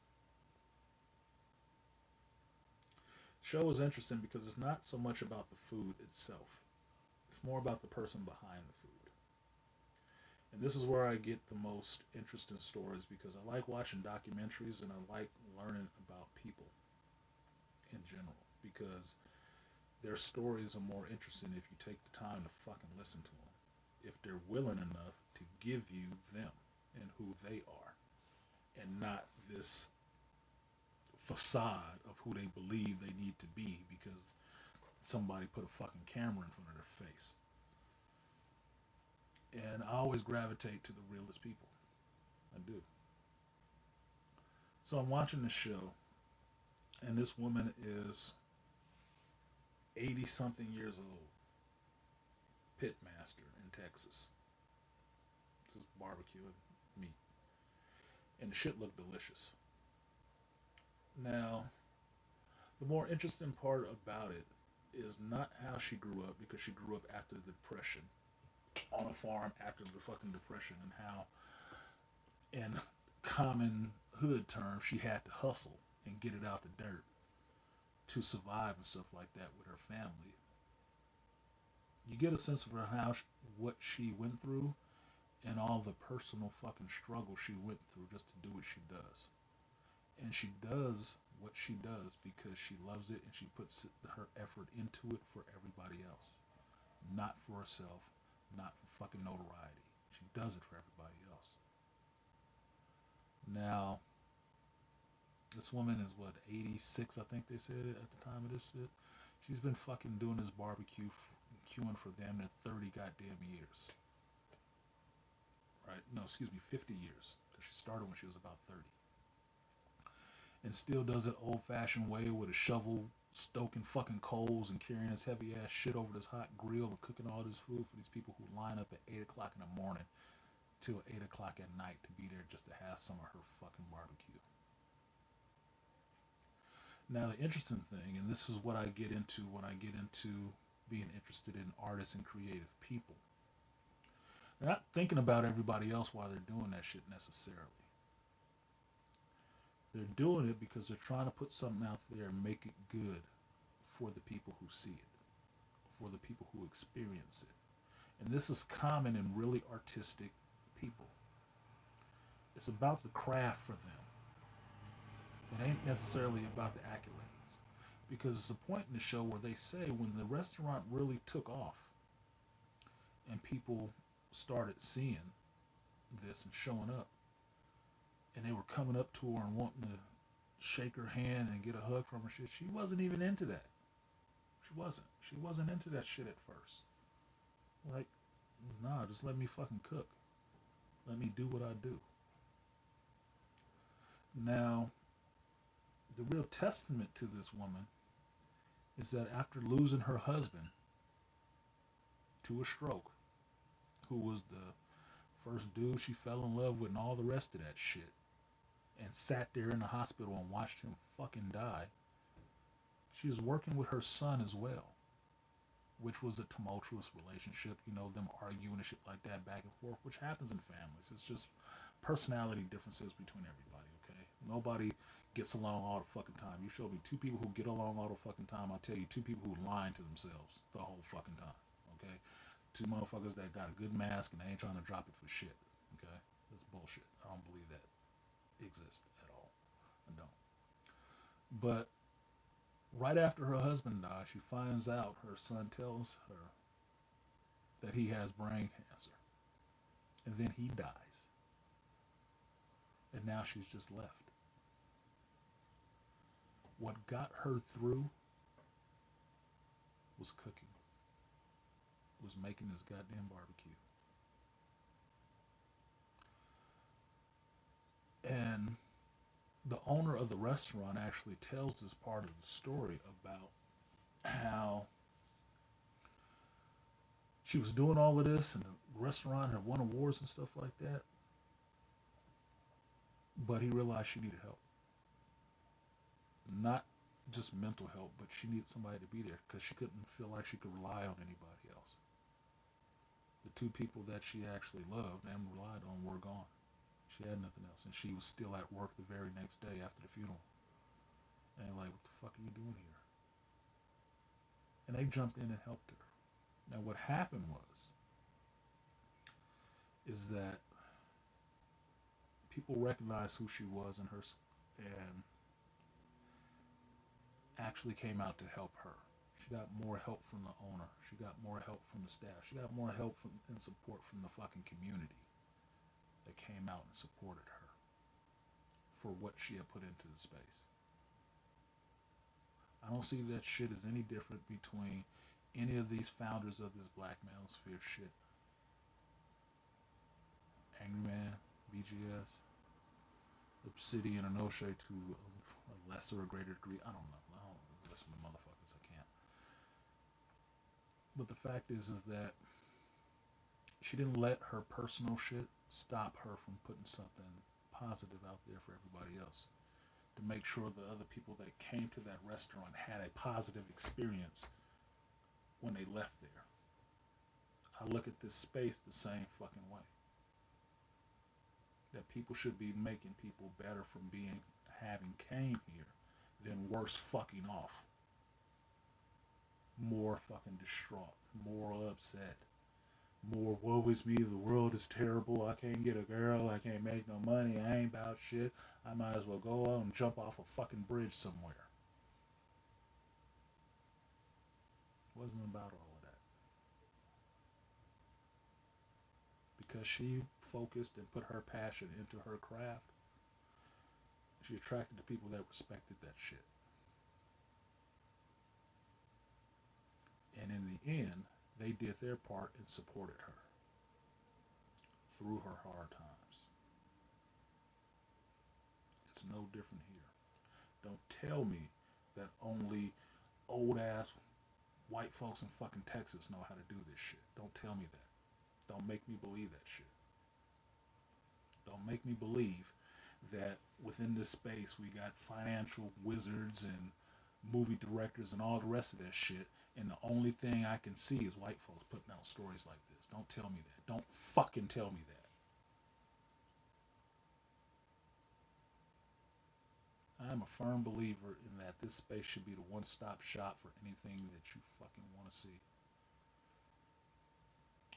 show is interesting because it's not so much about the food itself. It's more about the person behind the food. And this is where I get the most interesting stories because I like watching documentaries and I like learning about people in general because their stories are more interesting if you take the time to fucking listen to them. If they're willing enough to give you them and who they are and not this facade of who they believe they need to be because somebody put a fucking camera in front of their face. And I always gravitate to the realest people. I do. So I'm watching the show, and this woman is 80 something years old, pit master in Texas. This is barbecuing meat. And the shit looked delicious. Now, the more interesting part about it is not how she grew up, because she grew up after the Depression, on a farm after the fucking Depression, and how, in common hood terms, she had to hustle and get it out the dirt to survive and stuff like that with her family. You get a sense of her how what she went through and all the personal fucking struggle she went through just to do what she does. And she does what she does because she loves it and she puts her effort into it for everybody else, not for herself, not for fucking notoriety. She does it for everybody else. Now, this woman is what, 86, I think they said it at the time of this shit. She's been fucking doing this barbecue, queuing for damn near 30 goddamn years. Right? No, excuse me, 50 years. Because she started when she was about 30. And still does it old fashioned way with a shovel, stoking fucking coals and carrying this heavy ass shit over this hot grill and cooking all this food for these people who line up at 8 o'clock in the morning till 8 o'clock at night to be there just to have some of her fucking barbecue. Now, the interesting thing, and this is what I get into when I get into being interested in artists and creative people, they're not thinking about everybody else while they're doing that shit necessarily. They're doing it because they're trying to put something out there and make it good for the people who see it, for the people who experience it. And this is common in really artistic people. It's about the craft for them. It ain't necessarily about the accolades. Because it's a point in the show where they say when the restaurant really took off and people started seeing this and showing up, and they were coming up to her and wanting to shake her hand and get a hug from her shit, she wasn't even into that. She wasn't. She wasn't into that shit at first. Like, nah, just let me fucking cook. Let me do what I do. Now, the real testament to this woman is that after losing her husband to a stroke, who was the first dude she fell in love with and all the rest of that shit, and sat there in the hospital and watched him fucking die, she was working with her son as well, which was a tumultuous relationship, you know, them arguing and shit like that back and forth, which happens in families. It's just personality differences between everybody, okay? Nobody gets along all the fucking time. You show me two people who get along all the fucking time, I'll tell you two people who lying to themselves the whole fucking time, okay? Two motherfuckers that got a good mask and they ain't trying to drop it for shit, okay? That's bullshit. I don't believe that exists at all. I don't. But right after her husband died, she finds out, her son tells her that he has brain cancer. And then he dies. And now she's just left. What got her through was cooking, was making this goddamn barbecue. And the owner of the restaurant actually tells this part of the story about how she was doing all of this and the restaurant had won awards and stuff like that, but he realized she needed help. Not just mental help, but she needed somebody to be there because she couldn't feel like she could rely on anybody else. The two people that she actually loved and relied on were gone. She had nothing else, and she was still at work the very next day after the funeral. And they're like, what the fuck are you doing here? And they jumped in and helped her. Now what happened was, is that people recognized who she was and actually came out to help her. She got more help from the owner. She got more help from the staff. She got more help and support from the fucking community that came out and supported her for what she had put into the space. I don't see that shit as any different between any of these founders of this Black Manosphere shit. Angry Man, BGS, Obsidian, and O'Shea to a lesser or greater degree. I don't know. I don't listen to motherfuckers. I can't. But the fact is that she didn't let her personal shit stop her from putting something positive out there for everybody else. To make sure the other people that came to that restaurant had a positive experience when they left there. I look at this space the same fucking way. That people should be making people better from having came here than worse fucking off. More fucking distraught, more upset, more woe is me, the world is terrible, I can't get a girl, I can't make no money, I ain't about shit, I might as well go out and jump off a fucking bridge somewhere. Wasn't about all of that. Because she focused and put her passion into her craft, she attracted the people that respected that shit. And in the end, they did their part and supported her through her hard times. It's no different here. Don't tell me that only old ass white folks in fucking Texas know how to do this shit. Don't tell me that. Don't make me believe that shit. Don't make me believe that within this space we got financial wizards and movie directors and all the rest of that shit, and the only thing I can see is white folks putting out stories like this. Don't tell me that. Don't fucking tell me that. I am a firm believer in that this space should be the one-stop shop for anything that you fucking want to see.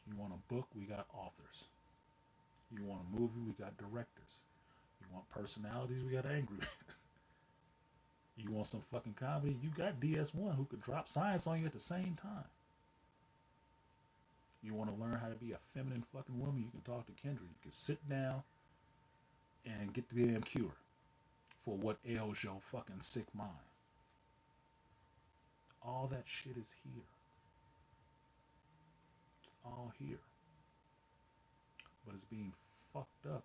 You want a book, we got authors. You want a movie, we got directors. You want personalities, we got angry men. You want some fucking comedy, you got DS1 who could drop science on you at the same time. You want to learn how to be a feminine fucking woman, you can talk to Kendra. You can sit down and get the damn cure for what ails your fucking sick mind. All that shit is here. It's all here. But it's being fucked up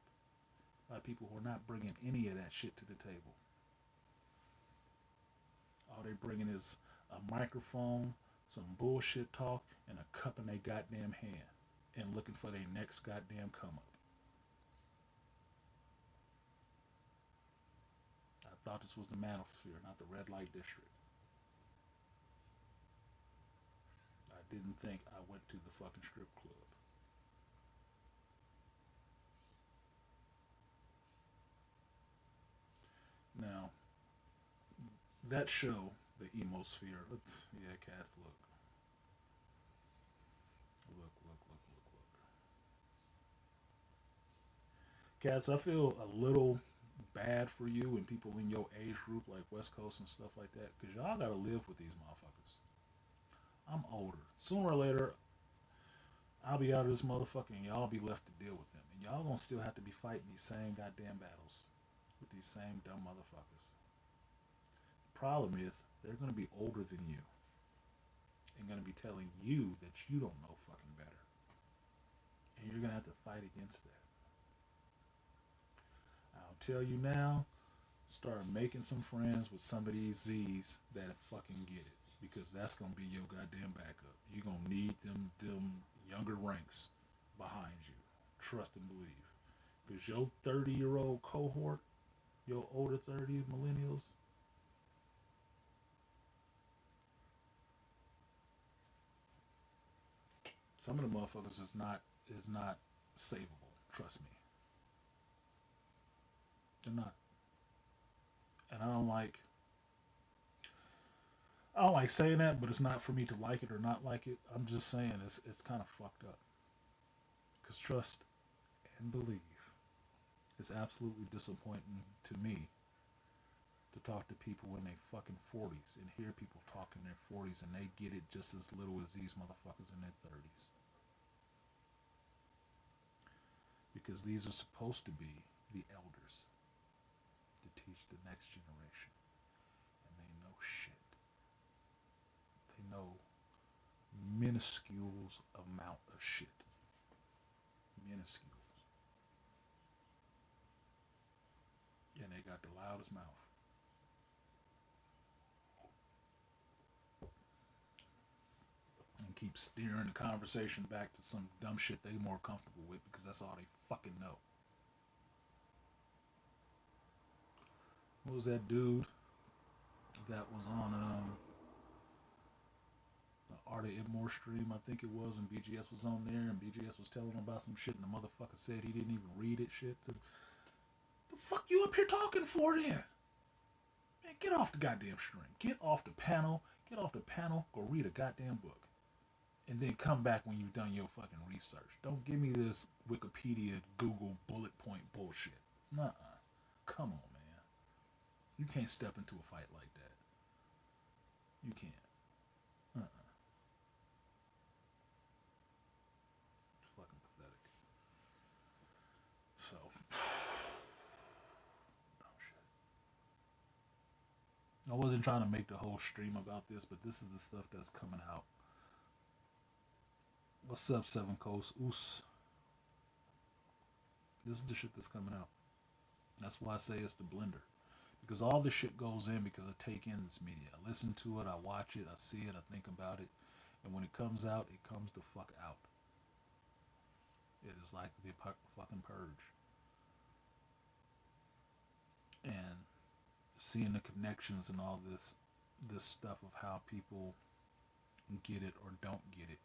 by people who are not bringing any of that shit to the table. All they bringing is a microphone, some bullshit talk, and a cup in their goddamn hand, and looking for their next goddamn come up. I thought this was the Manosphere, not the red light district. I didn't think I went to the fucking strip club. Now, that show, the Emosphere, yeah, cats, look. Look, look, look, look, look. Cats, I feel a little bad for you and people in your age group, like West Coast and stuff like that, because y'all gotta live with these motherfuckers. I'm older. Sooner or later, I'll be out of this motherfucker and y'all be left to deal with them. And y'all gonna still have to be fighting these same goddamn battles with these same dumb motherfuckers. The problem is, they're gonna be older than you and gonna be telling you that you don't know fucking better. And you're gonna have to fight against that. I'll tell you now, start making some friends with some of these Z's that fucking get it. Because that's gonna be your goddamn backup. You're gonna need them younger ranks behind you. Trust and believe. Because your 30-year-old cohort, your older 30 millennials, some of the motherfuckers is not savable. Trust me. They're not. And I don't like saying that, but it's not for me to like it or not like it. I'm just saying it's kind of fucked up. Cause trust, and believe. It's absolutely disappointing to me to talk to people in their fucking 40s and hear people talk in their 40s and they get it just as little as these motherfuckers in their 30s. Because these are supposed to be the elders to teach the next generation. And they know shit. They know minuscule amount of shit. Minuscule. And they got the loudest mouth. And keep steering the conversation back to some dumb shit they more comfortable with because that's all they fucking know. What was that dude that was on the Art of More stream, I think it was, and BGS was on there, and BGS was telling him about some shit, and the motherfucker said he didn't even read it, shit. The fuck you up here talking for then? Man, get off the goddamn stream. Get off the panel. Get off the panel. Go read a goddamn book. And then come back when you've done your fucking research. Don't give me this Wikipedia, Google bullet point bullshit. Nuh-uh. Come on, man. You can't step into a fight like that. You can't. It's fucking pathetic. So, oh shit. I wasn't trying to make the whole stream about this, but this is the stuff that's coming out. What's up, Seven Coast? Oos. This is the shit that's coming out. That's why I say it's the blender. Because all this shit goes in because I take in this media. I listen to it, I watch it, I see it, I think about it. And when it comes out, it comes the fuck out. It is like the fucking purge. And seeing the connections and all this stuff of how people get it or don't get it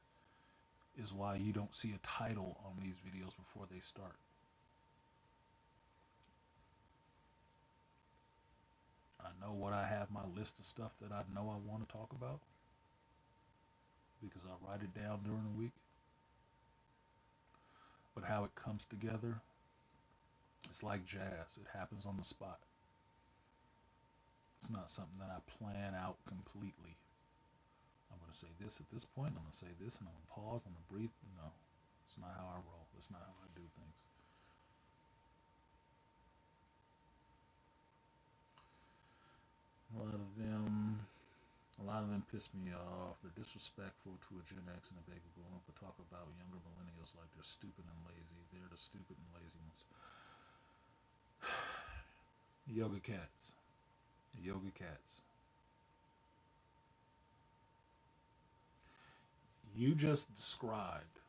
is why you don't see a title on these videos before they start. I know what I have my list of stuff that I know I want to talk about because I write it down during the week. But how it comes together, it's like jazz. It happens on the spot. It's not something that I plan out completely. I'm going to say this at this point, I'm going to say this, and I'm going to pause, I'm going to breathe. No, it's not how I roll. It's not how I do things. A lot of them piss me off. They're disrespectful to a Gen X and a baby boomer, but talk about younger millennials like they're stupid and lazy. They're the stupid and lazy ones. Yoga cats. Yoga cats. You just described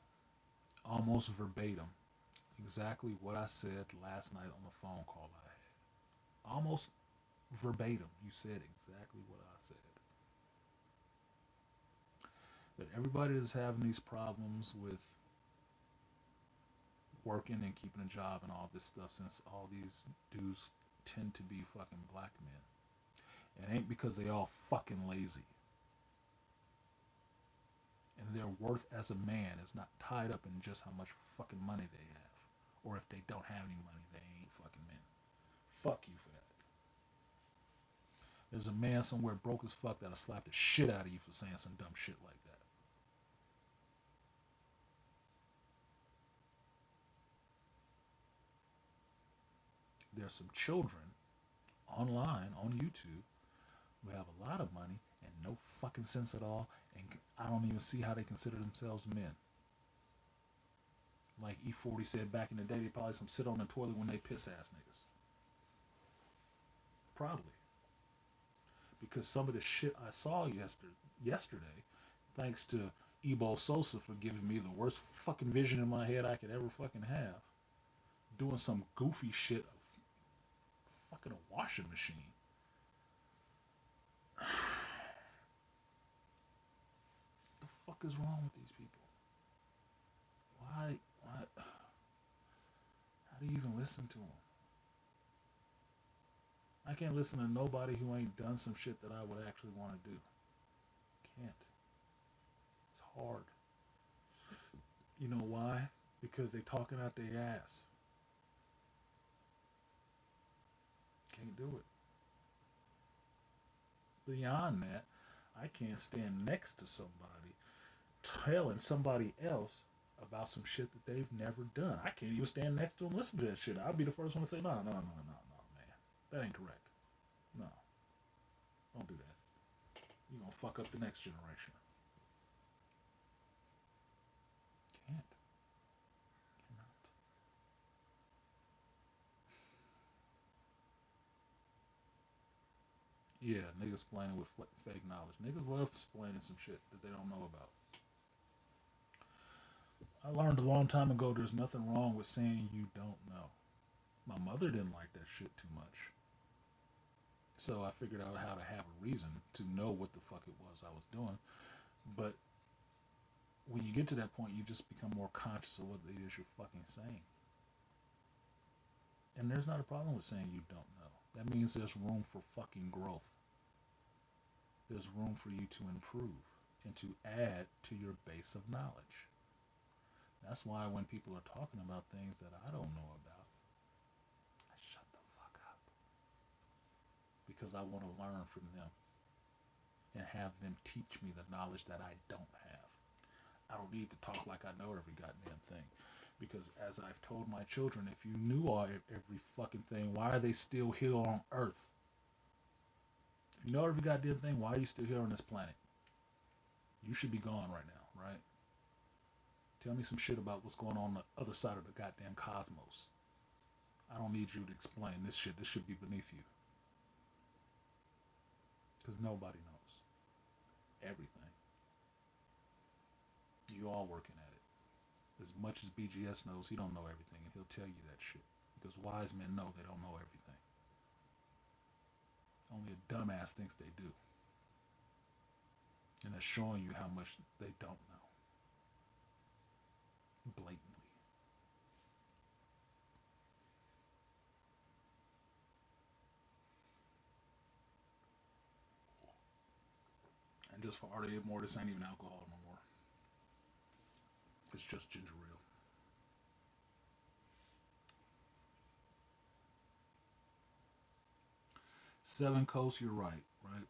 almost verbatim exactly what I said last night on the phone call I had. Almost verbatim, you said exactly what I said. That everybody is having these problems with working and keeping a job and all this stuff since all these dudes tend to be fucking black men. It ain't because they all fucking lazy. And their worth as a man is not tied up in just how much fucking money they have. Or if they don't have any money, they ain't fucking men. Fuck you for that. There's a man somewhere broke as fuck that'll slap the shit out of you for saying some dumb shit like that. There's some children online on YouTube who have a lot of money and no fucking sense at all, and I don't even see how they consider themselves men. Like E40 said back in the day, they probably some sit on the toilet when they piss ass niggas. Probably. Because some of the shit I saw yesterday, thanks to Ebo Sosa for giving me the worst fucking vision in my head I could ever fucking have, doing some goofy shit of fucking a washing machine. What the fuck is wrong with these people? Why? How do you even listen to them? I can't listen to nobody who ain't done some shit that I would actually want to do. Can't. It's hard. You know why? Because they talking out their ass. can't do it. Beyond that, I can't stand next to somebody telling somebody else about some shit that they've never done. I can't even stand next to them, listen to that shit. I'll be the first one to say, no, no, no, no, no, man. That ain't correct. No, don't do that. You're gonna fuck up the next generation. Can't. Cannot. Yeah, niggas playing with fake knowledge. Niggas love explaining some shit that they don't know about. I learned a long time ago there's nothing wrong with saying you don't know. My mother didn't like that shit too much. So I figured out how to have a reason to know what the fuck it was I was doing. But when you get to that point, you just become more conscious of what it is you're fucking saying. And there's not a problem with saying you don't know. That means there's room for fucking growth. There's room for you to improve and to add to your base of knowledge. That's why when people are talking about things that I don't know about, I shut the fuck up. Because I want to learn from them and have them teach me the knowledge that I don't have. I don't need to talk like I know every goddamn thing. Because as I've told my children, if you knew every fucking thing, why are they still here on Earth? If you know every goddamn thing, why are you still here on this planet? You should be gone right now, right? Tell me some shit about what's going on the other side of the goddamn cosmos. I don't need you to explain this shit. This should be beneath you. Because nobody knows everything. You all working at it. As much as BGS knows, he don't know everything, and he'll tell you that shit. Because wise men know they don't know everything. Only a dumbass thinks they do. And that's showing you how much they don't know. Blatantly. And just for RDA more, this ain't even alcohol no more. It's just ginger ale. Seven Coast, you're right, right?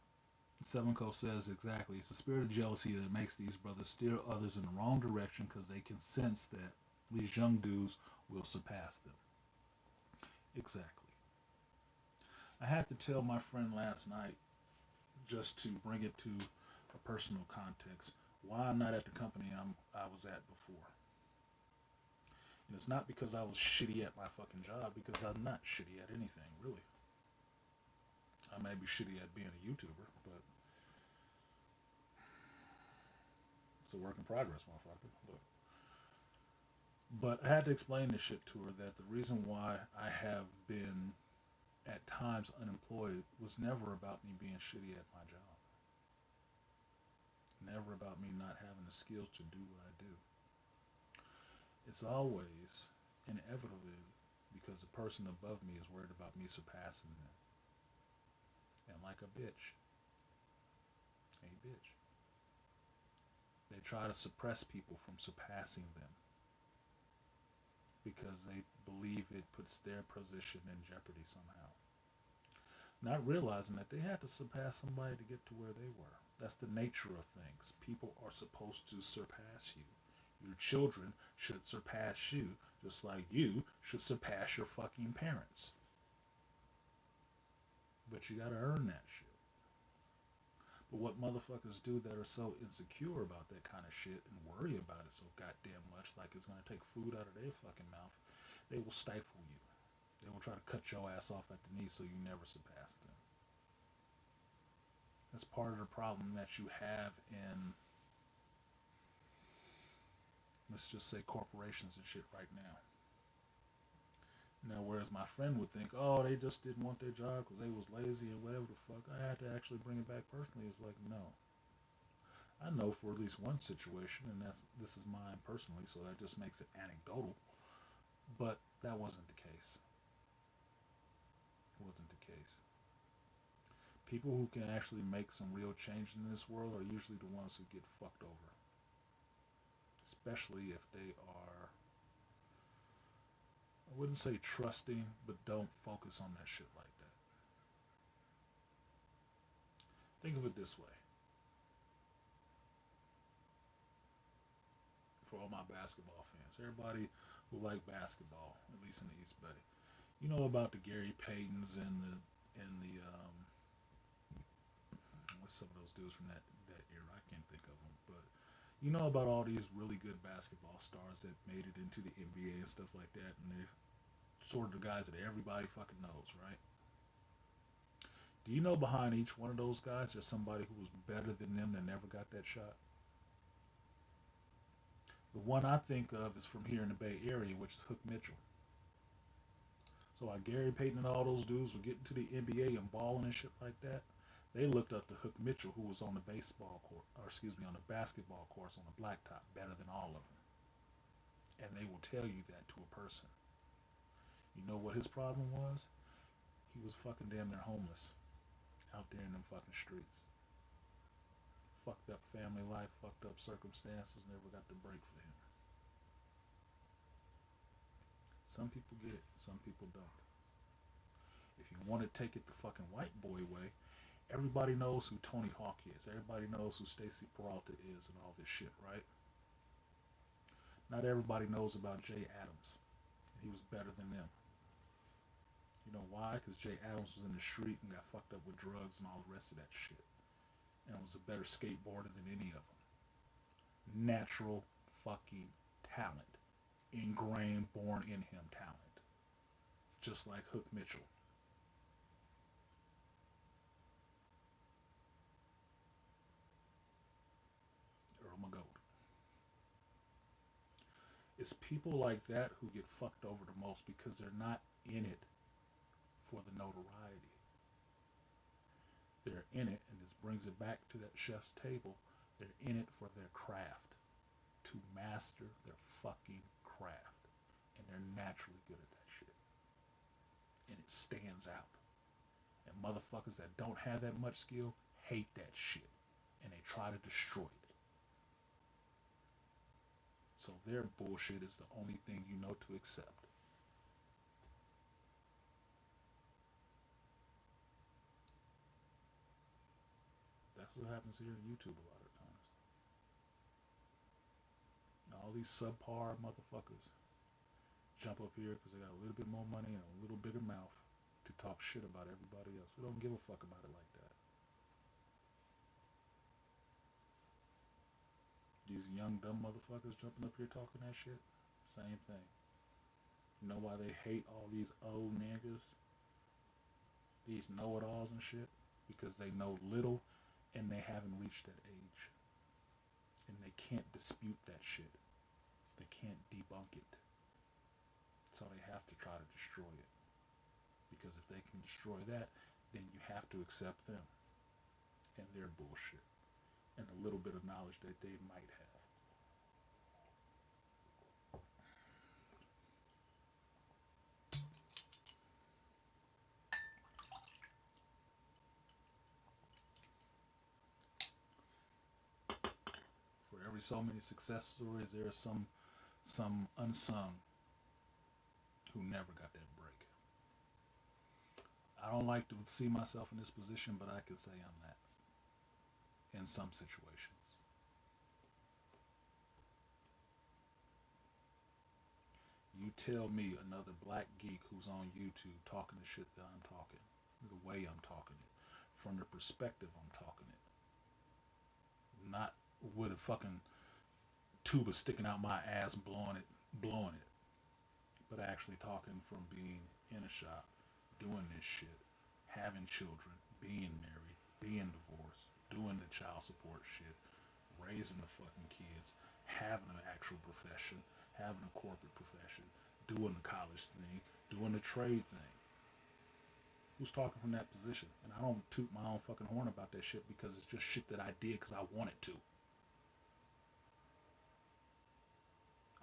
Seven Coast says exactly. It's the spirit of jealousy that makes these brothers steer others in the wrong direction because they can sense that these young dudes will surpass them. Exactly. I had to tell my friend last night, just to bring it to a personal context, why I'm not at the company I was at before. And it's not because I was shitty at my fucking job, because I'm not shitty at anything, really. I may be shitty at being a YouTuber, but it's a work in progress, motherfucker. But I had to explain this shit to her, that the reason why I have been at times unemployed was never about me being shitty at my job. Never about me not having the skills to do what I do. It's always, inevitably, because the person above me is worried about me surpassing them. And like a bitch. A bitch. They try to suppress people from surpassing them because they believe it puts their position in jeopardy somehow. Not realizing that they had to surpass somebody to get to where they were. That's the nature of things. People are supposed to surpass you. Your children should surpass you, just like you should surpass your fucking parents. But you gotta earn that shit. But what motherfuckers do that are so insecure about that kind of shit and worry about it so goddamn much, like it's gonna take food out of their fucking mouth, they will stifle you. They will try to cut your ass off at the knee so you never surpass them. That's part of the problem that you have in, let's just say, corporations and shit right now. Whereas my friend would think, oh, they just didn't want their job because they was lazy and whatever the fuck. I had to actually bring it back personally. It's like, no. I know for at least one situation, and this is mine personally, so that just makes it anecdotal. But that wasn't the case. It wasn't the case. People who can actually make some real change in this world are usually the ones who get fucked over. Especially if they are, I wouldn't say trusting, but don't focus on that shit like that. Think of it this way. For all my basketball fans, everybody who like basketball, at least in the East Bay, you know about the Gary Paytons and the what's some of those dudes from that era? I can't think of them, but you know about all these really good basketball stars that made it into the NBA and stuff like that, and they're sort of the guys that everybody fucking knows, right? Do you know behind each one of those guys there's somebody who was better than them that never got that shot? The one I think of is from here in the Bay Area, which is Hook Mitchell. So while Gary Payton and all those dudes were getting to the NBA and balling and shit like that, they looked up to Hook Mitchell, who was on the baseball court, or excuse me, on the basketball courts on the blacktop, better than all of them. And they will tell you that to a person. You know what his problem was? He was fucking damn near homeless out there in them fucking streets. Fucked up family life, fucked up circumstances, never got the break for him. Some people get it, some people don't. If you want to take it the fucking white boy way, everybody knows who Tony Hawk is. Everybody knows who Stacy Peralta is and all this shit, right? Not everybody knows about Jay Adams. He was better than them. You know why? Because Jay Adams was in the streets and got fucked up with drugs and all the rest of that shit. And was a better skateboarder than any of them. Natural fucking talent. Ingrained, born in him talent. Just like Hook Mitchell. Earl McGold. It's people like that who get fucked over the most because they're not in it for the notoriety. They're in it, and this brings it back to that chef's table. They're in it for their craft, to master their fucking craft. And they're naturally good at that shit. And it stands out. And motherfuckers that don't have that much skill hate that shit. And they try to destroy it. So their bullshit is the only thing you know to accept. That's what happens here on YouTube a lot of times. All these subpar motherfuckers jump up here because they got a little bit more money and a little bigger mouth to talk shit about everybody else. They don't give a fuck about it like that. These young dumb motherfuckers jumping up here talking that shit, same thing. You know why they hate all these old niggas? These know-it-alls and shit? Because they know little and they haven't reached that age. And they can't dispute that shit. They can't debunk it. So they have to try to destroy it. Because if they can destroy that, then you have to accept them and their bullshit and a little bit of knowledge that they might have. For every so many success stories, there are some unsung who never got that break. I don't like to see myself in this position, but I can say I'm that in some situations. You tell me another black geek who's on YouTube talking the shit that I'm talking, the way I'm talking it, from the perspective I'm talking it, not with a fucking tuba sticking out my ass, blowing it, but actually talking from being in a shop, doing this shit, having children, being married, being divorced, doing the child support shit, raising the fucking kids, having an actual profession, having a corporate profession, doing the college thing, doing the trade thing. Who's talking from that position? And I don't toot my own fucking horn about that shit because it's just shit that I did because I wanted to.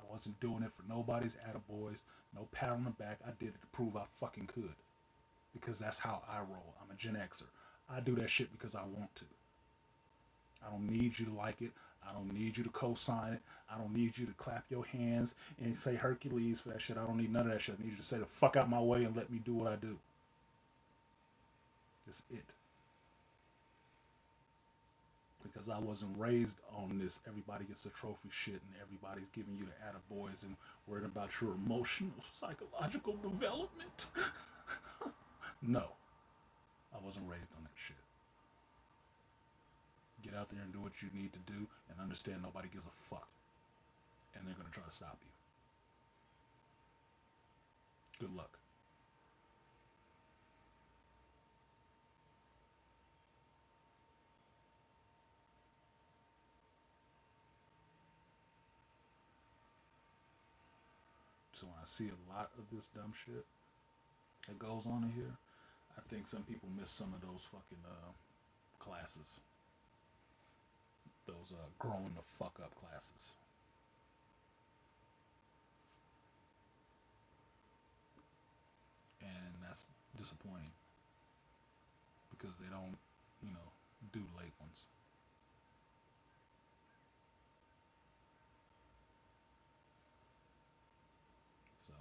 I wasn't doing it for nobody's attaboys, no pat on the back. I did it to prove I fucking could. Because that's how I roll. I'm a Gen Xer. I do that shit because I want to. I don't need you to like it. I don't need you to co-sign it. I don't need you to clap your hands and say Hercules for that shit. I don't need none of that shit. I need you to say the fuck out my way and let me do what I do. That's it. because I wasn't raised on this. Everybody gets a trophy shit, and everybody's giving you the attaboys and worried about your emotional, psychological development. No, I wasn't raised on that shit. Get out there and do what you need to do, and understand nobody gives a fuck, and they're gonna try to stop you. Good luck. So when I see a lot of this dumb shit that goes on in here, I think some people miss some of those fucking classes. Those growing the fuck up classes. And that's disappointing because they don't, you know, do late ones. So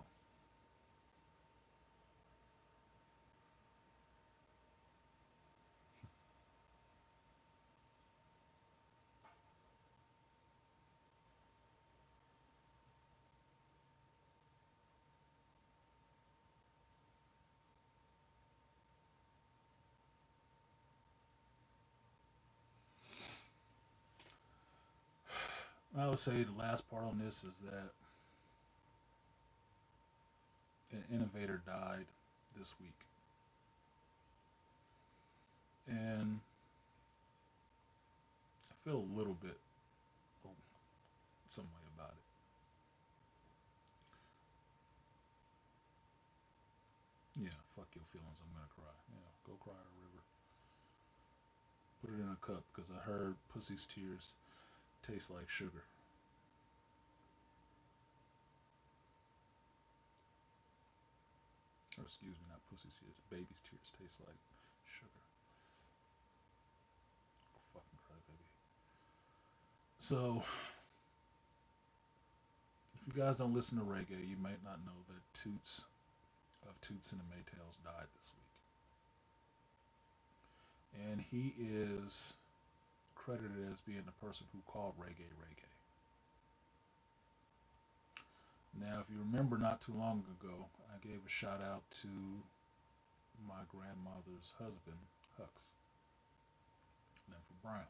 I would say the last part on this is that an innovator died this week. And I feel a little bit oh, some way about it. Yeah, fuck your feelings. I'm gonna cry. Yeah, go cry in a river. Put it in a cup because I heard pussy's tears taste like sugar. Or excuse me, not pussy's tears. Baby's tears taste like sugar. Go fucking cry, baby. So, if you guys don't listen to reggae, you might not know that Toots of Toots and the Maytals died this week. And he is credited as being the person who called reggae reggae. Now, if you remember not too long ago, I gave a shout out to my grandmother's husband, Hux. And then for Brown,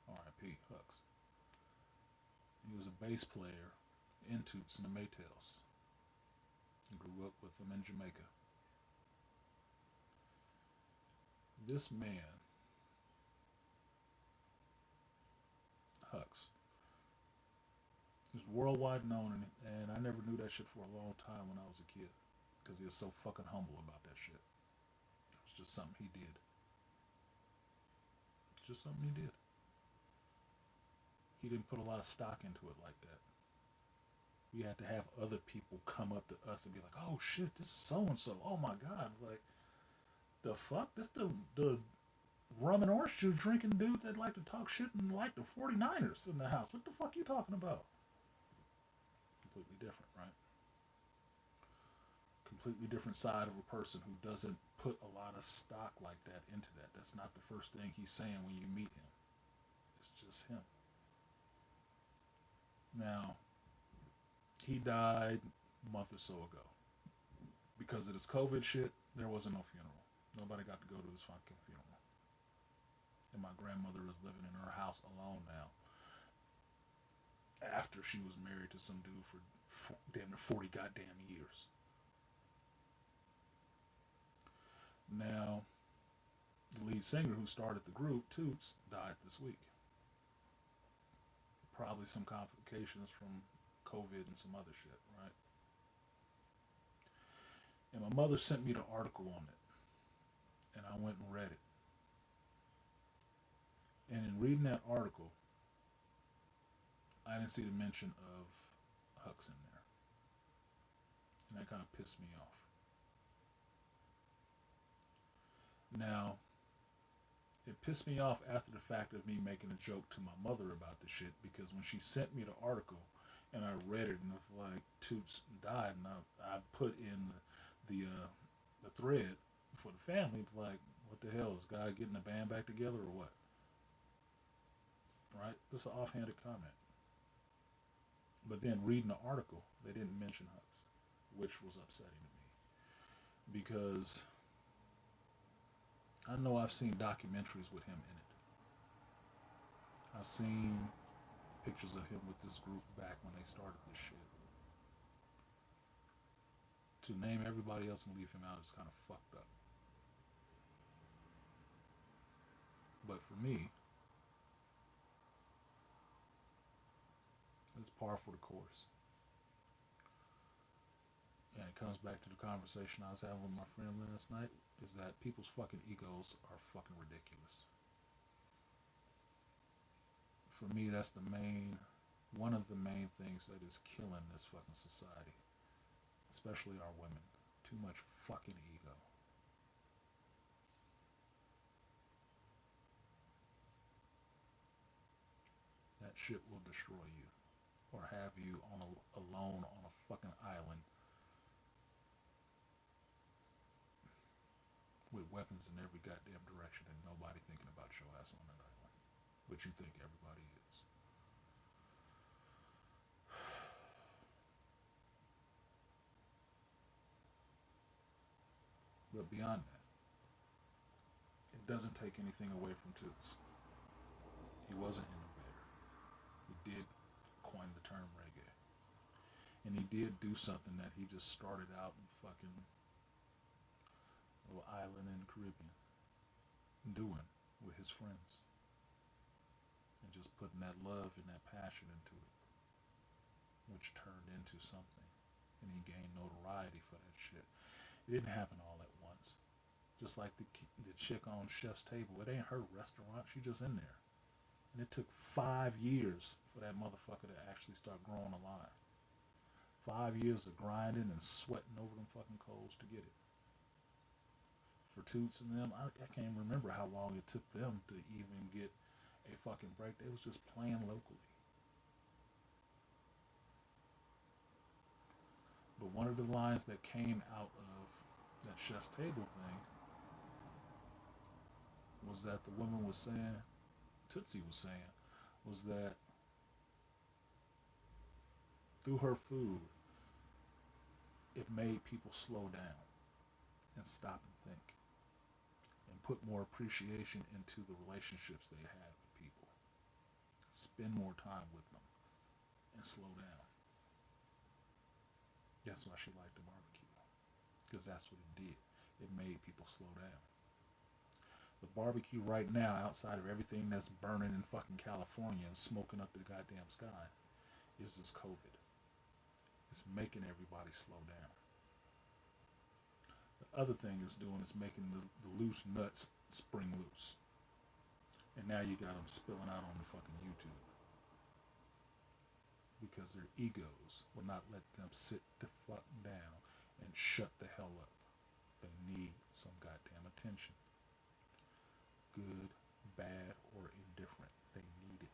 R.I.P. Hux. He was a bass player in Toots and the Maytals. Grew up with them in Jamaica. This man, Hux, is worldwide known, and I never knew that shit for a long time when I was a kid because he was so fucking humble about that shit. It was just something he did. It's just something he did. He didn't put a lot of stock into it like that. We had to have other people come up to us and be like, "Oh shit, this is so and so. Oh my god, like the fuck, this the rum and orange juice drinking dude that like to talk shit and like the 49ers in the house. What the fuck you talking about?" Completely different, right? Completely different side of a person who doesn't put a lot of stock like that into that. That's not the first thing he's saying when you meet him. It's just him. Now, he died a month or so ago. Because of this COVID shit, there wasn't no funeral. Nobody got to go to his fucking funeral. And my grandmother is living in her house alone now. After she was married to some dude for damn near 40 goddamn years. Now, the lead singer who started the group, Toots, died this week. Probably some complications from COVID and some other shit, right? And my mother sent me the article on it. And I went and read it. And in reading that article, I didn't see the mention of Hux in there. And that kind of pissed me off. Now, it pissed me off after the fact of me making a joke to my mother about the shit because when she sent me the article and I read it and it's like Toots died and I put in the thread for the family like what the hell is guy getting the band back together or what? right? This is an offhanded comment. But then reading the article, they didn't mention Hux, which was upsetting to me because I know I've seen documentaries with him in it. I've seen pictures of him with this group back when they started this shit. To name everybody else and leave him out is kind of fucked up. But for me, it's par for the course. And it comes back to the conversation I was having with my friend last night, is that people's fucking egos are fucking ridiculous. For me, that's one of the main things that is killing this fucking society, especially our women. Too much fucking ego. That shit will destroy you, or have you alone on a fucking island with weapons in every goddamn direction and nobody thinking about your ass on that island, which you think everybody is. But beyond that, it doesn't take anything away from Toots. He was an innovator. He did coin the term reggae. And he did do something that he just started out in fucking little island in the Caribbean doing with his friends. And just putting that love and that passion into it, which turned into something. And he gained notoriety for that shit. It didn't happen all at once. Just like the chick on Chef's Table. It ain't her restaurant. She just in there. And it took 5 years for that motherfucker to actually start growing alive. 5 years of grinding and sweating over them fucking coals to get it. For Toots and them, I can't remember how long it took them to even get a fucking break. They was just playing locally. But one of the lines that came out of that Chef's Table thing was that the woman was saying, Tootsie was saying, was that through her food, it made people slow down and stop and think and put more appreciation into the relationships they had with people. Spend more time with them and slow down. That's why she liked the barbecue, because that's what it did. It made people slow down. The barbecue right now, outside of everything that's burning in fucking California and smoking up the goddamn sky, is this COVID. It's making everybody slow down. The other thing it's doing is making the loose nuts spring loose. And now you got them spilling out on the fucking YouTube. Because their egos will not let them sit the fuck down and shut the hell up. They need some goddamn attention. Good, bad, or indifferent. They need it.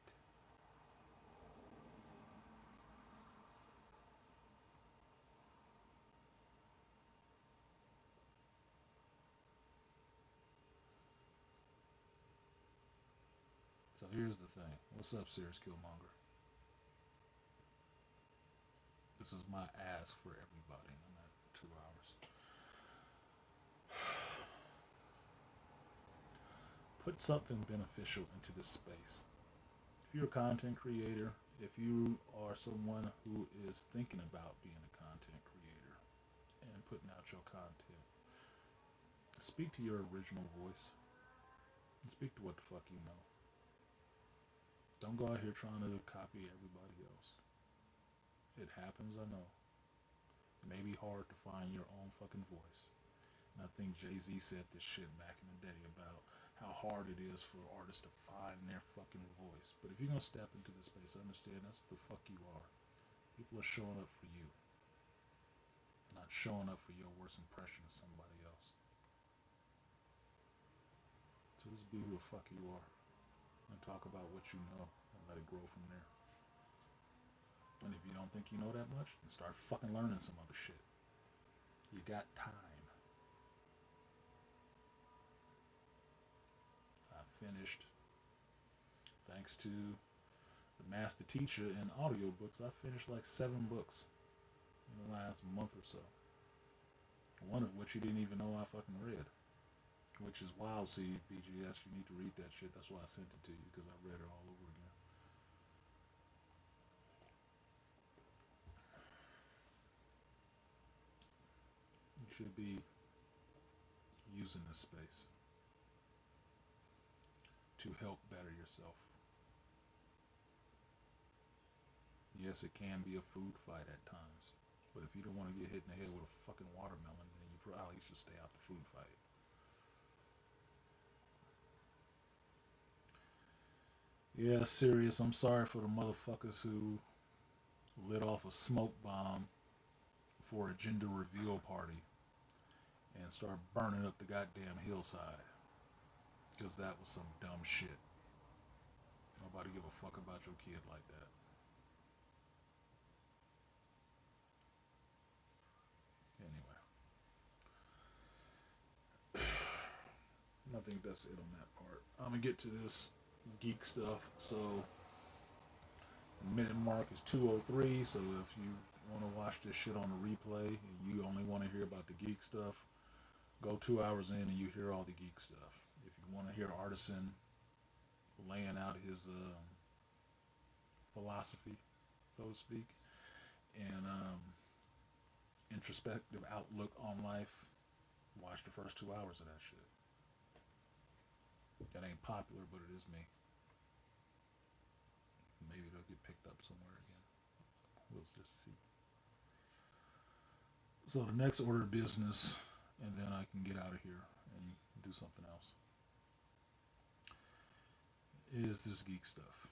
So here's the thing. What's up, Serious Killmonger? This is my ask for everybody. I'm at 2 hours. Put something beneficial into this space. If you're a content creator, if you are someone who is thinking about being a content creator and putting out your content, speak to your original voice and speak to what the fuck you know. Don't go out here trying to copy everybody else. It happens, I know. It may be hard to find your own fucking voice. And I think Jay-Z said this shit back in the day about how hard it is for artists to find their fucking voice. But if you're going to step into this space, understand that's what the fuck you are. People are showing up for you. Not showing up for your worst impression of somebody else. So just be who the fuck you are. And talk about what you know. And let it grow from there. And if you don't think you know that much, then start fucking learning some other shit. You got time. I finished thanks to the master teacher in audiobooks, I finished like 7 books in the last month or so. One of which you didn't even know I fucking read. Which is wild, see, BGS. You need to read that shit. That's why I sent it to you, because I read it all over again. You should be using this space to help better yourself. Yes, it can be a food fight at times. But if you don't want to get hit in the head with a fucking watermelon, then you probably should stay out the food fight. Yeah, serious. I'm sorry for the motherfuckers who lit off a smoke bomb for a gender reveal party and start burning up the goddamn hillside. Because that was some dumb shit. Nobody give a fuck about your kid like that. Anyway. I think that's it on that part. I'm gonna get to this geek stuff. So the minute mark is 2:03. So if you want to watch this shit on the replay and you only want to hear about the geek stuff, go 2 hours in and you hear all the geek stuff. If you want to hear Artisan laying out his philosophy, so to speak, and introspective outlook on life, watch the first 2 hours of that shit. That ain't popular, but it is me. Maybe it'll get picked up somewhere again. We'll just see. So the next order of business, and then I can get out of here and do something else, is this geek stuff.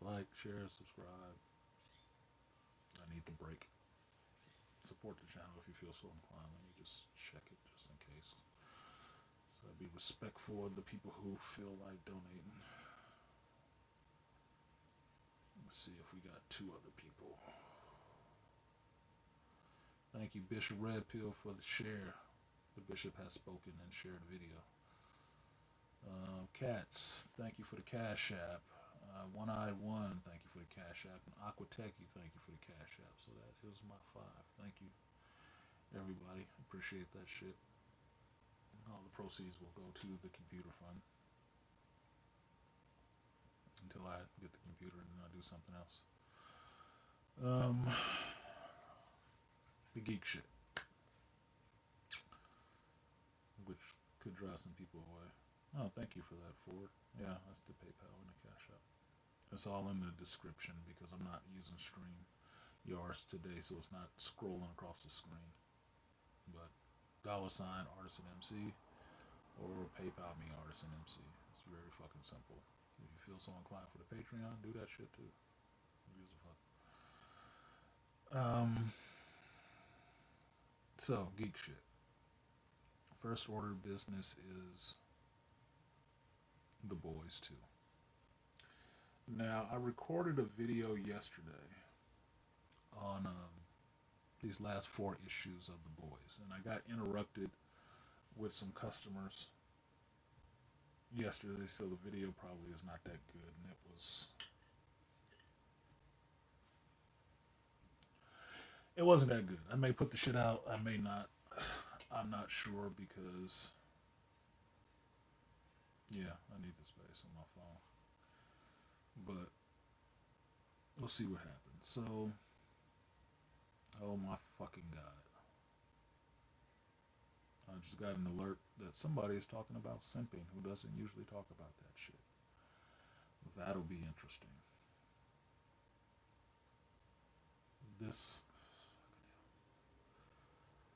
Like, share, subscribe. I need the break. Support the channel if you feel so inclined. Let me just check it just in case. So I'd be respectful of the people who feel like donating. Let's see if we got 2 other people. Thank you, Bishop Red Pill, for the share. The Bishop has spoken and shared the video. Cats, thank you for the Cash App. One-Eyed One, thank you for the Cash App. And Aquateki, thank you for the Cash App. So that is my 5. Thank you, everybody. Appreciate that shit. All the proceeds will go to the computer fund until I get the computer and then I do something else. The geek shit, which could drive some people away. Oh, thank you for that, Ford. Yeah, that's the PayPal and the Cash App. It's all in the description because I'm not using Stream Yards today, so it's not scrolling across the screen. But $ Artisan MC or PayPal me Artisan MC. It's very fucking simple. If you feel so inclined for the Patreon, do that shit too. So geek shit. First order of business is The Boys 2. Now, I recorded a video yesterday on these last 4 issues of The Boys, and I got interrupted with some customers yesterday, so the video probably is not that good, and it wasn't that good. I may put the shit out, I may not. I'm not sure because, yeah, I need the space on my phone. But we'll see what happens. So, oh my fucking god. I just got an alert that somebody is talking about simping who doesn't usually talk about that shit. That'll be interesting.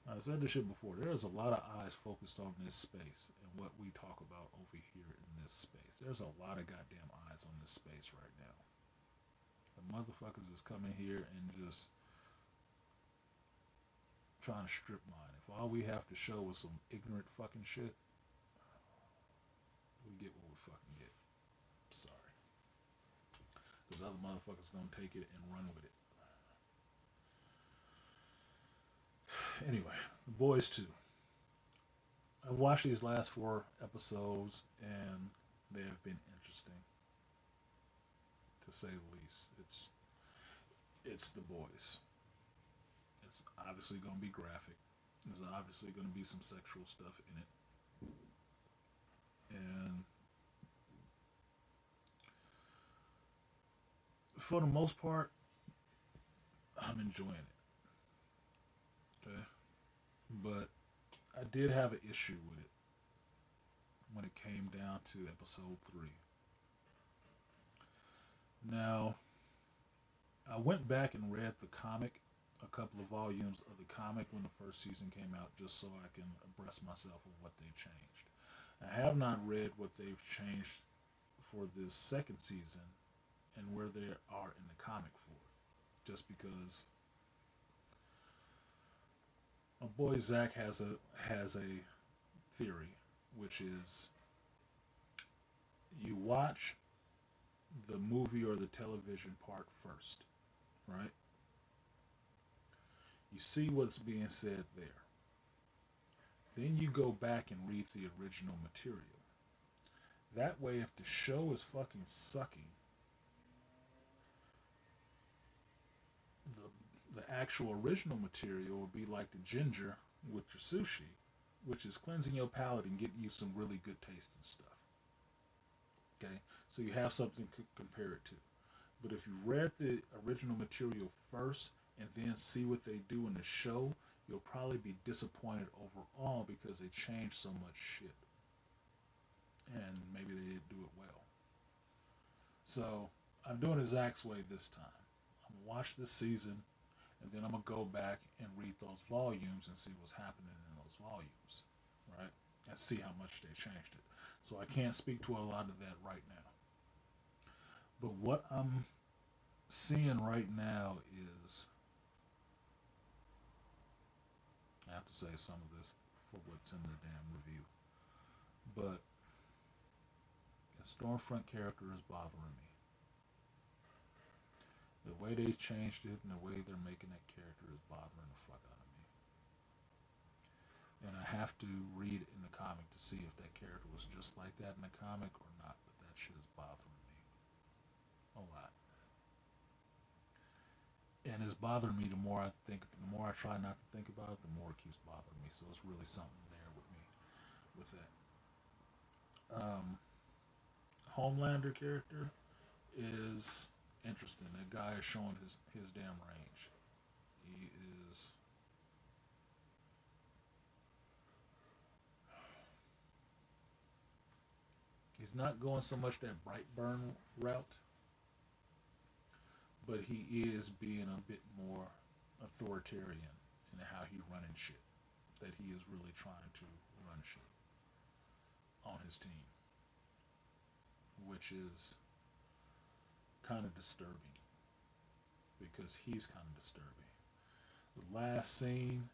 I said this shit before. There's a lot of eyes focused on this space and what we talk about over here in this space. There's a lot of goddamn eyes on this space right now. The motherfuckers is coming here and just trying to strip mine. If all we have to show is some ignorant fucking shit, we get what we fucking get. Sorry. Because other motherfuckers gonna take it and run with it. Anyway, The Boys 2. I've watched these last 4 episodes, and they have been interesting, to say the least. It's the boys. It's obviously going to be graphic. There's obviously going to be some sexual stuff in it, and for the most part, I'm enjoying it. Okay, but I did have an issue with it when it came down to episode 3. Now, I went back and read the comic, a couple of volumes of the comic when the first season came out, just so I can abreast myself of what they changed. I have not read what they've changed for this second season and where they are in the comic for it, just because my boy Zach has a theory, which is you watch the movie or the television part first, right? You see what's being said there. Then you go back and read the original material. That way, if the show is fucking sucking, the actual original material would be like the ginger with your sushi, which is cleansing your palate and getting you some really good tasting stuff. Okay, so you have something to compare it to. But if you read the original material first and then see what they do in the show, you'll probably be disappointed overall because they changed so much shit. And maybe they didn't do it well. So I'm doing it Zach's way this time. I'm gonna watch this season and then I'm gonna go back and read those volumes and see what's happening in those volumes, right? And see how much they changed it. So I can't speak to a lot of that right now. But what I'm seeing right now is, I have to say some of this for what's in the damn review, but the Stormfront character is bothering me. The way they changed it and the way they're making that character is bothering the fuck out of me. And I have to read in the comic to see if that character was just like that in the comic or not, but that shit is bothering me a lot. And it's bothering me the more I think, the more I try not to think about it, the more it keeps bothering me. So it's really something there with me with that. Homelander character is interesting. That guy is showing his damn range. He is. He's not going so much that Brightburn route, but he is being a bit more authoritarian in how he running shit. That he is really trying to run shit on his team, which is kind of disturbing because he's kind of disturbing. The last scene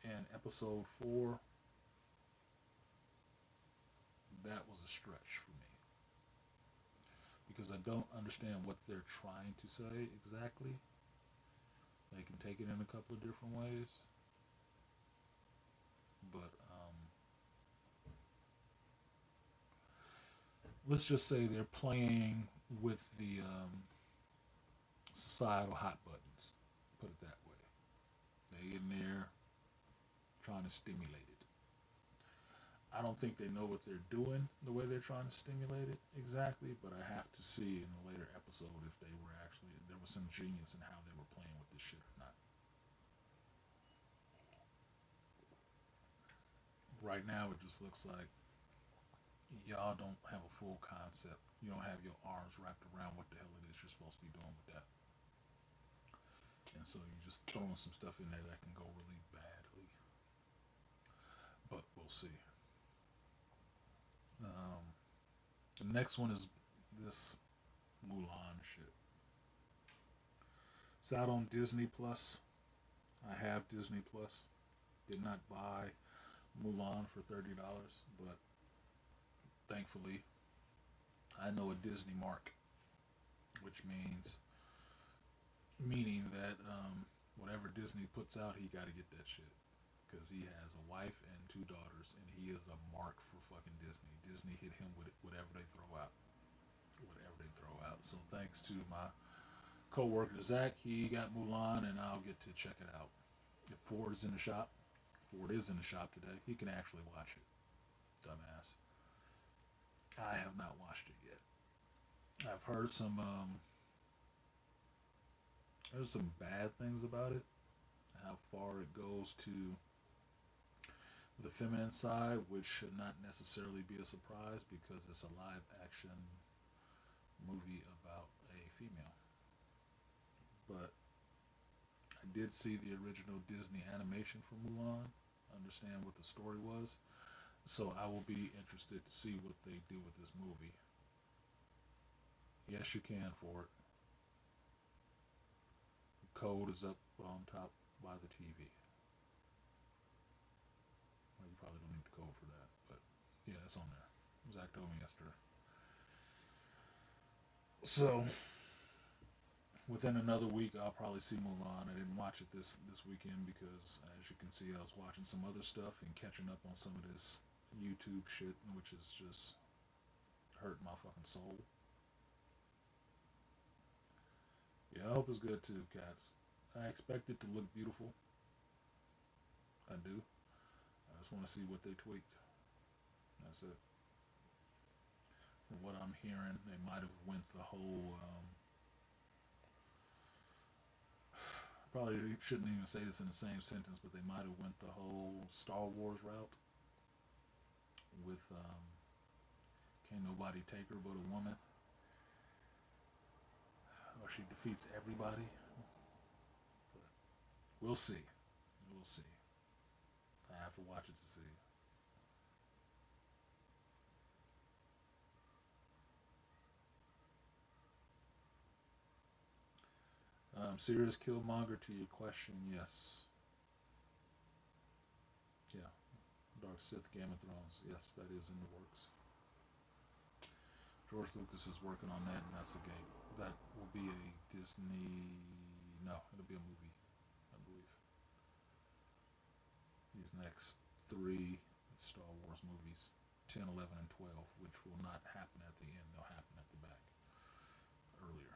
in episode 4, that was a stretch for me because I don't understand what they're trying to say exactly. They can take it in a couple of different ways, but let's just say they're playing with the societal hot buttons. Put it that way. They in there trying to stimulate it. I don't think they know what they're doing the way they're trying to stimulate it exactly, but I have to see in a later episode if they were actually there was some genius in how they were playing with this shit or not. Right now, it just looks like y'all don't have a full concept. You don't have your arms wrapped around what the hell it is you're supposed to be doing with that. And so you're just throwing some stuff in there that can go really badly. But we'll see. The next one is this Mulan shit. It's out on Disney Plus. I have Disney Plus. Did not buy Mulan for $30, but thankfully I know a Disney mark, which meaning that whatever Disney puts out, he got to get that shit. because he has a wife and two daughters, and he is a mark for fucking Disney. Disney hit him with whatever they throw out, whatever they throw out. So thanks to my co-worker Zach, he got Mulan, and I'll get to check it out. If Ford is in the shop, Ford is in the shop today. He can actually watch it. Dumbass. I have not watched it yet. I've heard there's some bad things about it. How far it goes to the feminine side, which should not necessarily be a surprise because it's a live action movie about a female. But I did see the original Disney animation for Mulan, understand what the story was. So I will be interested to see what they do with this movie. Yes, you can for it. The code is up on top by the TV. Well, you probably don't need the code for that, but yeah, it's on there. Zach told me yesterday. So within another week, I'll probably see Mulan. I didn't watch it this weekend because, as you can see, I was watching some other stuff and catching up on some of this YouTube shit, which is just hurting my fucking soul. Yeah, I hope it's good too, cats. I expect it to look beautiful. I do. I just want to see what they tweaked. That's it. From what I'm hearing, they might have went the whole. Probably shouldn't even say this in the same sentence, but they might have went the whole Star Wars route with can't nobody take her but a woman, or she defeats everybody. But we'll see. We'll see. I have to watch it to see. Serious Killmonger, to your question, yes. Yeah. Dark Sith, Game of Thrones, yes, that is in the works. George Lucas is working on that, and that's a game. That will be a Disney. No, it'll be a movie, I believe. These next three Star Wars movies, 10, 11, and 12, which will not happen at the end, they'll happen at the back earlier.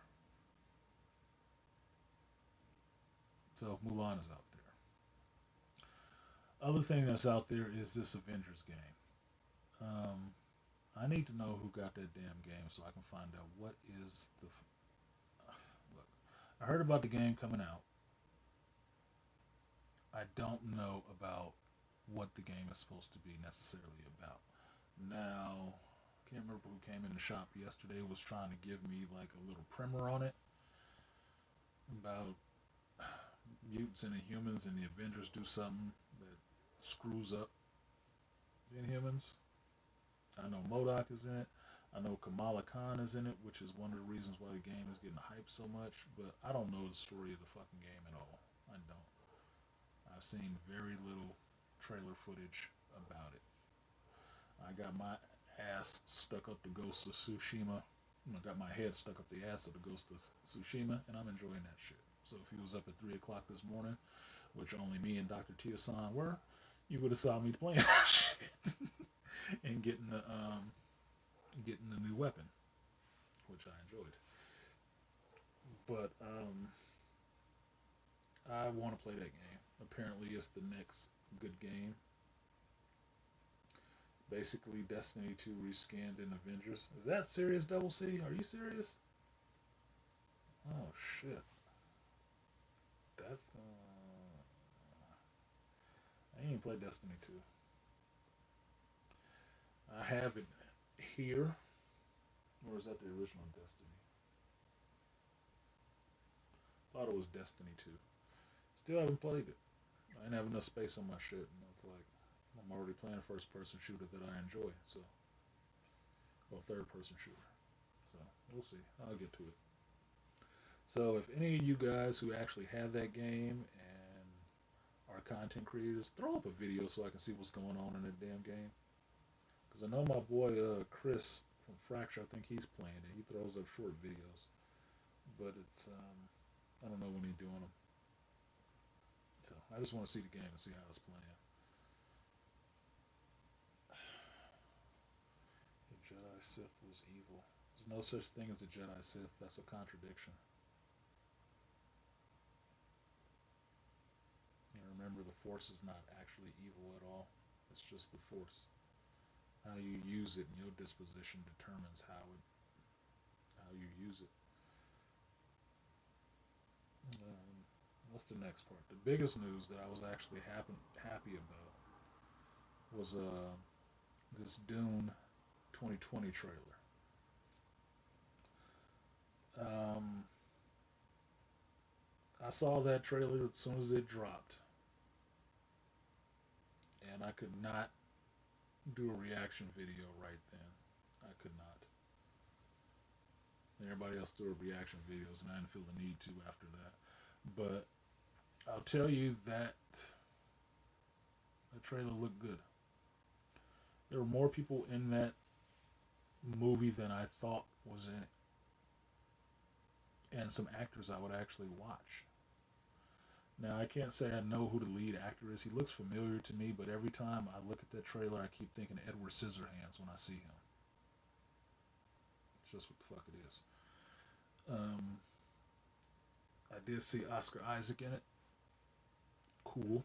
So Mulan is out there. Other thing that's out there is this Avengers game. I need to know who got that damn game so I can find out what is the. Look, I heard about the game coming out. I don't know about what the game is supposed to be necessarily about. Now, I can't remember who came in the shop yesterday was trying to give me like a little primer on it about mutants and Inhumans, and the Avengers do something that screws up the Inhumans. I know MODOK is in it. I know Kamala Khan is in it, which is one of the reasons why the game is getting hyped so much, but I don't know the story of the fucking game at all. I don't. I've seen very little trailer footage about it. I got my ass stuck up the Ghost of Tsushima. I got my head stuck up the ass of the Ghost of Tsushima, and I'm enjoying that shit. So if you was up at 3 o'clock this morning, which only me and Dr. Tia-san were, you would have saw me playing that shit and getting the new weapon, which I enjoyed. But I want to play that game. Apparently, it's the next good game. Basically, Destiny 2 reskinned in Avengers. Is that serious, Double C? Are you serious? Oh shit. That's I ain't played Destiny 2. I have it here. Or is that the original Destiny? Thought it was Destiny 2. Still haven't played it. I didn't have enough space on my shit, and I feel like I'm already playing a first person shooter that I enjoy, so or third person shooter. So we'll see. I'll get to it. So if any of you guys who actually have that game and are content creators, throw up a video so I can see what's going on in that damn game. Because I know my boy Chris from Fracture, I think he's playing it. He throws up short videos, but it's I don't know when he's doing them. So I just want to see the game and see how it's playing. Sith was evil. There's no such thing as a Jedi Sith. That's a contradiction. And remember, the Force is not actually evil at all. It's just the Force. How you use it and your disposition determines how you use it. What's the next part? The biggest news that I was actually happy about was this Dune 2020 trailer. Um, I saw that trailer as soon as it dropped, and I could not do a reaction video right then. I could not. And everybody else do reaction videos, and I didn't feel the need to after that. But I'll tell you that the trailer looked good. There were more people in that movie than I thought was in it, and some actors I would actually watch. Now, I can't say I know who the lead actor is. He looks familiar to me, but every time I look at that trailer, I keep thinking Edward Scissorhands when I see him. It's just what the fuck it is. I did see Oscar Isaac in it. Cool.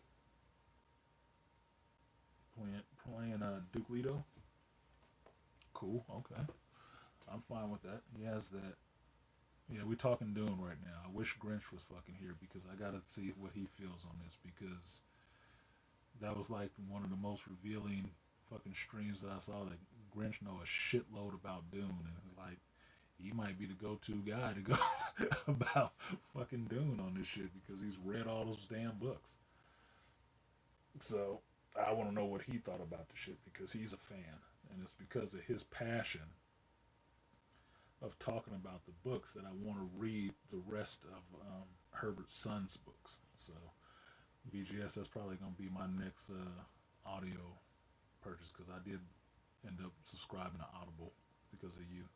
Playing Duke Leto. Cool. Okay. I'm fine with that. He has that. Yeah, we're talking Dune right now. I wish Grinch was fucking here because I gotta see what he feels on this because that was like one of the most revealing fucking streams that I saw that Grinch know a shitload about Dune and like he might be the go-to guy to go about fucking Dune on this shit because he's read all those damn books. So I want to know what he thought about the shit because he's a fan and it's because of his passion of talking about the books that I want to read the rest of Herbert's son's books. So BGS, that's probably going to be my next audio purchase because I did end up subscribing to Audible because of you.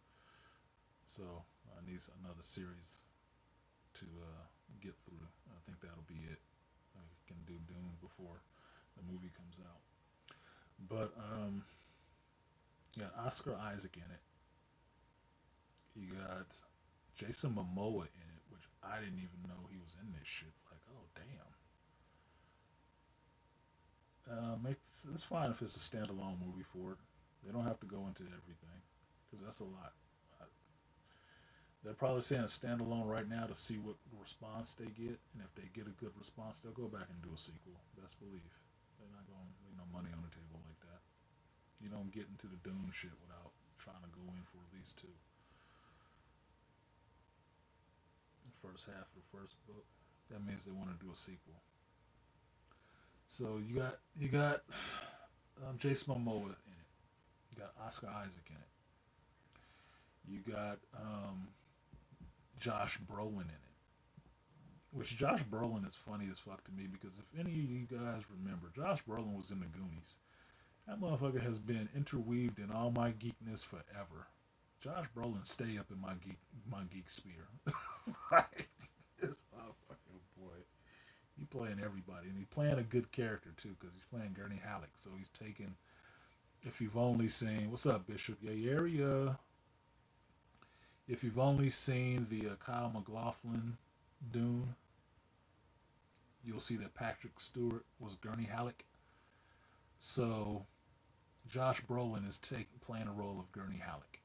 So I need another series to get through. I think that'll be it. I can do Dune before the movie comes out. But yeah, Oscar Isaac in it. You got Jason Momoa in it, which I didn't even know he was in this shit. Like, oh damn. It's fine if it's a standalone movie for it. They don't have to go into everything because that's a lot. They're probably saying a standalone right now to see what response they get, and if they get a good response, they'll go back and do a sequel. Best believe. They're not going to leave no money on the table like that. You don't get into the Dune shit without trying to go in for at least two. First half of the first book, that means they want to do a sequel. So you got Jason Momoa in it. You got Oscar Isaac in it. You got Josh Brolin in it. Which Josh Brolin is funny as fuck to me because if any of you guys remember, Josh Brolin was in the Goonies. That motherfucker has been interweaved in all my geekness forever. Josh Brolin stay up in my geek sphere. Like, this motherfucking boy. He playing everybody. And he's playing a good character, too, because he's playing Gurney Halleck. So he's taking, if you've only seen, what's up, Bishop? Yeah, area. If you've only seen the Kyle MacLachlan Dune, you'll see that Patrick Stewart was Gurney Halleck. So Josh Brolin is playing a role of Gurney Halleck.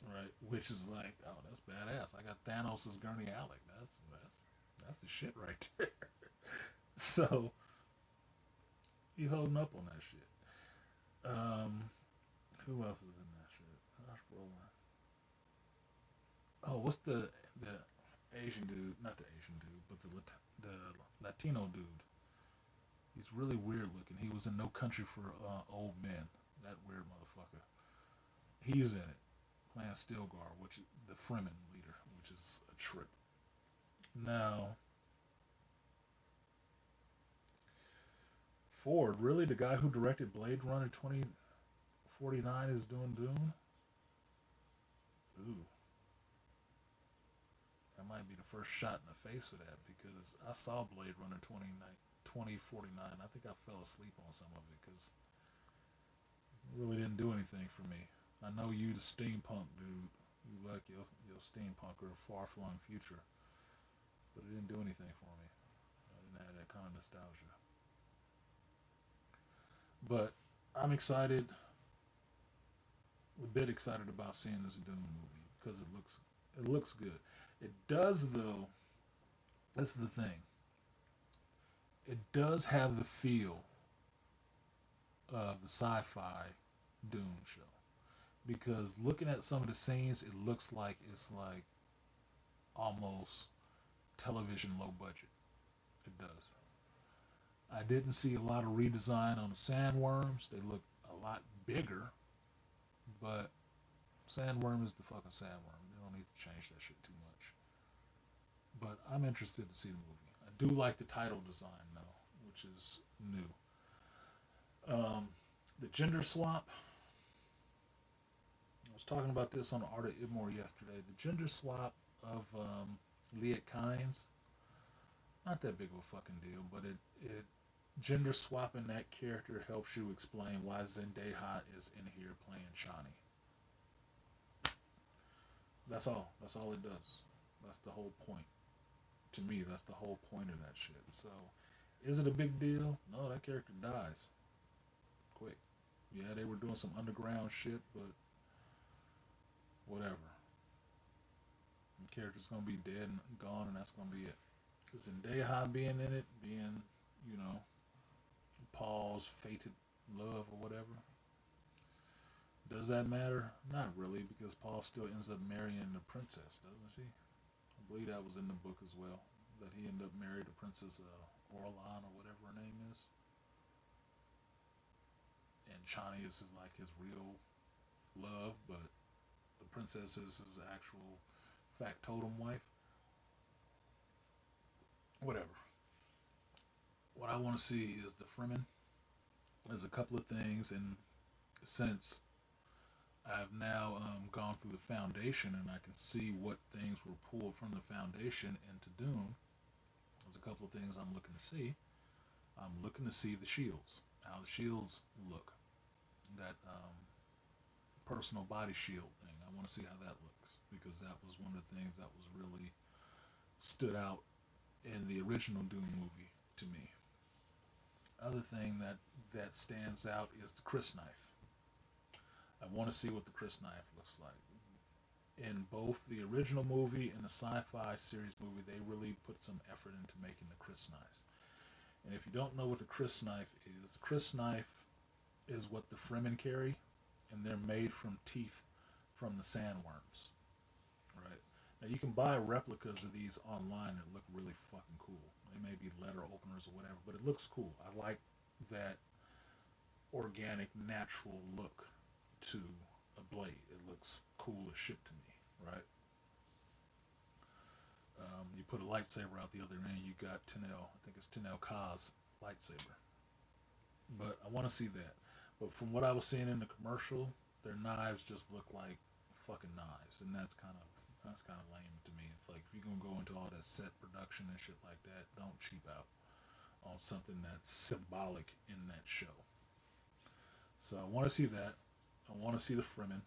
Right, which is like, oh, that's badass. I got Thanos as Gurney Halleck. That's the shit right there. So you holding up on that shit. Who else is in that shit? Josh Brolin. Oh, what's the Asian dude? Not the Asian dude, but the Latino dude. He's really weird looking. He was in No Country for Old Men. That weird motherfucker. He's in it. Playing Stilgar, which is the Fremen leader, which is a trip. Now, Ford, really the guy who directed Blade Runner 2049 is doing Dune? Ooh. That might be the first shot in the face for that because I saw Blade Runner 2049. I think I fell asleep on some of it because it really didn't do anything for me. I know you, the steampunk dude. You like your steampunker far flung future, but it didn't do anything for me. I didn't have that kind of nostalgia. But I'm excited, a bit excited about seeing this Dune movie because it looks good. It does though. This is the thing. It does have the feel of the sci-fi Dune show because looking at some of the scenes, it looks like it's like almost television low budget. It does. I didn't see a lot of redesign on the sandworms. They look a lot bigger, but sandworm is the fucking sandworm. They don't need to change that shit too much. But I'm interested to see the movie. I do like the title design though, which is new. The gender swap. I was talking about this on Art of Idmore yesterday. The gender swap of Liet Kynes, not that big of a fucking deal, but it gender swapping that character helps you explain why Zendaya is in here playing Shani. That's all. That's all it does. That's the whole point. To me, that's the whole point of that shit. So, is it a big deal? No, that character dies quick. Yeah, they were doing some underground shit, but whatever. The character's gonna be dead and gone, and that's gonna be it. Zendaya being in it, being, you know, Paul's fated love or whatever. Does that matter? Not really, because Paul still ends up marrying the princess, doesn't he? I believe that was in the book as well. That he ended up marrying the princess Orlan or whatever her name is. And Chani is like his real love, but the princess is his actual factotum wife. Whatever. What I want to see is the Fremen. There's a couple of things, and since I've now gone through the foundation and I can see what things were pulled from the foundation into Dune, there's a couple of things I'm looking to see. I'm looking to see the shields, how the shields look. That personal body shield thing. I want to see how that looks because that was one of the things that was really stood out in the original Dune movie to me. Other thing that stands out is the Chris knife. I want to see what the Chris knife looks like. In both the original movie and the sci-fi series movie, they really put some effort into making the Chris knives. And if you don't know what the Chris knife is, the Chris knife is what the Fremen carry, and they're made from teeth from the sandworms. Right? Now you can buy replicas of these online that look really fucking cool. They may be letter openers or whatever, but it looks cool. I like that organic, natural look to a blade. It looks cool as shit to me, right? You put a lightsaber out the other end, you got Tenel, I think it's Tenel Ka's lightsaber. But I want to see that. But from what I was seeing in the commercial, their knives just look like fucking knives, and that's kind of lame to me. It's like if you're gonna go into all that set production and shit like that, don't cheap out on something that's symbolic in that show. So I want to see that. I want to see the Fremen.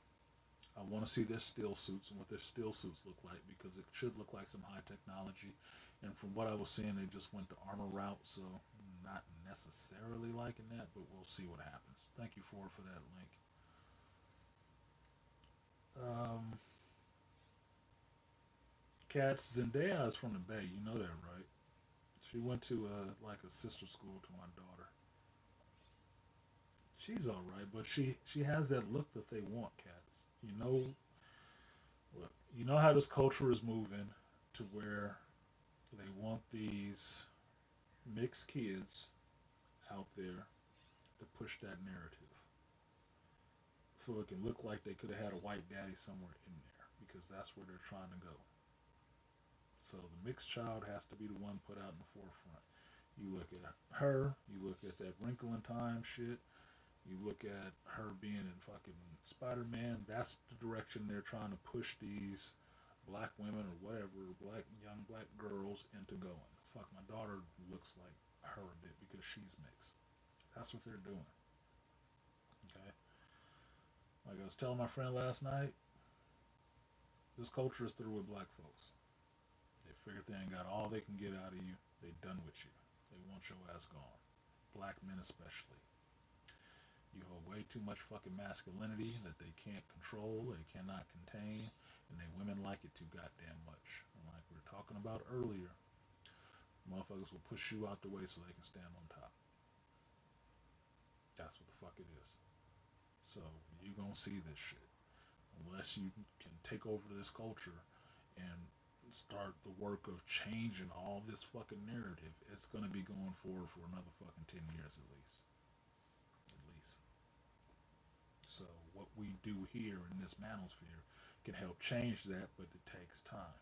I want to see their still suits and what their still suits look like because it should look like some high technology. And from what I was seeing, they just went the armor route, so not necessarily liking that, but we'll see what happens. Thank you for that link. Um, Cats Zendaya is from the Bay. You know that, right? She went to like a sister school to my daughter. She's all right, but she has that look that they want, Cats. Look, you know how this culture is moving to where they want these mixed kids out there to push that narrative. So it can look like they could have had a white daddy somewhere in there because that's where they're trying to go. So the mixed child has to be the one put out in the forefront. You look at her, you look at that Wrinkle in Time shit, you look at her being in fucking Spider Man. That's the direction they're trying to push these black women or whatever, young black girls into going. Fuck, my daughter looks like her a bit because she's mixed. That's what they're doing. Okay. Like I was telling my friend last night, this culture is through with black folks. They figured they ain't got all they can get out of you. They done with you. They want your ass gone. Black men especially. You hold way too much fucking masculinity that they can't control, they cannot contain, and they women like it too goddamn much. And like we were talking about earlier, motherfuckers will push you out the way so they can stand on top. That's what the fuck it is. So you gonna see this shit unless you can take over this culture and start the work of changing all this fucking narrative. It's gonna be going forward for another fucking 10 years at least. At least. So what we do here in this manosphere can help change that, but it takes time.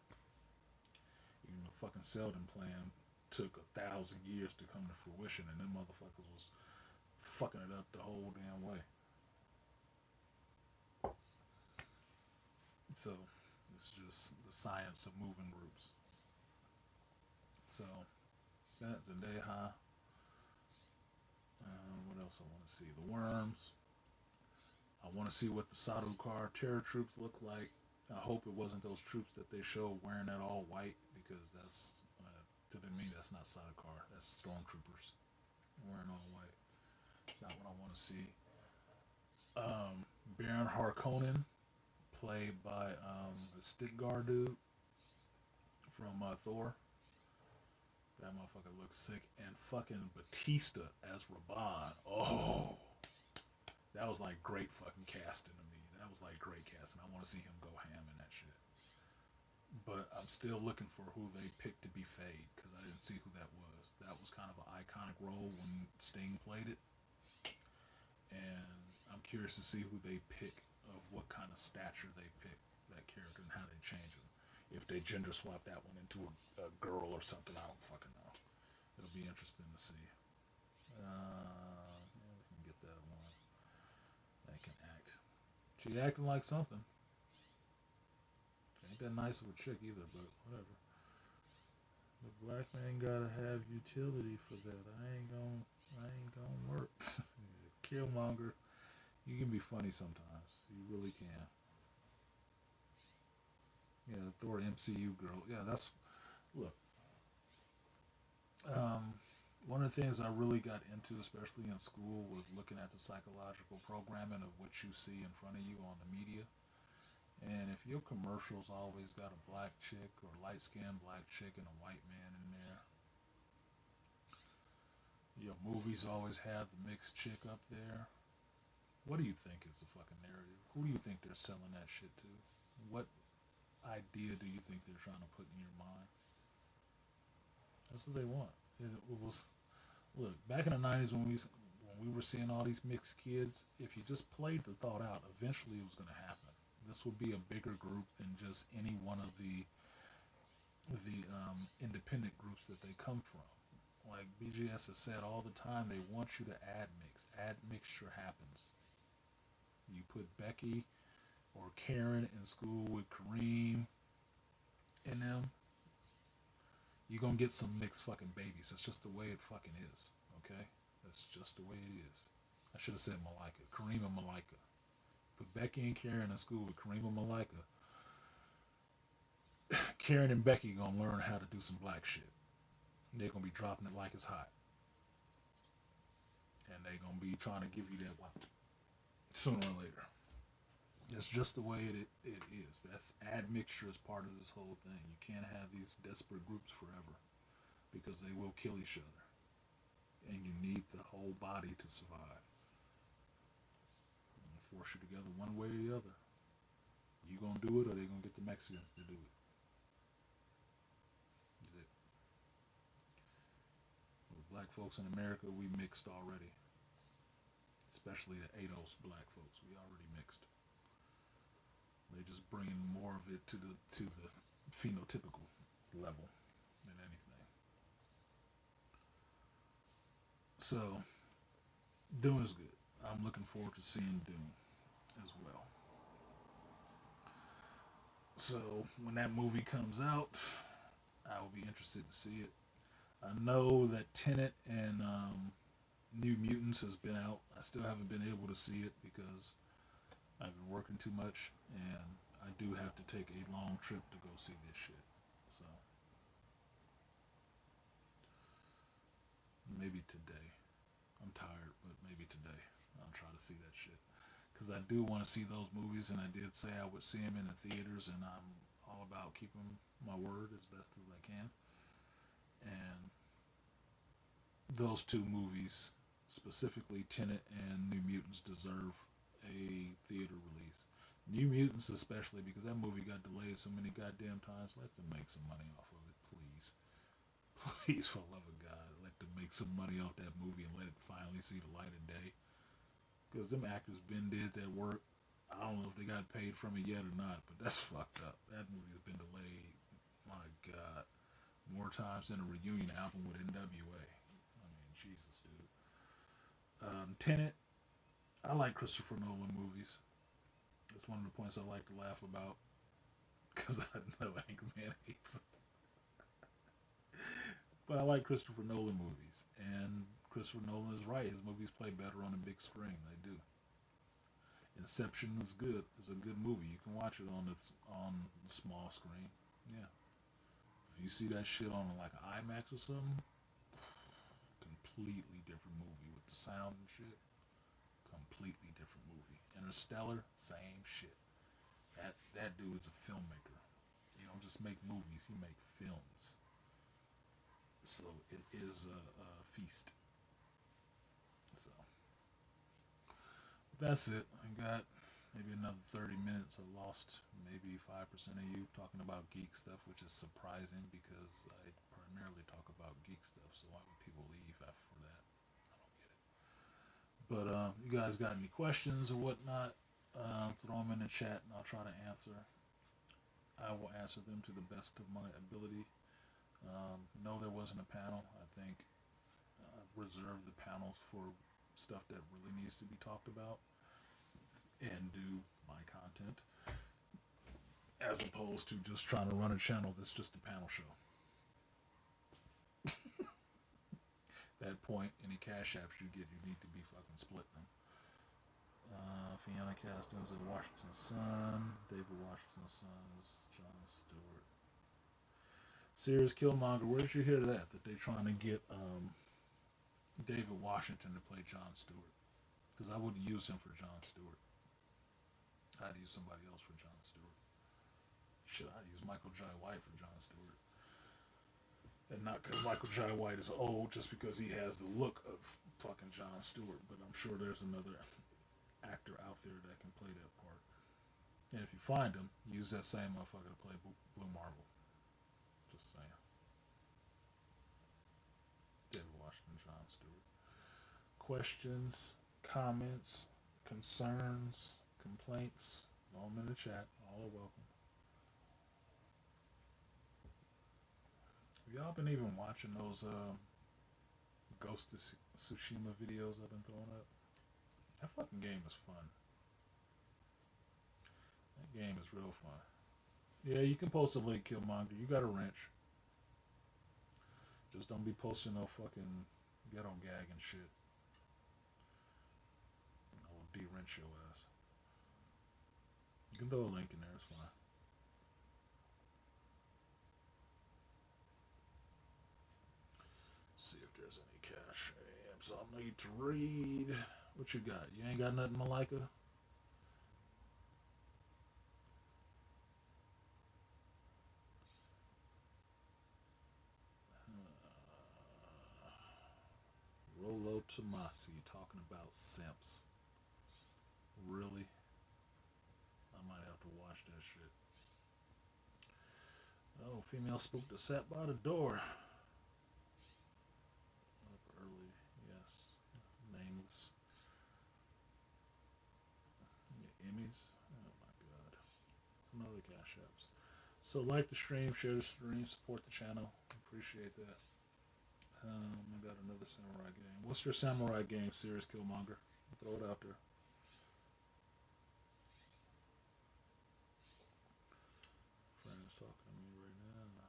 Even the fucking Selden plan took 1,000 years to come to fruition, and them motherfuckers was fucking it up the whole damn way. So it's just the science of moving groups. So that's Zendaya. What else I want to see? The worms. I want to see what the Sardaukar terror troops look like. I hope it wasn't those troops that they show wearing that all white because that's to me that's not Sardaukar. That's stormtroopers wearing all white. It's not what I want to see. Baron Harkonnen, played by the Stickgar dude from Thor. That motherfucker looks sick. And fucking Batista as Raban. Oh, that was like great fucking casting to me. That was like great casting. I want to see him go ham in that shit. But I'm still looking for who they picked to be Fade because I didn't see who that was. That was kind of an iconic role when Sting played it. And I'm curious to see who they pick, of what kind of stature they pick that character and how they change him. If they gender swap that one into a girl or something, I don't fucking know. It'll be interesting to see. Yeah, we can get that one. That can act. She acting like something. She ain't that nice of a chick either, but whatever. The black man gotta have utility for that. I ain't gonna work. Killmonger, you can be funny sometimes. You really can. Yeah, the Thor MCU girl. Yeah, that's look. Um, One of the things I really got into, especially in school, was looking at the psychological programming of what you see in front of you on the media. And if your commercials always got a black chick or light skinned black chick and a white man in there, your movies always have the mixed chick up there. What do you think is the fucking narrative? Who do you think they're selling that shit to? What idea do you think they're trying to put in your mind? That's what they want. It was look back in the '90s when we were seeing all these mixed kids. If you just played the thought out, eventually it was going to happen. This would be a bigger group than just any one of the independent groups that they come from. Like BGS has said all the time, they want you to add mix. Add mixture happens. You put Becky or Karen in school with Kareem and them, you're gonna get some mixed fucking babies. That's just the way it fucking is. Okay? That's just the way it is. I should have said Malika. Kareem and Malika. Put Becky and Karen in school with Kareem and Malika. Karen and Becky gonna learn how to do some black shit. They're gonna be dropping it like it's hot. And they're gonna be trying to give you that one sooner or later. It's just the way it is. That's admixture is part of this whole thing. You can't have these desperate groups forever because they will kill each other. And you need the whole body to survive. And force you together one way or the other. You gonna do it or they gonna get the Mexicans to do it. That's it. With black folks in America, we mixed already. Especially the ADOS black folks. We already mixed. They just bringing more of it to the phenotypical level than anything. So Dune is good. I'm looking forward to seeing Dune as well. So when that movie comes out, I will be interested to see it. I know that Tenet and New Mutants has been out. I still haven't been able to see it because I've been working too much, and I do have to take a long trip to go see this shit. So maybe today. I'm tired, but maybe today I'll try to see that shit. Because I do want to see those movies, and I did say I would see them in the theaters, and I'm all about keeping my word as best as I can. And those two movies, specifically Tenet and New Mutants, deserve a theater release. New Mutants, especially because that movie got delayed so many goddamn times. Let them make some money off of it, please. Please, for the love of God, let them make some money off that movie and let it finally see the light of day. Because them actors been did that work. I don't know if they got paid from it yet or not, but that's fucked up. That movie's been delayed. My God, more times than a reunion album with NWA. I mean, Jesus, dude. Tenet. I like Christopher Nolan movies. That's one of the points I like to laugh about because I know Anchorman hates them. But I like Christopher Nolan movies, and Christopher Nolan is right. His movies play better on the big screen. They do. Inception is good. It's a good movie. You can watch it on the small screen. Yeah. If you see that shit on like an IMAX or something, completely different movie with the sound and shit. Completely different movie. Interstellar, same shit. That dude is a filmmaker. He don't just make movies. He make films. So it is a feast. So that's it. I got maybe another 30 minutes. I lost maybe 5% of you talking about geek stuff, which is surprising because I primarily talk about geek stuff. So why would people leave after that? I don't get it. But you guys got any questions or whatnot? Throw them in the chat and I'll try to answer. I will answer them to the best of my ability. No, there wasn't a panel. I think reserve the panels for stuff that really needs to be talked about and do my content as opposed to just trying to run a channel that's just a panel show. That point, any cash apps you get, you need to be fucking splitting them. Fiona Caston is a Washington Sun. David Washington's son is Jon Stewart. Sears Killmonger, where did you hear that? That they're trying to get David Washington to play Jon Stewart. Because I wouldn't use him for Jon Stewart. I'd use somebody else for Jon Stewart. Shit, I'd use Michael Jai White for Jon Stewart. And not because Michael Jai White is old, just because he has the look of fucking Jon Stewart. But I'm sure there's another actor out there that can play that part. And if you find him, use that same motherfucker to play Blue Marvel. Just saying. David Washington, Jon Stewart. Questions, comments, concerns, complaints, throw them in the chat. All are welcome. Have y'all been even watching those Ghost of Tsushima videos I've been throwing up? That fucking game is fun. That game is real fun. Yeah, you can post a link, Killmonger. You got a wrench. Just don't be posting no fucking ghetto gag and shit. I'll de-wrench your ass. You can throw a link in there, it's fine. See if there's any cash apps I need to read. What you got? You ain't got nothing, Malika? Rolo Tomasi talking about simps. Really? I might have to watch that shit. Oh, female spook that sat by the door. Up early, yes. Names. Emmys. Oh my god. Some other cash apps. So like the stream, share the stream, support the channel. Appreciate that. I got another samurai game. What's your samurai game, Series Killmonger? Throw it out there. Friends talking to me right now.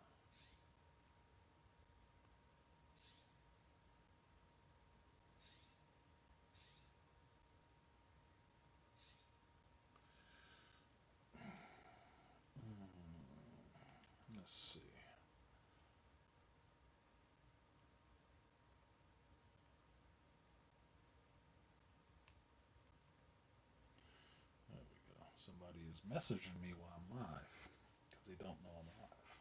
Let's see. There we go. Somebody is messaging me while I'm live because they don't know I'm live.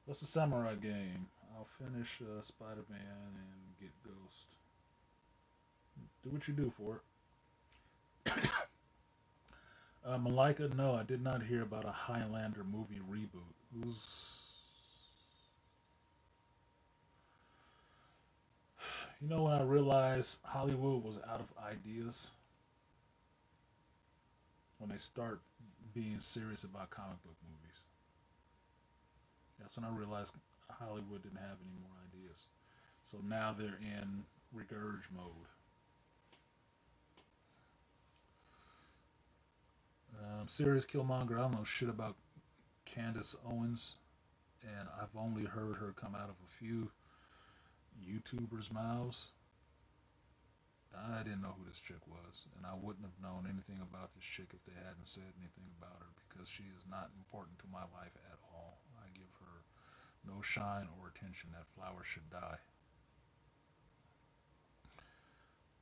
What's the samurai game? I'll finish Spider Man and get Ghost. Do what you do for it. Malika, no, I did not hear about a Highlander movie reboot. Who's. You know, when I realized Hollywood was out of ideas, when they start being serious about comic book movies, that's when I realized Hollywood didn't have any more ideas. So now they're in regurge mode. Serious Killmonger, I don't know shit about Candace Owens, and I've only heard her come out of a few YouTubers' mouths. I didn't know who this chick was, and I wouldn't have known anything about this chick if they hadn't said anything about her because she is not important to my life at all. I give her no shine or attention. That flower should die.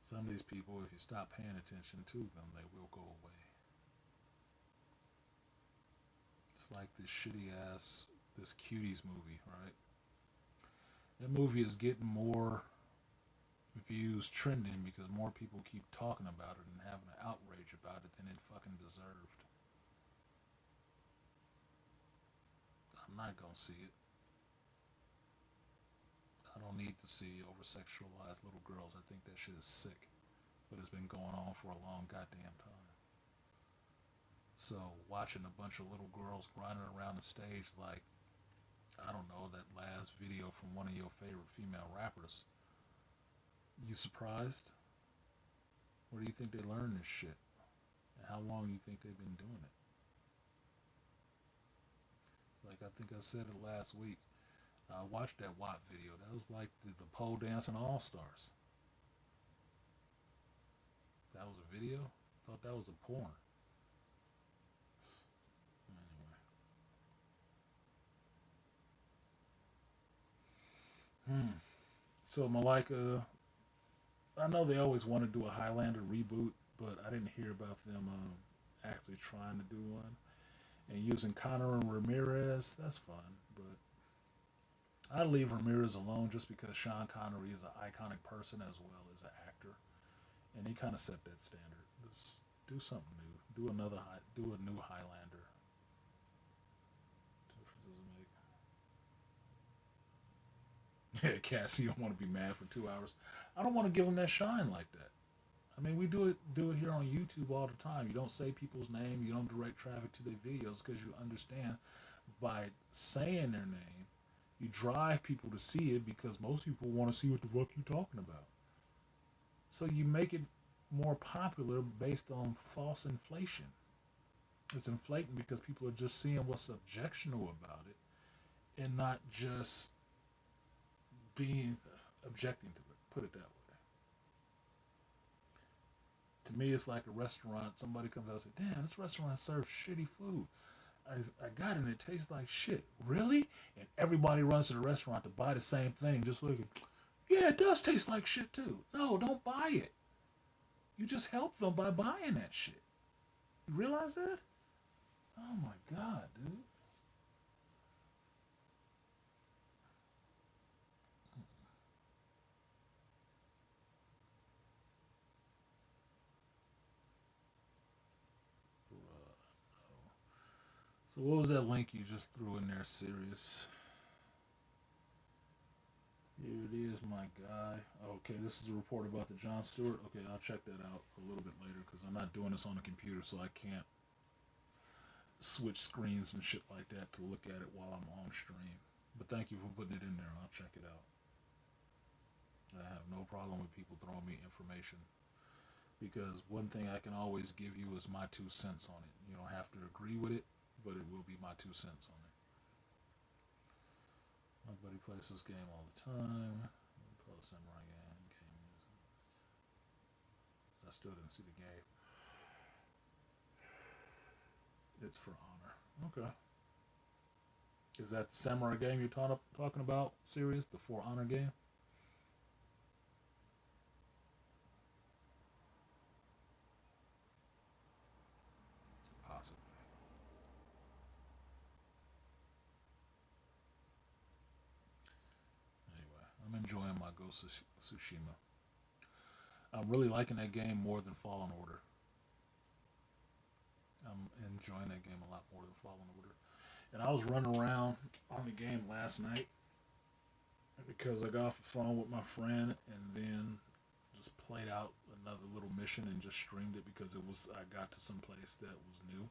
Some of these people, if you stop paying attention to them, they will go away. It's like this shitty ass, this Cuties movie, right? That movie is getting more views trending because more people keep talking about it and having an outrage about it than it fucking deserved. I'm not gonna see it. I don't need to see over sexualized little girls. I think that shit is sick. But it's been going on for a long goddamn time. So watching a bunch of little girls running around the stage like, I don't know, that last video from one of your favorite female rappers. You surprised? Where do you think they learned this shit? And how long do you think they've been doing it? It's like I think I said it last week. I watched that WAP video. That was like the pole dancing all stars. That was a video? I thought that was a porn. Anyway. So Malika, I know they always want to do a Highlander reboot, but I didn't hear about them actually trying to do one. And using Connor and Ramirez, that's fun, but I leave Ramirez alone just because Sean Connery is an iconic person as well as an actor, and he kind of set that standard. Just do something new. Do a new Highlander. Yeah, Cassie, you don't want to be mad for 2 hours. I don't want to give him that shine like that. I mean, we do it here on YouTube all the time. You don't say people's name. You don't direct traffic to their videos because you understand by saying their name, you drive people to see it because most people want to see what the fuck you're talking about. So you make it more popular based on false inflation. It's inflating because people are just seeing what's objectionable about it and not just being objecting to it. Put it that way. To me, it's like a restaurant. Somebody comes out and says, damn, this restaurant serves shitty food. I got it and it tastes like shit. Really? And everybody runs to the restaurant to buy the same thing. Just looking, yeah, it does taste like shit too. No, don't buy it. You just help them by buying that shit. You realize that? Oh my God, dude. So what was that link you just threw in there, Sirius? Here it is, my guy. Okay, this is a report about the Jon Stewart. Okay, I'll check that out a little bit later because I'm not doing this on the computer, so I can't switch screens and shit like that to look at it while I'm on stream. But thank you for putting it in there. I'll check it out. I have no problem with people throwing me information because one thing I can always give you is my 2 cents on it. You don't have to agree with it, but it will be my 2 cents on it. My buddy plays this game all the time. Play the samurai game. I still didn't see the game. It's for honor. Okay. Is that the samurai game you're talking about? Serious? The For Honor game? Possibly. Anyway, I'm enjoying my Ghost of Tsushima. I'm really liking that game more than Fallen Order. I'm enjoying that game a lot more than Fallen Order. And I was running around on the game last night because I got off the phone with my friend and then just played out another little mission and just streamed it because it was I got to some place that was new.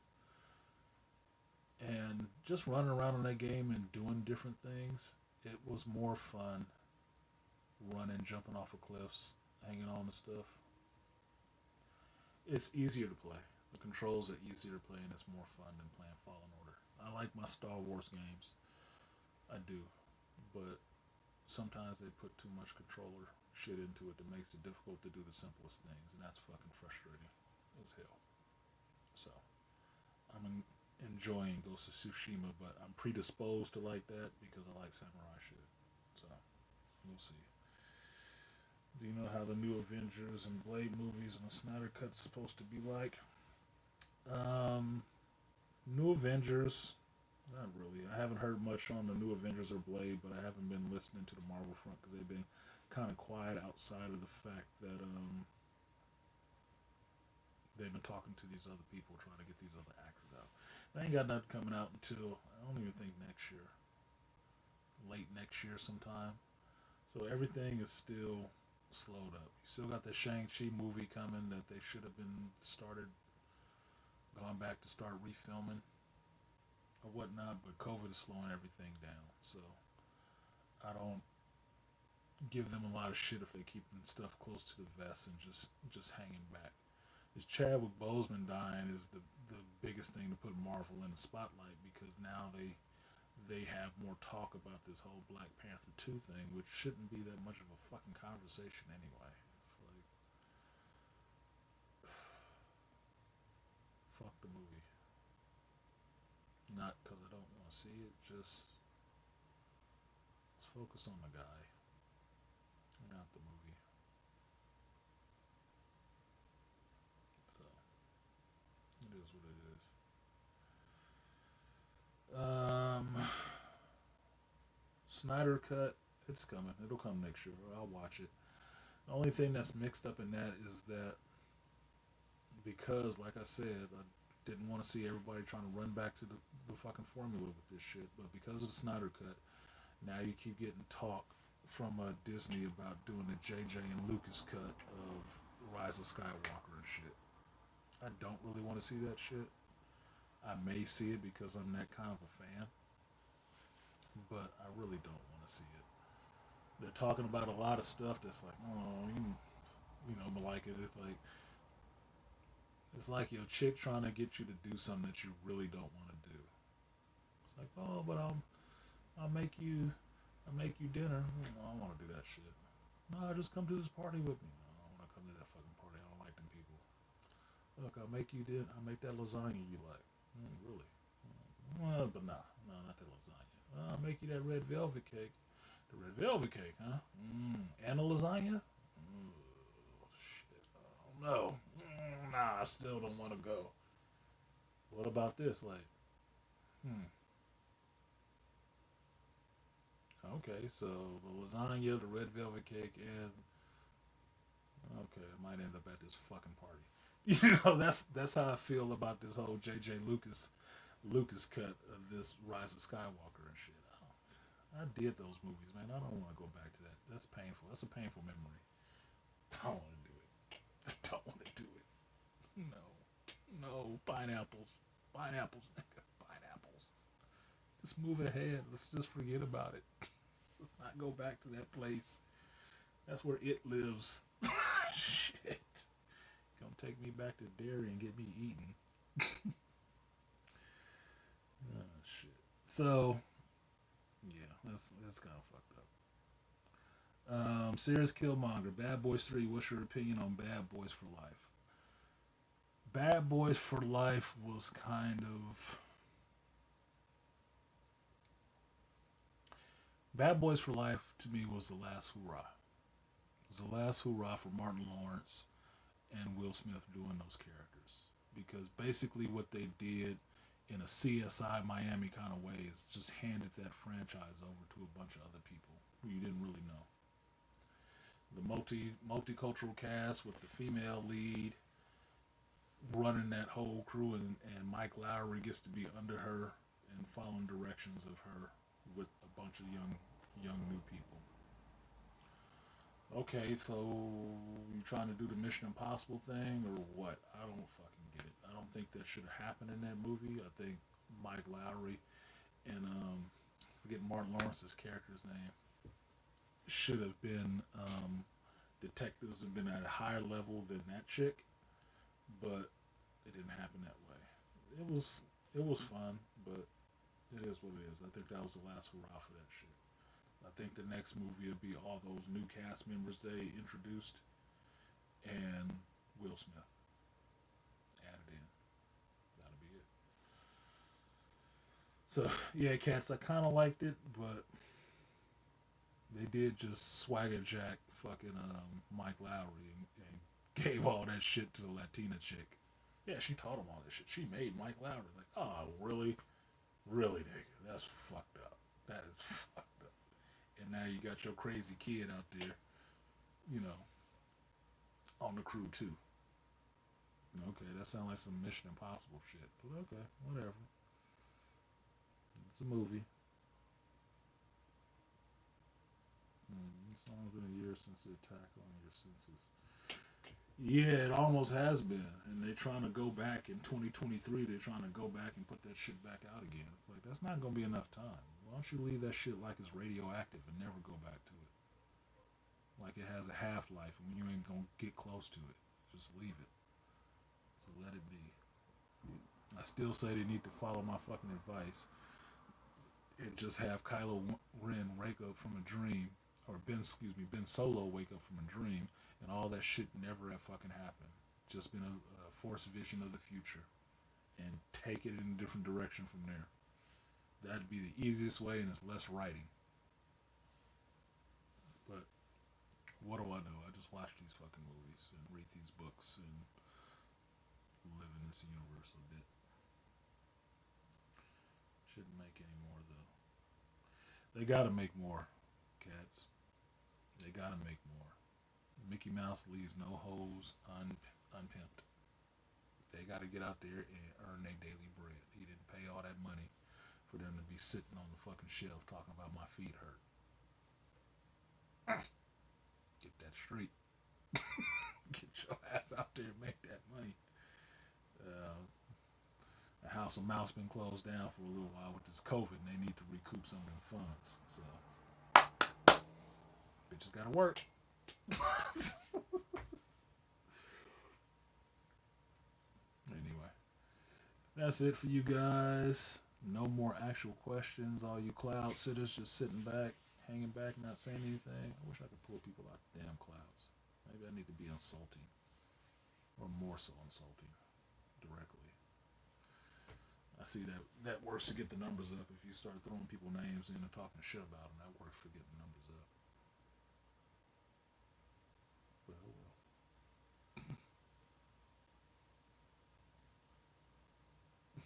And just running around in that game and doing different things, it was more fun running, jumping off of cliffs, hanging on to stuff. It's easier to play. The controls are easier to play and it's more fun than playing Fallen Order. I like my Star Wars games. I do. But sometimes they put too much controller shit into it that makes it difficult to do the simplest things, and that's fucking frustrating as hell. So I'm enjoying Ghost of Tsushima, but I'm predisposed to like that because I like samurai shit. So we'll see. Do you know how the new Avengers and Blade movies and the Snyder Cut's supposed to be like? Um, New Avengers, not really. I haven't heard much on the new Avengers or Blade, but I haven't been listening to the Marvel front because they've been kind of quiet outside of the fact that they've been talking to these other people trying to get these other actors out. They ain't got nothing coming out until I don't even think next year, late next year sometime. So everything is still slowed up. You still got the Shang-Chi movie coming that they should have been started, gone back to start refilming or whatnot, but COVID is slowing everything down. So I don't give them a lot of shit if they keep stuff close to the vest and just hanging back. Is Chadwick Boseman dying is the biggest thing to put Marvel in the spotlight because now they have more talk about this whole Black Panther 2 thing, which shouldn't be that much of a fucking conversation anyway. It's like fuck the movie. Not because I don't want to see it, just let's focus on the guy, not the movie. So it is what it is. Snyder Cut, it's coming. It'll come next year. I'll watch it. The only thing that's mixed up in that is that because, like I said, I didn't want to see everybody trying to run back to the fucking formula with this shit. But because of the Snyder Cut, now you keep getting talk from Disney about doing the JJ and Lucas cut of Rise of Skywalker and shit. I don't really want to see that shit. I may see it because I'm that kind of a fan, but I really don't want to see it. They're talking about a lot of stuff that's like, oh, you know, Malika, it's like your chick trying to get you to do something that you really don't want to do. It's like, oh, but I'll make you dinner. I don't want to do that shit. No, just come to this party with me. No, I don't want to come to that fucking party. I don't like them people. Look, I'll make you dinner. I'll make that lasagna you like. Really? Well, but nah, no, not that lasagna. I'll make you that red velvet cake. The red velvet cake, huh? And a lasagna? Shit. Oh, no. Nah, I still don't want to go. What about this? Like, hmm. Okay, so the lasagna, the red velvet cake, and okay, I might end up at this fucking party. You know, that's how I feel about this whole JJ Lucas cut of this Rise of Skywalker and shit. I did those movies, man. I don't want to go back to that. That's painful. That's a painful memory. I don't want to do it. I don't want to do it. No, no pineapples, pineapples, nigga, pineapples. Just move ahead. Let's just forget about it. Let's not go back to that place. That's where it lives. Shit. Gonna take me back to dairy and get me eaten. Oh shit. So yeah, that's kind of fucked up. Serious Killmonger, Bad Boys 3. What's your opinion on Bad Boys for Life? Bad Boys for Life was kind of Bad Boys for Life to me was the last hurrah. It was the last hurrah for Martin Lawrence and Will Smith doing those characters. Because basically what they did in a CSI Miami kind of way is just handed that franchise over to a bunch of other people who you didn't really know. The multicultural cast with the female lead running that whole crew, and Mike Lowry gets to be under her and following directions of her with a bunch of young new people. Okay, so you trying to do the Mission Impossible thing or what? I don't fucking get it. I don't think that should have happened in that movie. I think Mike Lowry and forget Martin Lawrence's character's name should have been detectives and been at a higher level than that chick, but it didn't happen that way. It was fun, but it is what it is. I think that was the last hurrah for that shit. I think the next movie will be all those new cast members they introduced and Will Smith added in. That'll be it. So yeah, cats. I kind of liked it, but they did just swagger jack fucking Mike Lowry and gave all that shit to the Latina chick. Yeah, she taught him all that shit. She made Mike Lowry like, oh, really, really, nigga, that's fucked up. That is fucked up. And now you got your crazy kid out there, you know, on the crew too. Okay, that sounds like some Mission Impossible shit. But okay, whatever. It's a movie. It's only been a year since the attack on your senses. Yeah, it almost has been. And they're trying to go back in 2023. They're trying to go back and put that shit back out again. It's like, that's not going to be enough time. Why don't you leave that shit like it's radioactive and never go back to it? Like it has a half-life and you ain't going to get close to it. Just leave it. So let it be. I still say they need to follow my fucking advice and just have Kylo Ren wake up from a dream, or Ben Solo wake up from a dream, and all that shit never have fucking happened. Just been a force vision of the future, and take it in a different direction from there. That'd be the easiest way, and it's less writing. But what do I know? I just watch these fucking movies and read these books and live in this universe a bit. Shouldn't make any more though. They gotta make more, cats. They gotta make more. Mickey Mouse leaves no holes unpimped. They gotta get out there and earn their daily bread. He didn't pay all that money for them to be sitting on the fucking shelf talking about my feet hurt. Get that straight. Get your ass out there and make that money. The House of Mouse been closed down for a little while with this COVID, and they need to recoup some of them funds. So, bitches gotta work. Anyway, that's it for you guys. No more actual questions. All you cloud sitters just sitting back, hanging back, not saying anything. I wish I could pull people out the damn clouds. Maybe I need to be insulting, or more so insulting, directly. I see that works to get the numbers up. If you start throwing people names in and talking shit about them, that works for getting the numbers up. But oh well.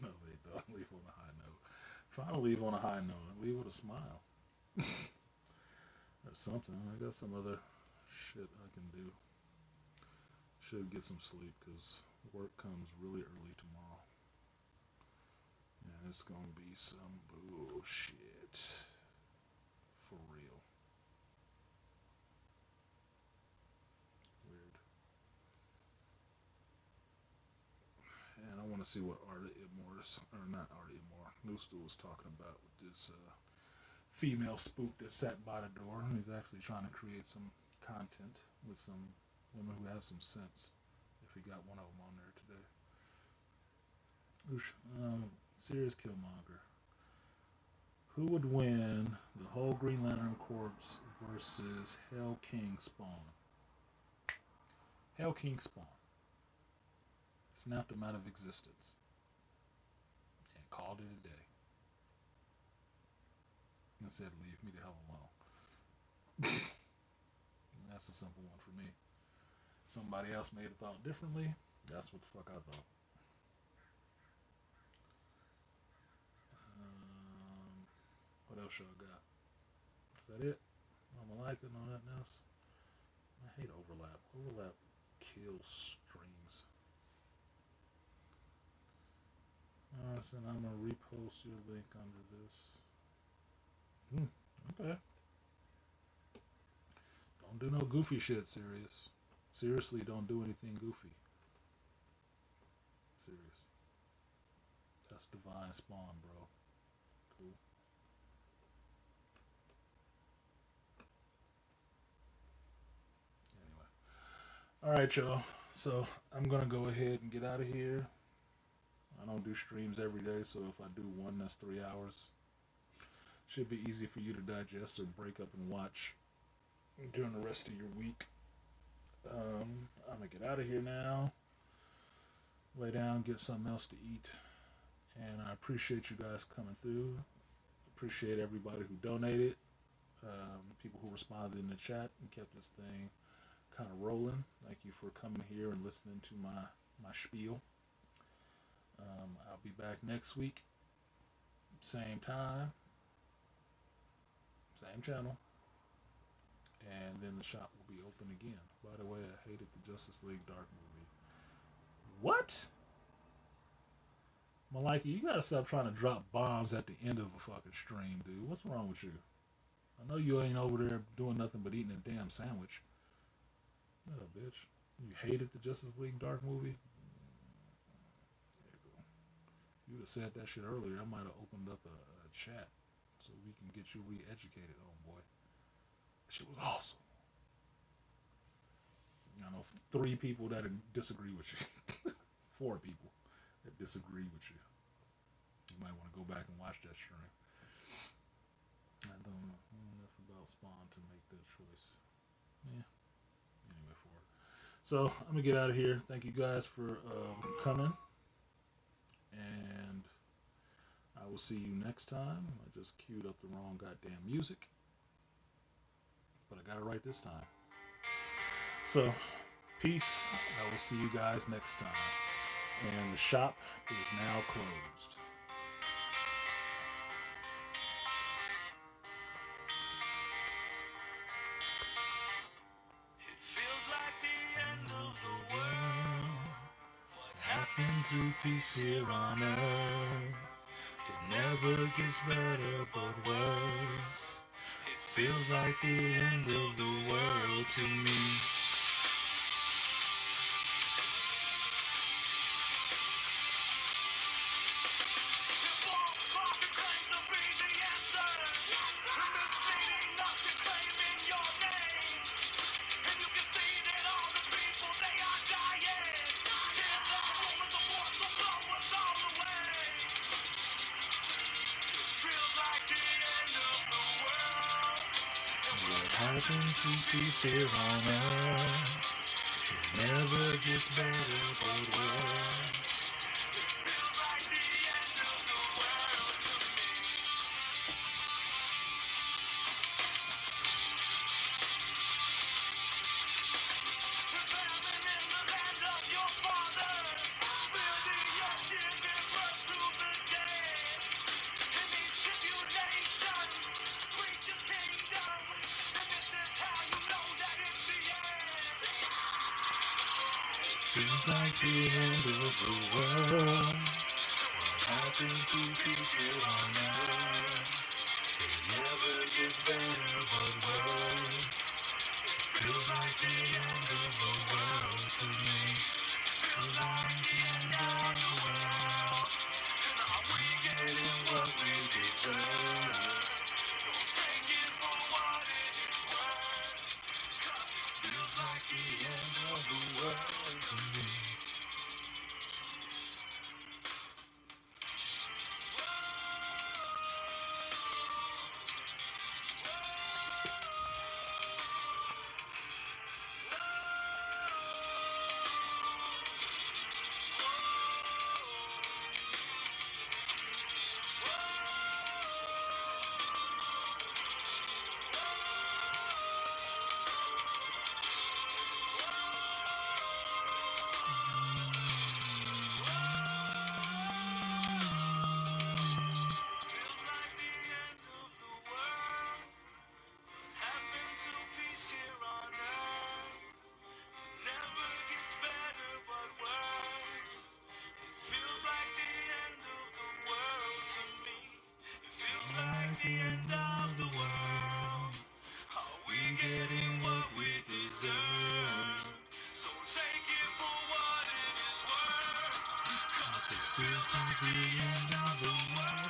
No, they don't. Leave on a high note. Try to leave on a high note and leave with a smile. Or something. I got some other shit I can do. Should get some sleep because work comes really early tomorrow. And it's gonna be some bullshit. For real. Weird. And I want to see what Artie Immortus, or not Artie Immor, Noostool was talking about with this female spook that sat by the door. He's actually trying to create some content with some women who have some sense. If he got one of them on there today. Serious Killmonger. Who would win the whole Green Lantern Corps versus Hell King Spawn? Hell King Spawn. Snapped him out of existence. And called it a day. and said, "Leave me the hell alone." That's a simple one for me. Somebody else may have thought differently. That's what the fuck I thought. What else y'all got? Is that it? I'm liking on nothing else. I hate overlap. Overlap kills streams. Alright, so I'm gonna repost your link under this. Okay. Don't do no goofy shit, serious. Seriously, don't do anything goofy. Serious. That's divine spawn, bro. Cool. Anyway. Alright, y'all. So I'm gonna go ahead and get out of here. I don't do streams every day, so if I do one, that's 3 hours. Should be easy for you to digest or break up and watch during the rest of your week. I'm gonna get out of here now. Lay down, get something else to eat. And I appreciate you guys coming through. Appreciate everybody who donated. People who responded in the chat and kept this thing kind of rolling. Thank you for coming here and listening to my spiel. I'll be back next week. Same time. Same channel. And then the shop will be open again. By the way, I hated the Justice League Dark movie. What? Maliki, you gotta stop trying to drop bombs at the end of a fucking stream, dude. What's wrong with you? I know you ain't over there doing nothing but eating a damn sandwich. No, bitch. You hated the Justice League Dark movie? There you go. You would have said that shit earlier. I might have opened up a chat so we can get you re-educated, homeboy. That shit was awesome. I know 3 people that disagree with you. 4 people that disagree with you. You might want to go back and watch that stream. I don't know enough about Spawn to make that choice. Yeah. Anyway, for it. So I'm gonna get out of here. Thank you guys for coming, and I will see you next time. I just queued up the wrong goddamn music, but I got it right this time. So, peace. I will see you guys next time. And the shop is now closed. It feels like the end of the world. What happened to peace here on earth? It never gets better but worse. It feels like the end of the world to me. Happens to peace here on earth. It never gets better but worse. It feels like the end of the world to me. We're famine in the land of your fathers. Feel the young giving birth to the dead. In these tribulations, preach his kingdom. And this is how you know that it's the end. Feels like the end of the world. What happens to peace here on earth? It never gets better but worse. Feels like the end of the world to me. Feels like the end of the world. And are we getting what we deserve? So take it for what it is worth. 'Cause it feels like the end of the world to me. Feels like the end of the world.